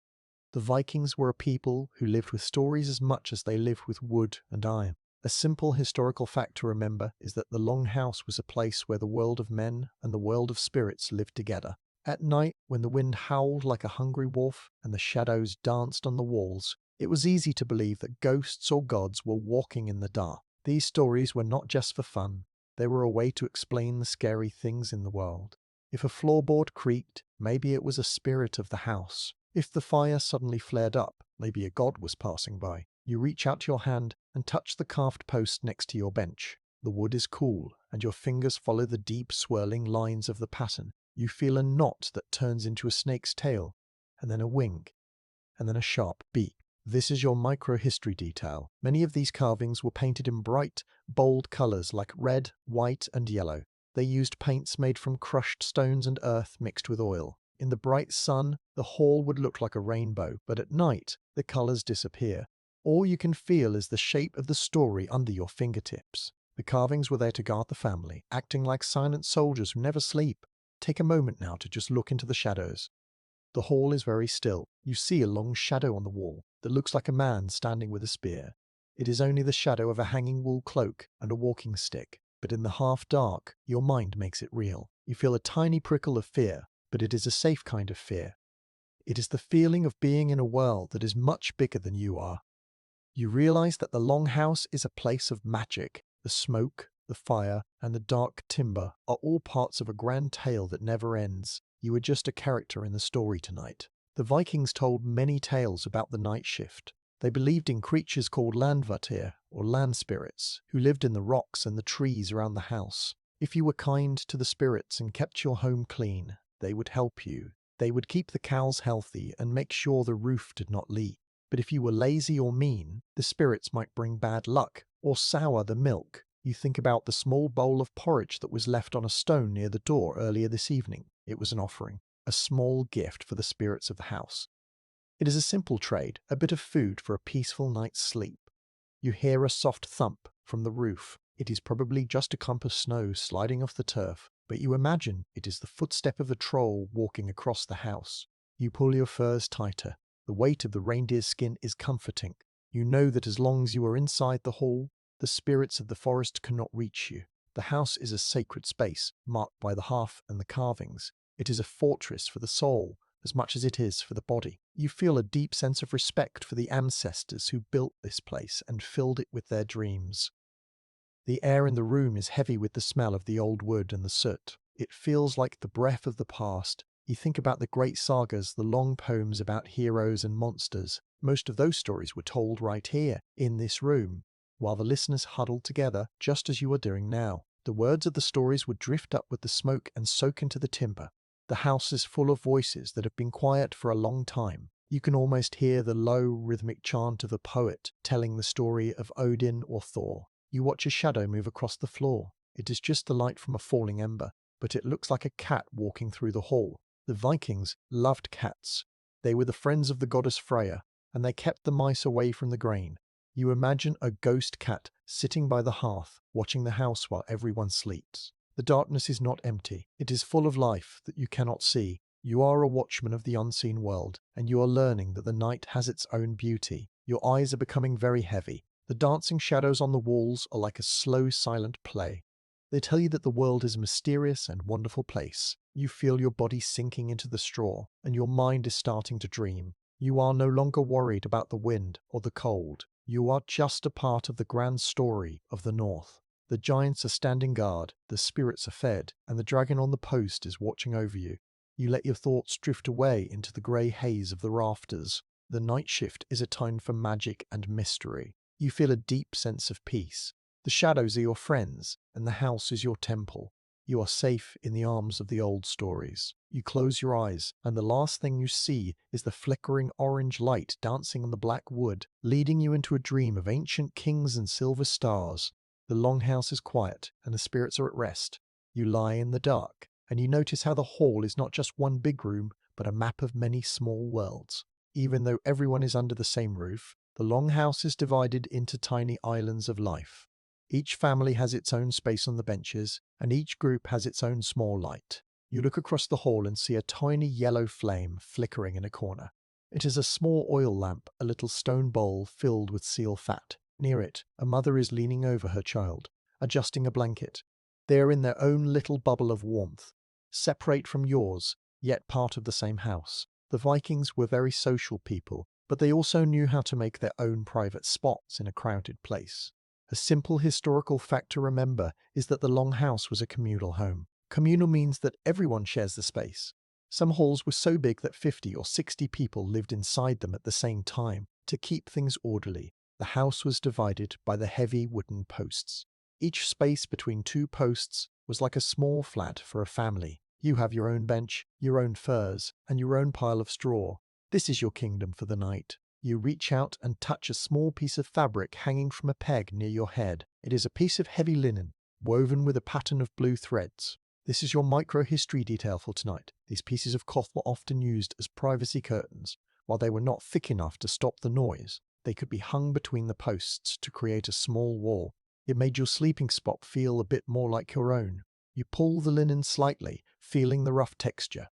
The Vikings were a people who lived with stories as much as they lived with wood and iron. A simple historical fact to remember is that the Long House was a place where the world of men and the world of spirits lived together. At night, when the wind howled like a hungry wolf and the shadows danced on the walls, it was easy to believe that ghosts or gods were walking in the dark. These stories were not just for fun. They were a way to explain the scary things in the world. If a floorboard creaked, maybe it was a spirit of the house. If the fire suddenly flared up, maybe a god was passing by. You reach out your hand and touch the carved post next to your bench. The wood is cool, and your fingers follow the deep swirling lines of the pattern. You feel a knot that turns into a snake's tail, and then a wing, and then a sharp beak. This is your microhistory detail. Many of these carvings were painted in bright, bold colors like red, white, and yellow. They used paints made from crushed stones and earth mixed with oil. In the bright sun, the hall would look like a rainbow, but at night, the colors disappear. All you can feel is the shape of the story under your fingertips. The carvings were there to guard the family, acting like silent soldiers who never sleep. Take a moment now to just look into the shadows. The hall is very still. You see a long shadow on the wall that looks like a man standing with a spear. It is only the shadow of a hanging wool cloak and a walking stick, but in the half dark, your mind makes it real. You feel a tiny prickle of fear, but it is a safe kind of fear. It is the feeling of being in a world that is much bigger than you are. You realize that the Longhouse is a place of magic. The smoke, the fire, and the dark timber are all parts of a grand tale that never ends. You are just a character in the story tonight. The Vikings told many tales about the night shift. They believed in creatures called landvatir, or land spirits, who lived in the rocks and the trees around the house. If you were kind to the spirits and kept your home clean, they would help you. They would keep the cows healthy and make sure the roof did not leak. But if you were lazy or mean, the spirits might bring bad luck or sour the milk. You think about the small bowl of porridge that was left on a stone near the door earlier this evening. It was an offering, a small gift for the spirits of the house. It is a simple trade, a bit of food for a peaceful night's sleep. You hear a soft thump from the roof. It is probably just a clump of snow sliding off the turf, but you imagine it is the footstep of a troll walking across the house. You pull your furs tighter. The weight of the reindeer's skin is comforting. You know that as long as you are inside the hall, The spirits of the forest cannot reach you. The house is a sacred space, marked by the hearth and the carvings. It is a fortress for the soul, as much as it is for the body. You feel a deep sense of respect for the ancestors who built this place and filled it with their dreams. The air in the room is heavy with the smell of the old wood and the soot. It feels like the breath of the past. You think about the great sagas, the long poems about heroes and monsters. Most of those stories were told right here, in this room, while the listeners huddled together, just as you are doing now. The words of the stories would drift up with the smoke and soak into the timber. The house is full of voices that have been quiet for a long time. You can almost hear the low, rhythmic chant of a poet telling the story of Odin or Thor. You watch a shadow move across the floor. It is just the light from a falling ember, but it looks like a cat walking through the hall. The Vikings loved cats. They were the friends of the goddess Freya, and they kept the mice away from the grain. You imagine a ghost cat sitting by the hearth, watching the house while everyone sleeps. The darkness is not empty. It is full of life that you cannot see. You are a watchman of the unseen world, and you are learning that the night has its own beauty. Your eyes are becoming very heavy. The dancing shadows on the walls are like a slow, silent play. They tell you that the world is a mysterious and wonderful place. You feel your body sinking into the straw, and your mind is starting to dream. You are no longer worried about the wind or the cold. You are just a part of the grand story of the North. The giants are standing guard, the spirits are fed, and the dragon on the post is watching over you. You let your thoughts drift away into the grey haze of the rafters. The night shift is a time for magic and mystery. You feel a deep sense of peace. The shadows are your friends, and the house is your temple. You are safe in the arms of the old stories. You close your eyes, and the last thing you see is the flickering orange light dancing on the black wood, leading you into a dream of ancient kings and silver stars. The longhouse is quiet, and the spirits are at rest. You lie in the dark, and you notice how the hall is not just one big room, but a map of many small worlds. Even though everyone is under the same roof, the longhouse is divided into tiny islands of life. Each family has its own space on the benches, and each group has its own small light. You look across the hall and see a tiny yellow flame flickering in a corner. It is a small oil lamp, a little stone bowl filled with seal fat. Near it, a mother is leaning over her child, adjusting a blanket. They are in their own little bubble of warmth, separate from yours, yet part of the same house. The Vikings were very social people, but they also knew how to make their own private spots in a crowded place. A simple historical fact to remember is that the Longhouse was a communal home. Communal means that everyone shares the space. Some halls were so big that 50 or 60 people lived inside them at the same time. To keep things orderly, the house was divided by the heavy wooden posts. Each space between two posts was like a small flat for a family. You have your own bench, your own furs, and your own pile of straw. This is your kingdom for the night. You reach out and touch a small piece of fabric hanging from a peg near your head. It is a piece of heavy linen, woven with a pattern of blue threads. This is your micro-history detail for tonight. These pieces of cloth were often used as privacy curtains. While they were not thick enough to stop the noise, they could be hung between the posts to create a small wall. It made your sleeping spot feel a bit more like your own. You pull the linen slightly, feeling the rough texture.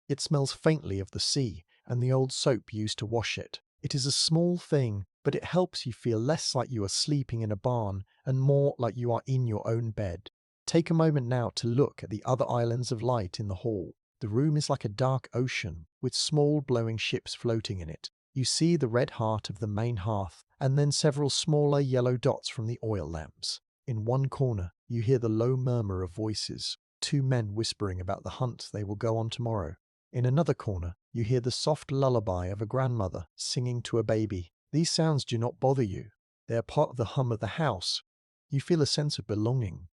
It smells faintly of the sea and the old soap used to wash it. It is a small thing, but it helps you feel less like you are sleeping in a barn and more like you are in your own bed. Take a moment now to look at the other islands of light in the hall. The room is like a dark ocean, with small glowing ships floating in it. You see the red heart of the main hearth, and then several smaller yellow dots from the oil lamps. In one corner, you hear the low murmur of voices, two men whispering about the hunt they will go on tomorrow. In another corner, you hear the soft lullaby of a grandmother singing to a baby. These sounds do not bother you. They are part of the hum of the house. You feel a sense of belonging.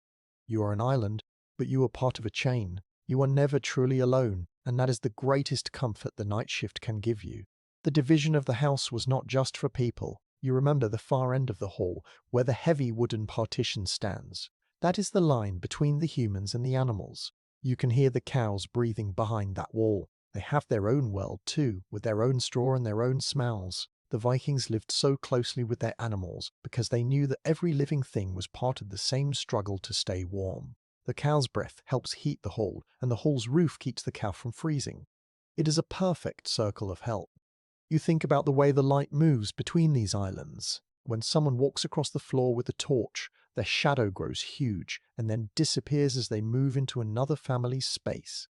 You are an island, but you are part of a chain. You are never truly alone, and that is the greatest comfort the night shift can give you. The division of the house was not just for people. You remember the far end of the hall, where the heavy wooden partition stands. That is the line between the humans and the animals. You can hear the cows breathing behind that wall. They have their own world too, with their own straw and their own smells. The Vikings lived so closely with their animals because they knew that every living thing was part of the same struggle to stay warm. The cow's breath helps heat the hall, and the hall's roof keeps the cow from freezing. It is a perfect circle of help. You think about the way the light moves between these islands. When someone walks across the floor with a torch, their shadow grows huge and then disappears as they move into another family's space.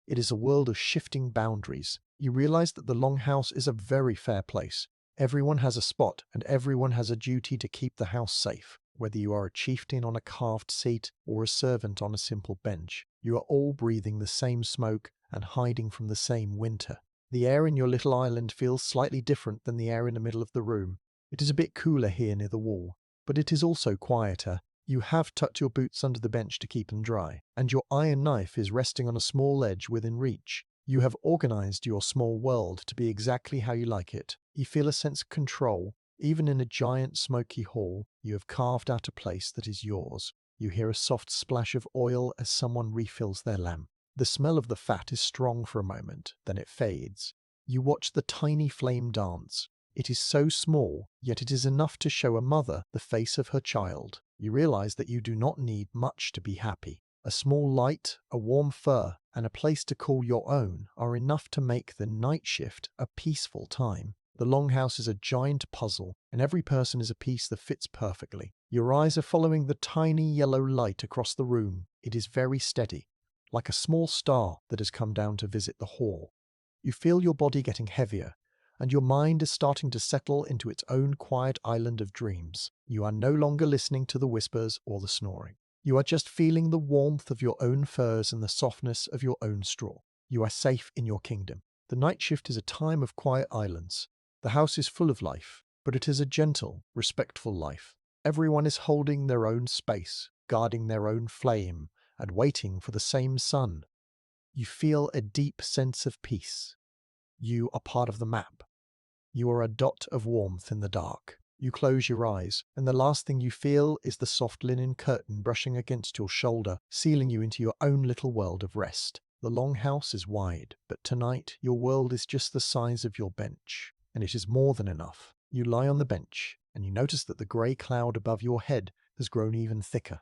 It is a world of shifting boundaries. You realize that the Longhouse is a very fair place. Everyone has a spot, and everyone has a duty to keep the house safe. Whether you are a chieftain on a carved seat or a servant on a simple bench, you are all breathing the same smoke and hiding from the same winter. The air in your little island feels slightly different than the air in the middle of the room. It is a bit cooler here near the wall, but it is also quieter. You have tucked your boots under the bench to keep them dry, and your iron knife is resting on a small ledge within reach. You have organized your small world to be exactly how you like it. You feel a sense of control. Even in a giant smoky hall, you have carved out a place that is yours. You hear a soft splash of oil as someone refills their lamp. The smell of the fat is strong for a moment, then it fades. You watch the tiny flame dance. It is so small, yet it is enough to show a mother the face of her child. You realize that you do not need much to be happy. A small light, a warm fur, and a place to call your own are enough to make the night shift a peaceful time. The Longhouse is a giant puzzle, and every person is a piece that fits perfectly. Your eyes are following the tiny yellow light across the room. It is very steady, like a small star that has come down to visit the hall. You feel your body getting heavier, and your mind is starting to settle into its own quiet island of dreams. You are no longer listening to the whispers or the snoring. You are just feeling the warmth of your own furs and the softness of your own straw. You are safe in your kingdom. The night shift is a time of quiet islands. The house is full of life, but it is a gentle, respectful life. Everyone is holding their own space, guarding their own flame, and waiting for the same sun. You feel a deep sense of peace. You are part of the map. You are a dot of warmth in the dark. You close your eyes, and the last thing you feel is the soft linen curtain brushing against your shoulder, sealing you into your own little world of rest. The Longhouse is wide, but tonight your world is just the size of your bench, and it is more than enough. You lie on the bench, and you notice that the grey cloud above your head has grown even thicker.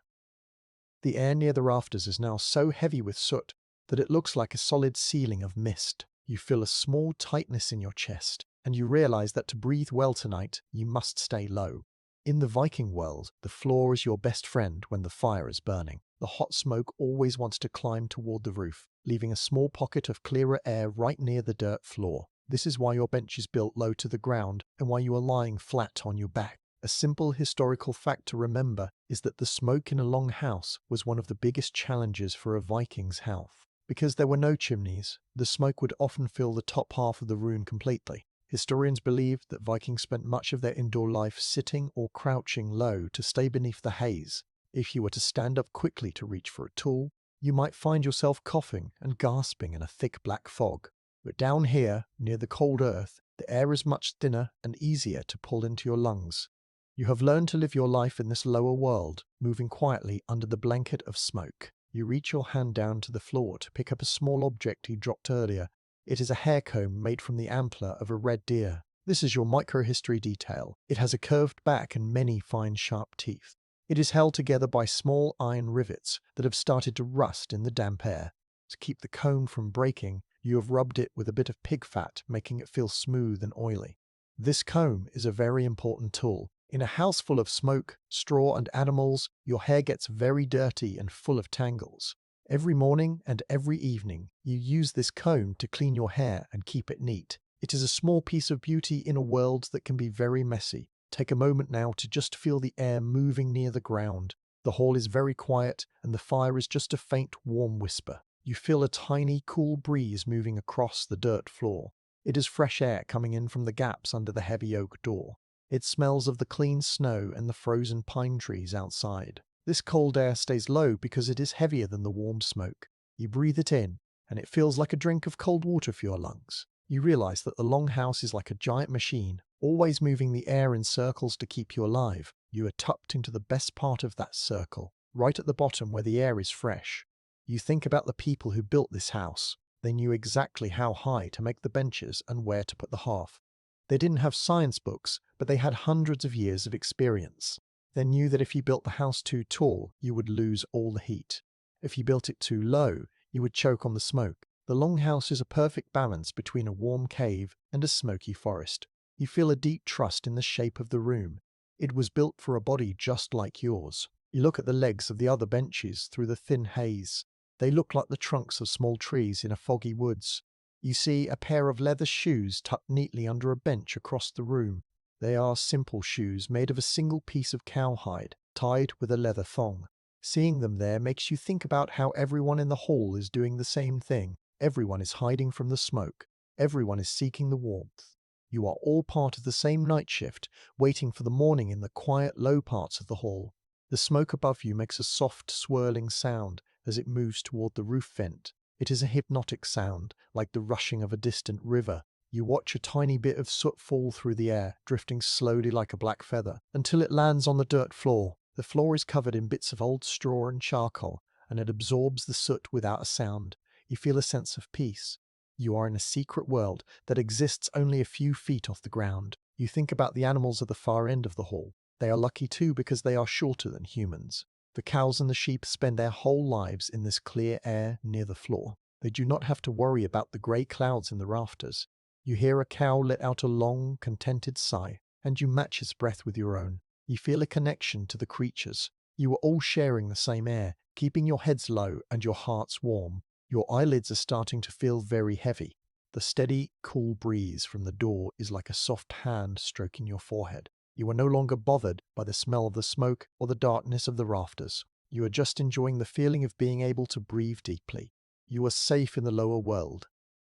The air near the rafters is now so heavy with soot that it looks like a solid ceiling of mist. You feel a small tightness in your chest, and you realize that to breathe well tonight, you must stay low. In the Viking world, the floor is your best friend when the fire is burning. The hot smoke always wants to climb toward the roof, leaving a small pocket of clearer air right near the dirt floor. This is why your bench is built low to the ground and why you are lying flat on your back. A simple historical fact to remember is that the smoke in a long house was one of the biggest challenges for a Viking's health. Because there were no chimneys, the smoke would often fill the top half of the room completely. Historians believe that Vikings spent much of their indoor life sitting or crouching low to stay beneath the haze. If you were to stand up quickly to reach for a tool, you might find yourself coughing and gasping in a thick black fog. But down here, near the cold earth, the air is much thinner and easier to pull into your lungs. You have learned to live your life in this lower world, moving quietly under the blanket of smoke. You reach your hand down to the floor to pick up a small object you dropped earlier. It is a hair comb made from the antler of a red deer. This is your microhistory detail. It has a curved back and many fine sharp teeth. It is held together by small iron rivets that have started to rust in the damp air. To keep the comb from breaking, you have rubbed it with a bit of pig fat, making it feel smooth and oily. This comb is a very important tool. In a house full of smoke, straw and animals, your hair gets very dirty and full of tangles. Every morning and every evening, you use this comb to clean your hair and keep it neat. It is a small piece of beauty in a world that can be very messy. Take a moment now to just feel the air moving near the ground. The hall is very quiet and the fire is just a faint, warm whisper. You feel a tiny, cool breeze moving across the dirt floor. It is fresh air coming in from the gaps under the heavy oak door. It smells of the clean snow and the frozen pine trees outside. This cold air stays low because it is heavier than the warm smoke. You breathe it in, and it feels like a drink of cold water for your lungs. You realize that the Longhouse is like a giant machine, always moving the air in circles to keep you alive. You are tucked into the best part of that circle, right at the bottom where the air is fresh. You think about the people who built this house. They knew exactly how high to make the benches and where to put the hearth. They didn't have science books, but they had hundreds of years of experience. They knew that if you built the house too tall, you would lose all the heat. If you built it too low, you would choke on the smoke. The Longhouse is a perfect balance between a warm cave and a smoky forest. You feel a deep trust in the shape of the room. It was built for a body just like yours. You look at the legs of the other benches through the thin haze. They look like the trunks of small trees in a foggy woods. You see a pair of leather shoes tucked neatly under a bench across the room. They are simple shoes made of a single piece of cowhide, tied with a leather thong. Seeing them there makes you think about how everyone in the hall is doing the same thing. Everyone is hiding from the smoke. Everyone is seeking the warmth. You are all part of the same night shift, waiting for the morning in the quiet, low parts of the hall. The smoke above you makes a soft, swirling sound as it moves toward the roof vent. It is a hypnotic sound, like the rushing of a distant river. You watch a tiny bit of soot fall through the air, drifting slowly like a black feather, until it lands on the dirt floor. The floor is covered in bits of old straw and charcoal, and it absorbs the soot without a sound. You feel a sense of peace. You are in a secret world that exists only a few feet off the ground. You think about the animals at the far end of the hall. They are lucky too because they are shorter than humans. The cows and the sheep spend their whole lives in this clear air near the floor. They do not have to worry about the grey clouds in the rafters. You hear a cow let out a long, contented sigh, and you match its breath with your own. You feel a connection to the creatures. You are all sharing the same air, keeping your heads low and your hearts warm. Your eyelids are starting to feel very heavy. The steady, cool breeze from the door is like a soft hand stroking your forehead. You are no longer bothered by the smell of the smoke or the darkness of the rafters. You are just enjoying the feeling of being able to breathe deeply. You are safe in the lower world.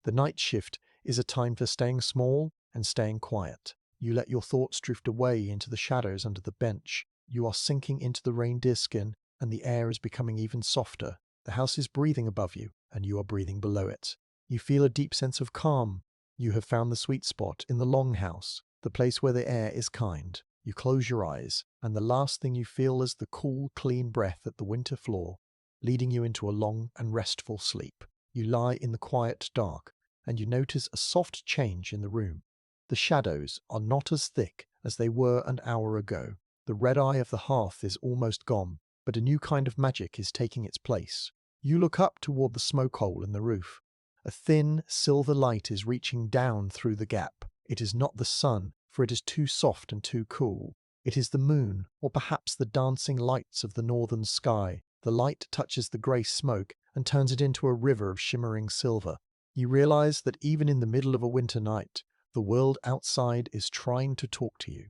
The night shift is a time for staying small and staying quiet. You let your thoughts drift away into the shadows under the bench. You are sinking into the reindeer skin, and the air is becoming even softer. The house is breathing above you, and you are breathing below it. You feel a deep sense of calm. You have found the sweet spot in the Longhouse, the place where the air is kind. You close your eyes, and the last thing you feel is the cool, clean breath at the winter floor, leading you into a long and restful sleep. You lie in the quiet dark, and you notice a soft change in the room. The shadows are not as thick as they were an hour ago. The red eye of the hearth is almost gone, but a new kind of magic is taking its place. You look up toward the smoke hole in the roof. A thin, silver light is reaching down through the gap. It is not the sun, for it is too soft and too cool. It is the moon, or perhaps the dancing lights of the northern sky. The light touches the grey smoke and turns it into a river of shimmering silver. You realize that even in the middle of a winter night, the world outside is trying to talk to you.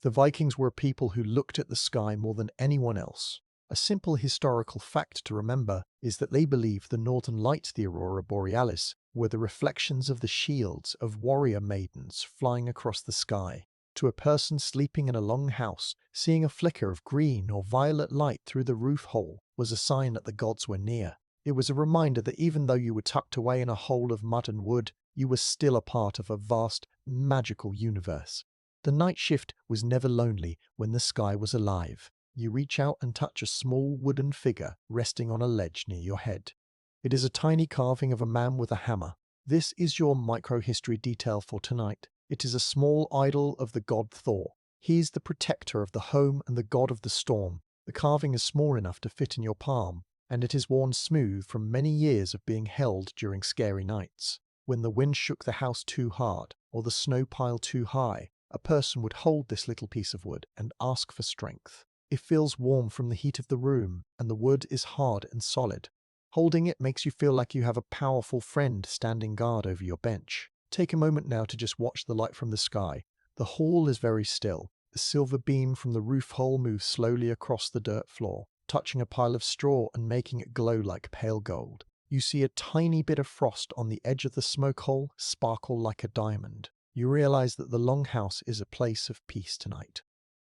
The Vikings were a people who looked at the sky more than anyone else. A simple historical fact to remember is that they believed the northern lights, the aurora borealis, were the reflections of the shields of warrior maidens flying across the sky. To a person sleeping in a long house, seeing a flicker of green or violet light through the roof hole was a sign that the gods were near. It was a reminder that even though you were tucked away in a hole of mud and wood, you were still a part of a vast, magical universe. The night shift was never lonely when the sky was alive. You reach out and touch a small wooden figure resting on a ledge near your head. It is a tiny carving of a man with a hammer. This is your microhistory detail for tonight. It is a small idol of the god Thor. He is the protector of the home and the god of the storm. The carving is small enough to fit in your palm, and it is worn smooth from many years of being held during scary nights. When the wind shook the house too hard, or the snow piled too high, a person would hold this little piece of wood and ask for strength. It feels warm from the heat of the room, and the wood is hard and solid. Holding it makes you feel like you have a powerful friend standing guard over your bench. Take a moment now to just watch the light from the sky. The hall is very still. The silver beam from the roof hole moves slowly across the dirt floor, touching a pile of straw and making it glow like pale gold. You see a tiny bit of frost on the edge of the smoke hole sparkle like a diamond. You realize that the Longhouse is a place of peace tonight.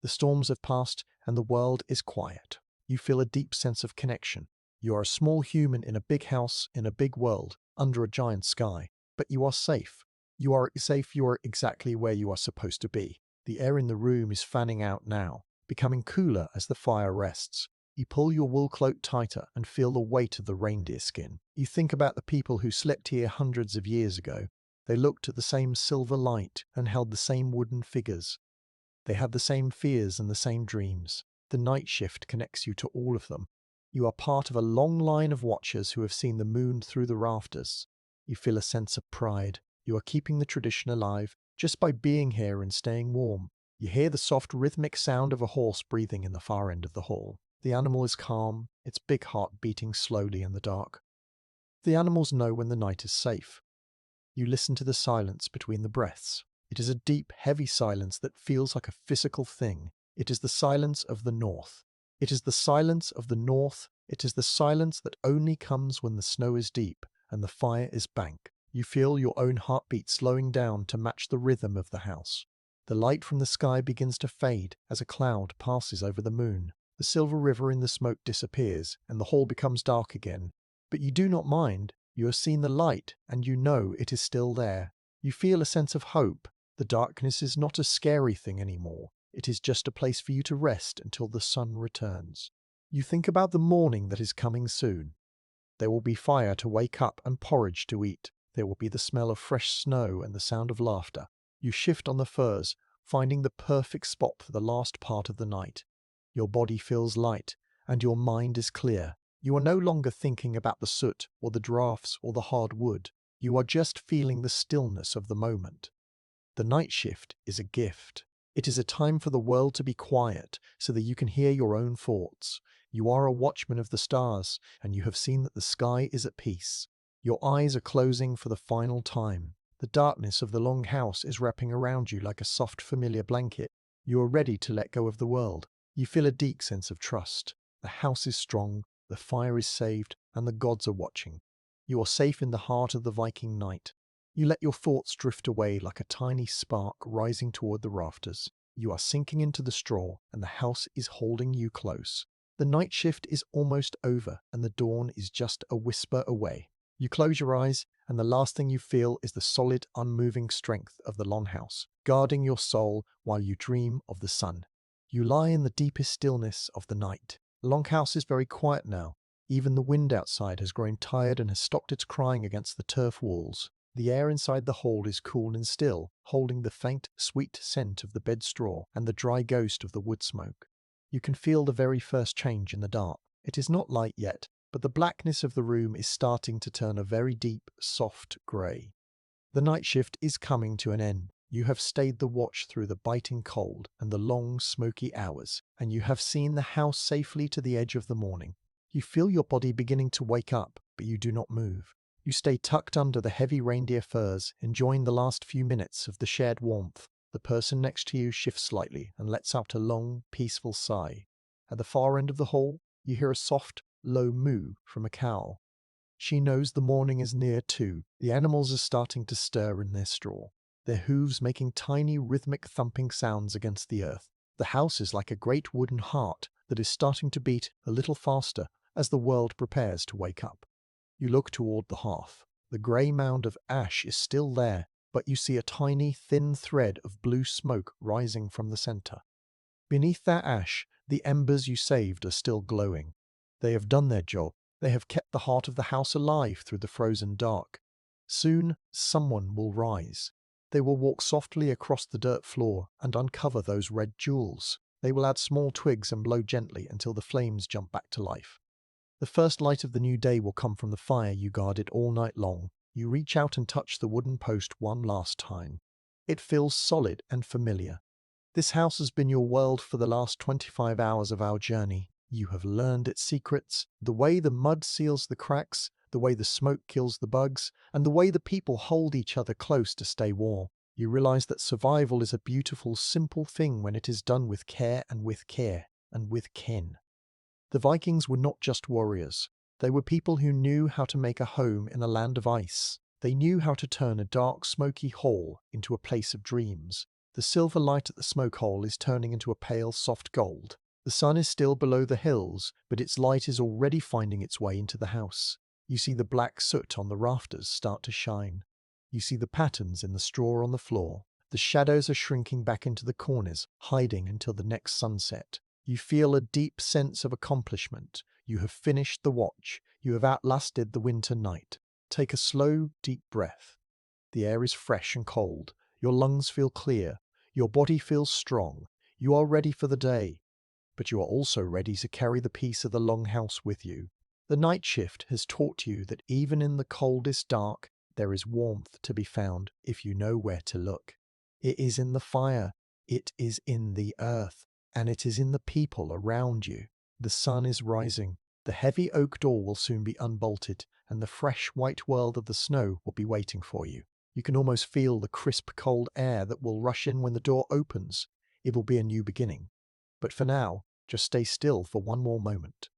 The storms have passed and the world is quiet. You feel a deep sense of connection. You are a small human in a big house in a big world under a giant sky, but you are safe. You are safe. You are exactly where you are supposed to be. The air in the room is fanning out now, becoming cooler as the fire rests. You pull your wool cloak tighter and feel the weight of the reindeer skin. You think about the people who slept here hundreds of years ago. They looked at the same silver light and held the same wooden figures. They had the same fears and the same dreams. The night shift connects you to all of them. You are part of a long line of watchers who have seen the moon through the rafters. You feel a sense of pride. You are keeping the tradition alive just by being here and staying warm. You hear the soft rhythmic sound of a horse breathing in the far end of the hall. The animal is calm, its big heart beating slowly in the dark. The animals know when the night is safe. You listen to the silence between the breaths. It is a deep, heavy silence that feels like a physical thing. It is the silence of the north. It is the silence of the north. It is the silence that only comes when the snow is deep and the fire is bank. You feel your own heartbeat slowing down to match the rhythm of the house. The light from the sky begins to fade as a cloud passes over the moon. The silver river in the smoke disappears and the hall becomes dark again. But you do not mind. You have seen the light and you know it is still there. You feel a sense of hope. The darkness is not a scary thing anymore. It is just a place for you to rest until the sun returns. You think about the morning that is coming soon. There will be fire to wake up and porridge to eat. There will be the smell of fresh snow and the sound of laughter. You shift on the furs, finding the perfect spot for the last part of the night. Your body feels light and your mind is clear. You are no longer thinking about the soot or the drafts or the hard wood. You are just feeling the stillness of the moment. The night shift is a gift. It is a time for the world to be quiet so that you can hear your own thoughts. You are a watchman of the stars, and you have seen that the sky is at peace. Your eyes are closing for the final time. The darkness of the long house is wrapping around you like a soft, familiar blanket. You are ready to let go of the world. You feel a deep sense of trust. The house is strong, the fire is saved, and the gods are watching. You are safe in the heart of the Viking night. You let your thoughts drift away like a tiny spark rising toward the rafters. You are sinking into the straw, and the house is holding you close. The night shift is almost over, and the dawn is just a whisper away. You close your eyes, and the last thing you feel is the solid, unmoving strength of the Longhouse, guarding your soul while you dream of the sun. You lie in the deepest stillness of the night. The Longhouse is very quiet now. Even the wind outside has grown tired and has stopped its crying against the turf walls. The air inside the hall is cool and still, holding the faint, sweet scent of the bed straw and the dry ghost of the wood smoke. You can feel the very first change in the dark. It is not light yet, but the blackness of the room is starting to turn a very deep, soft grey. The night shift is coming to an end. You have stayed the watch through the biting cold and the long, smoky hours, and you have seen the house safely to the edge of the morning. You feel your body beginning to wake up, but you do not move. You stay tucked under the heavy reindeer furs, enjoying the last few minutes of the shared warmth. The person next to you shifts slightly and lets out a long, peaceful sigh. At the far end of the hall, you hear a soft, low moo from a cow. She knows the morning is near too. The animals are starting to stir in their straw, their hooves making tiny, rhythmic thumping sounds against the earth. The house is like a great wooden heart that is starting to beat a little faster as the world prepares to wake up. You look toward the hearth. The grey mound of ash is still there, but you see a tiny, thin thread of blue smoke rising from the center. Beneath that ash, the embers you saved are still glowing. They have done their job. They have kept the heart of the house alive through the frozen dark. Soon, someone will rise. They will walk softly across the dirt floor and uncover those red jewels. They will add small twigs and blow gently until the flames jump back to life. The first light of the new day will come from the fire you guarded all night long. You reach out and touch the wooden post one last time. It feels solid and familiar. This house has been your world for the last 25 hours of our journey. You have learned its secrets, the way the mud seals the cracks, the way the smoke kills the bugs, and the way the people hold each other close to stay warm. You realize that survival is a beautiful, simple thing when it is done with care and with kin. The Vikings were not just warriors. They were people who knew how to make a home in a land of ice. They knew how to turn a dark, smoky hole into a place of dreams. The silver light at the smoke hole is turning into a pale, soft gold. The sun is still below the hills, but its light is already finding its way into the house. You see the black soot on the rafters start to shine. You see the patterns in the straw on the floor. The shadows are shrinking back into the corners, hiding until the next sunset. You feel a deep sense of accomplishment. You have finished the watch. You have outlasted the winter night. Take a slow, deep breath. The air is fresh and cold. Your lungs feel clear. Your body feels strong. You are ready for the day. But you are also ready to carry the peace of the Longhouse with you. The night shift has taught you that even in the coldest dark, there is warmth to be found if you know where to look. It is in the fire. It is in the earth, and it is in the people around you. The sun is rising. The heavy oak door will soon be unbolted, and the fresh white world of the snow will be waiting for you. You can almost feel the crisp cold air that will rush in when the door opens. It will be a new beginning. But for now, just stay still for one more moment.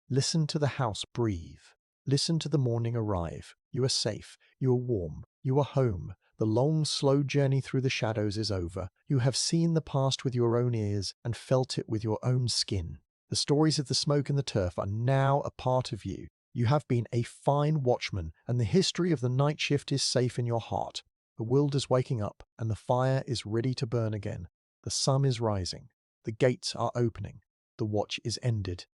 Listen to the house breathe. Listen to the morning arrive. You are safe. You are warm. You are home. The long, slow journey through the shadows is over. You have seen the past with your own ears and felt it with your own skin. The stories of the smoke and the turf are now a part of you. You have been a fine watchman, and the history of the night shift is safe in your heart. The world is waking up, and the fire is ready to burn again. The sun is rising. The gates are opening. The watch is ended.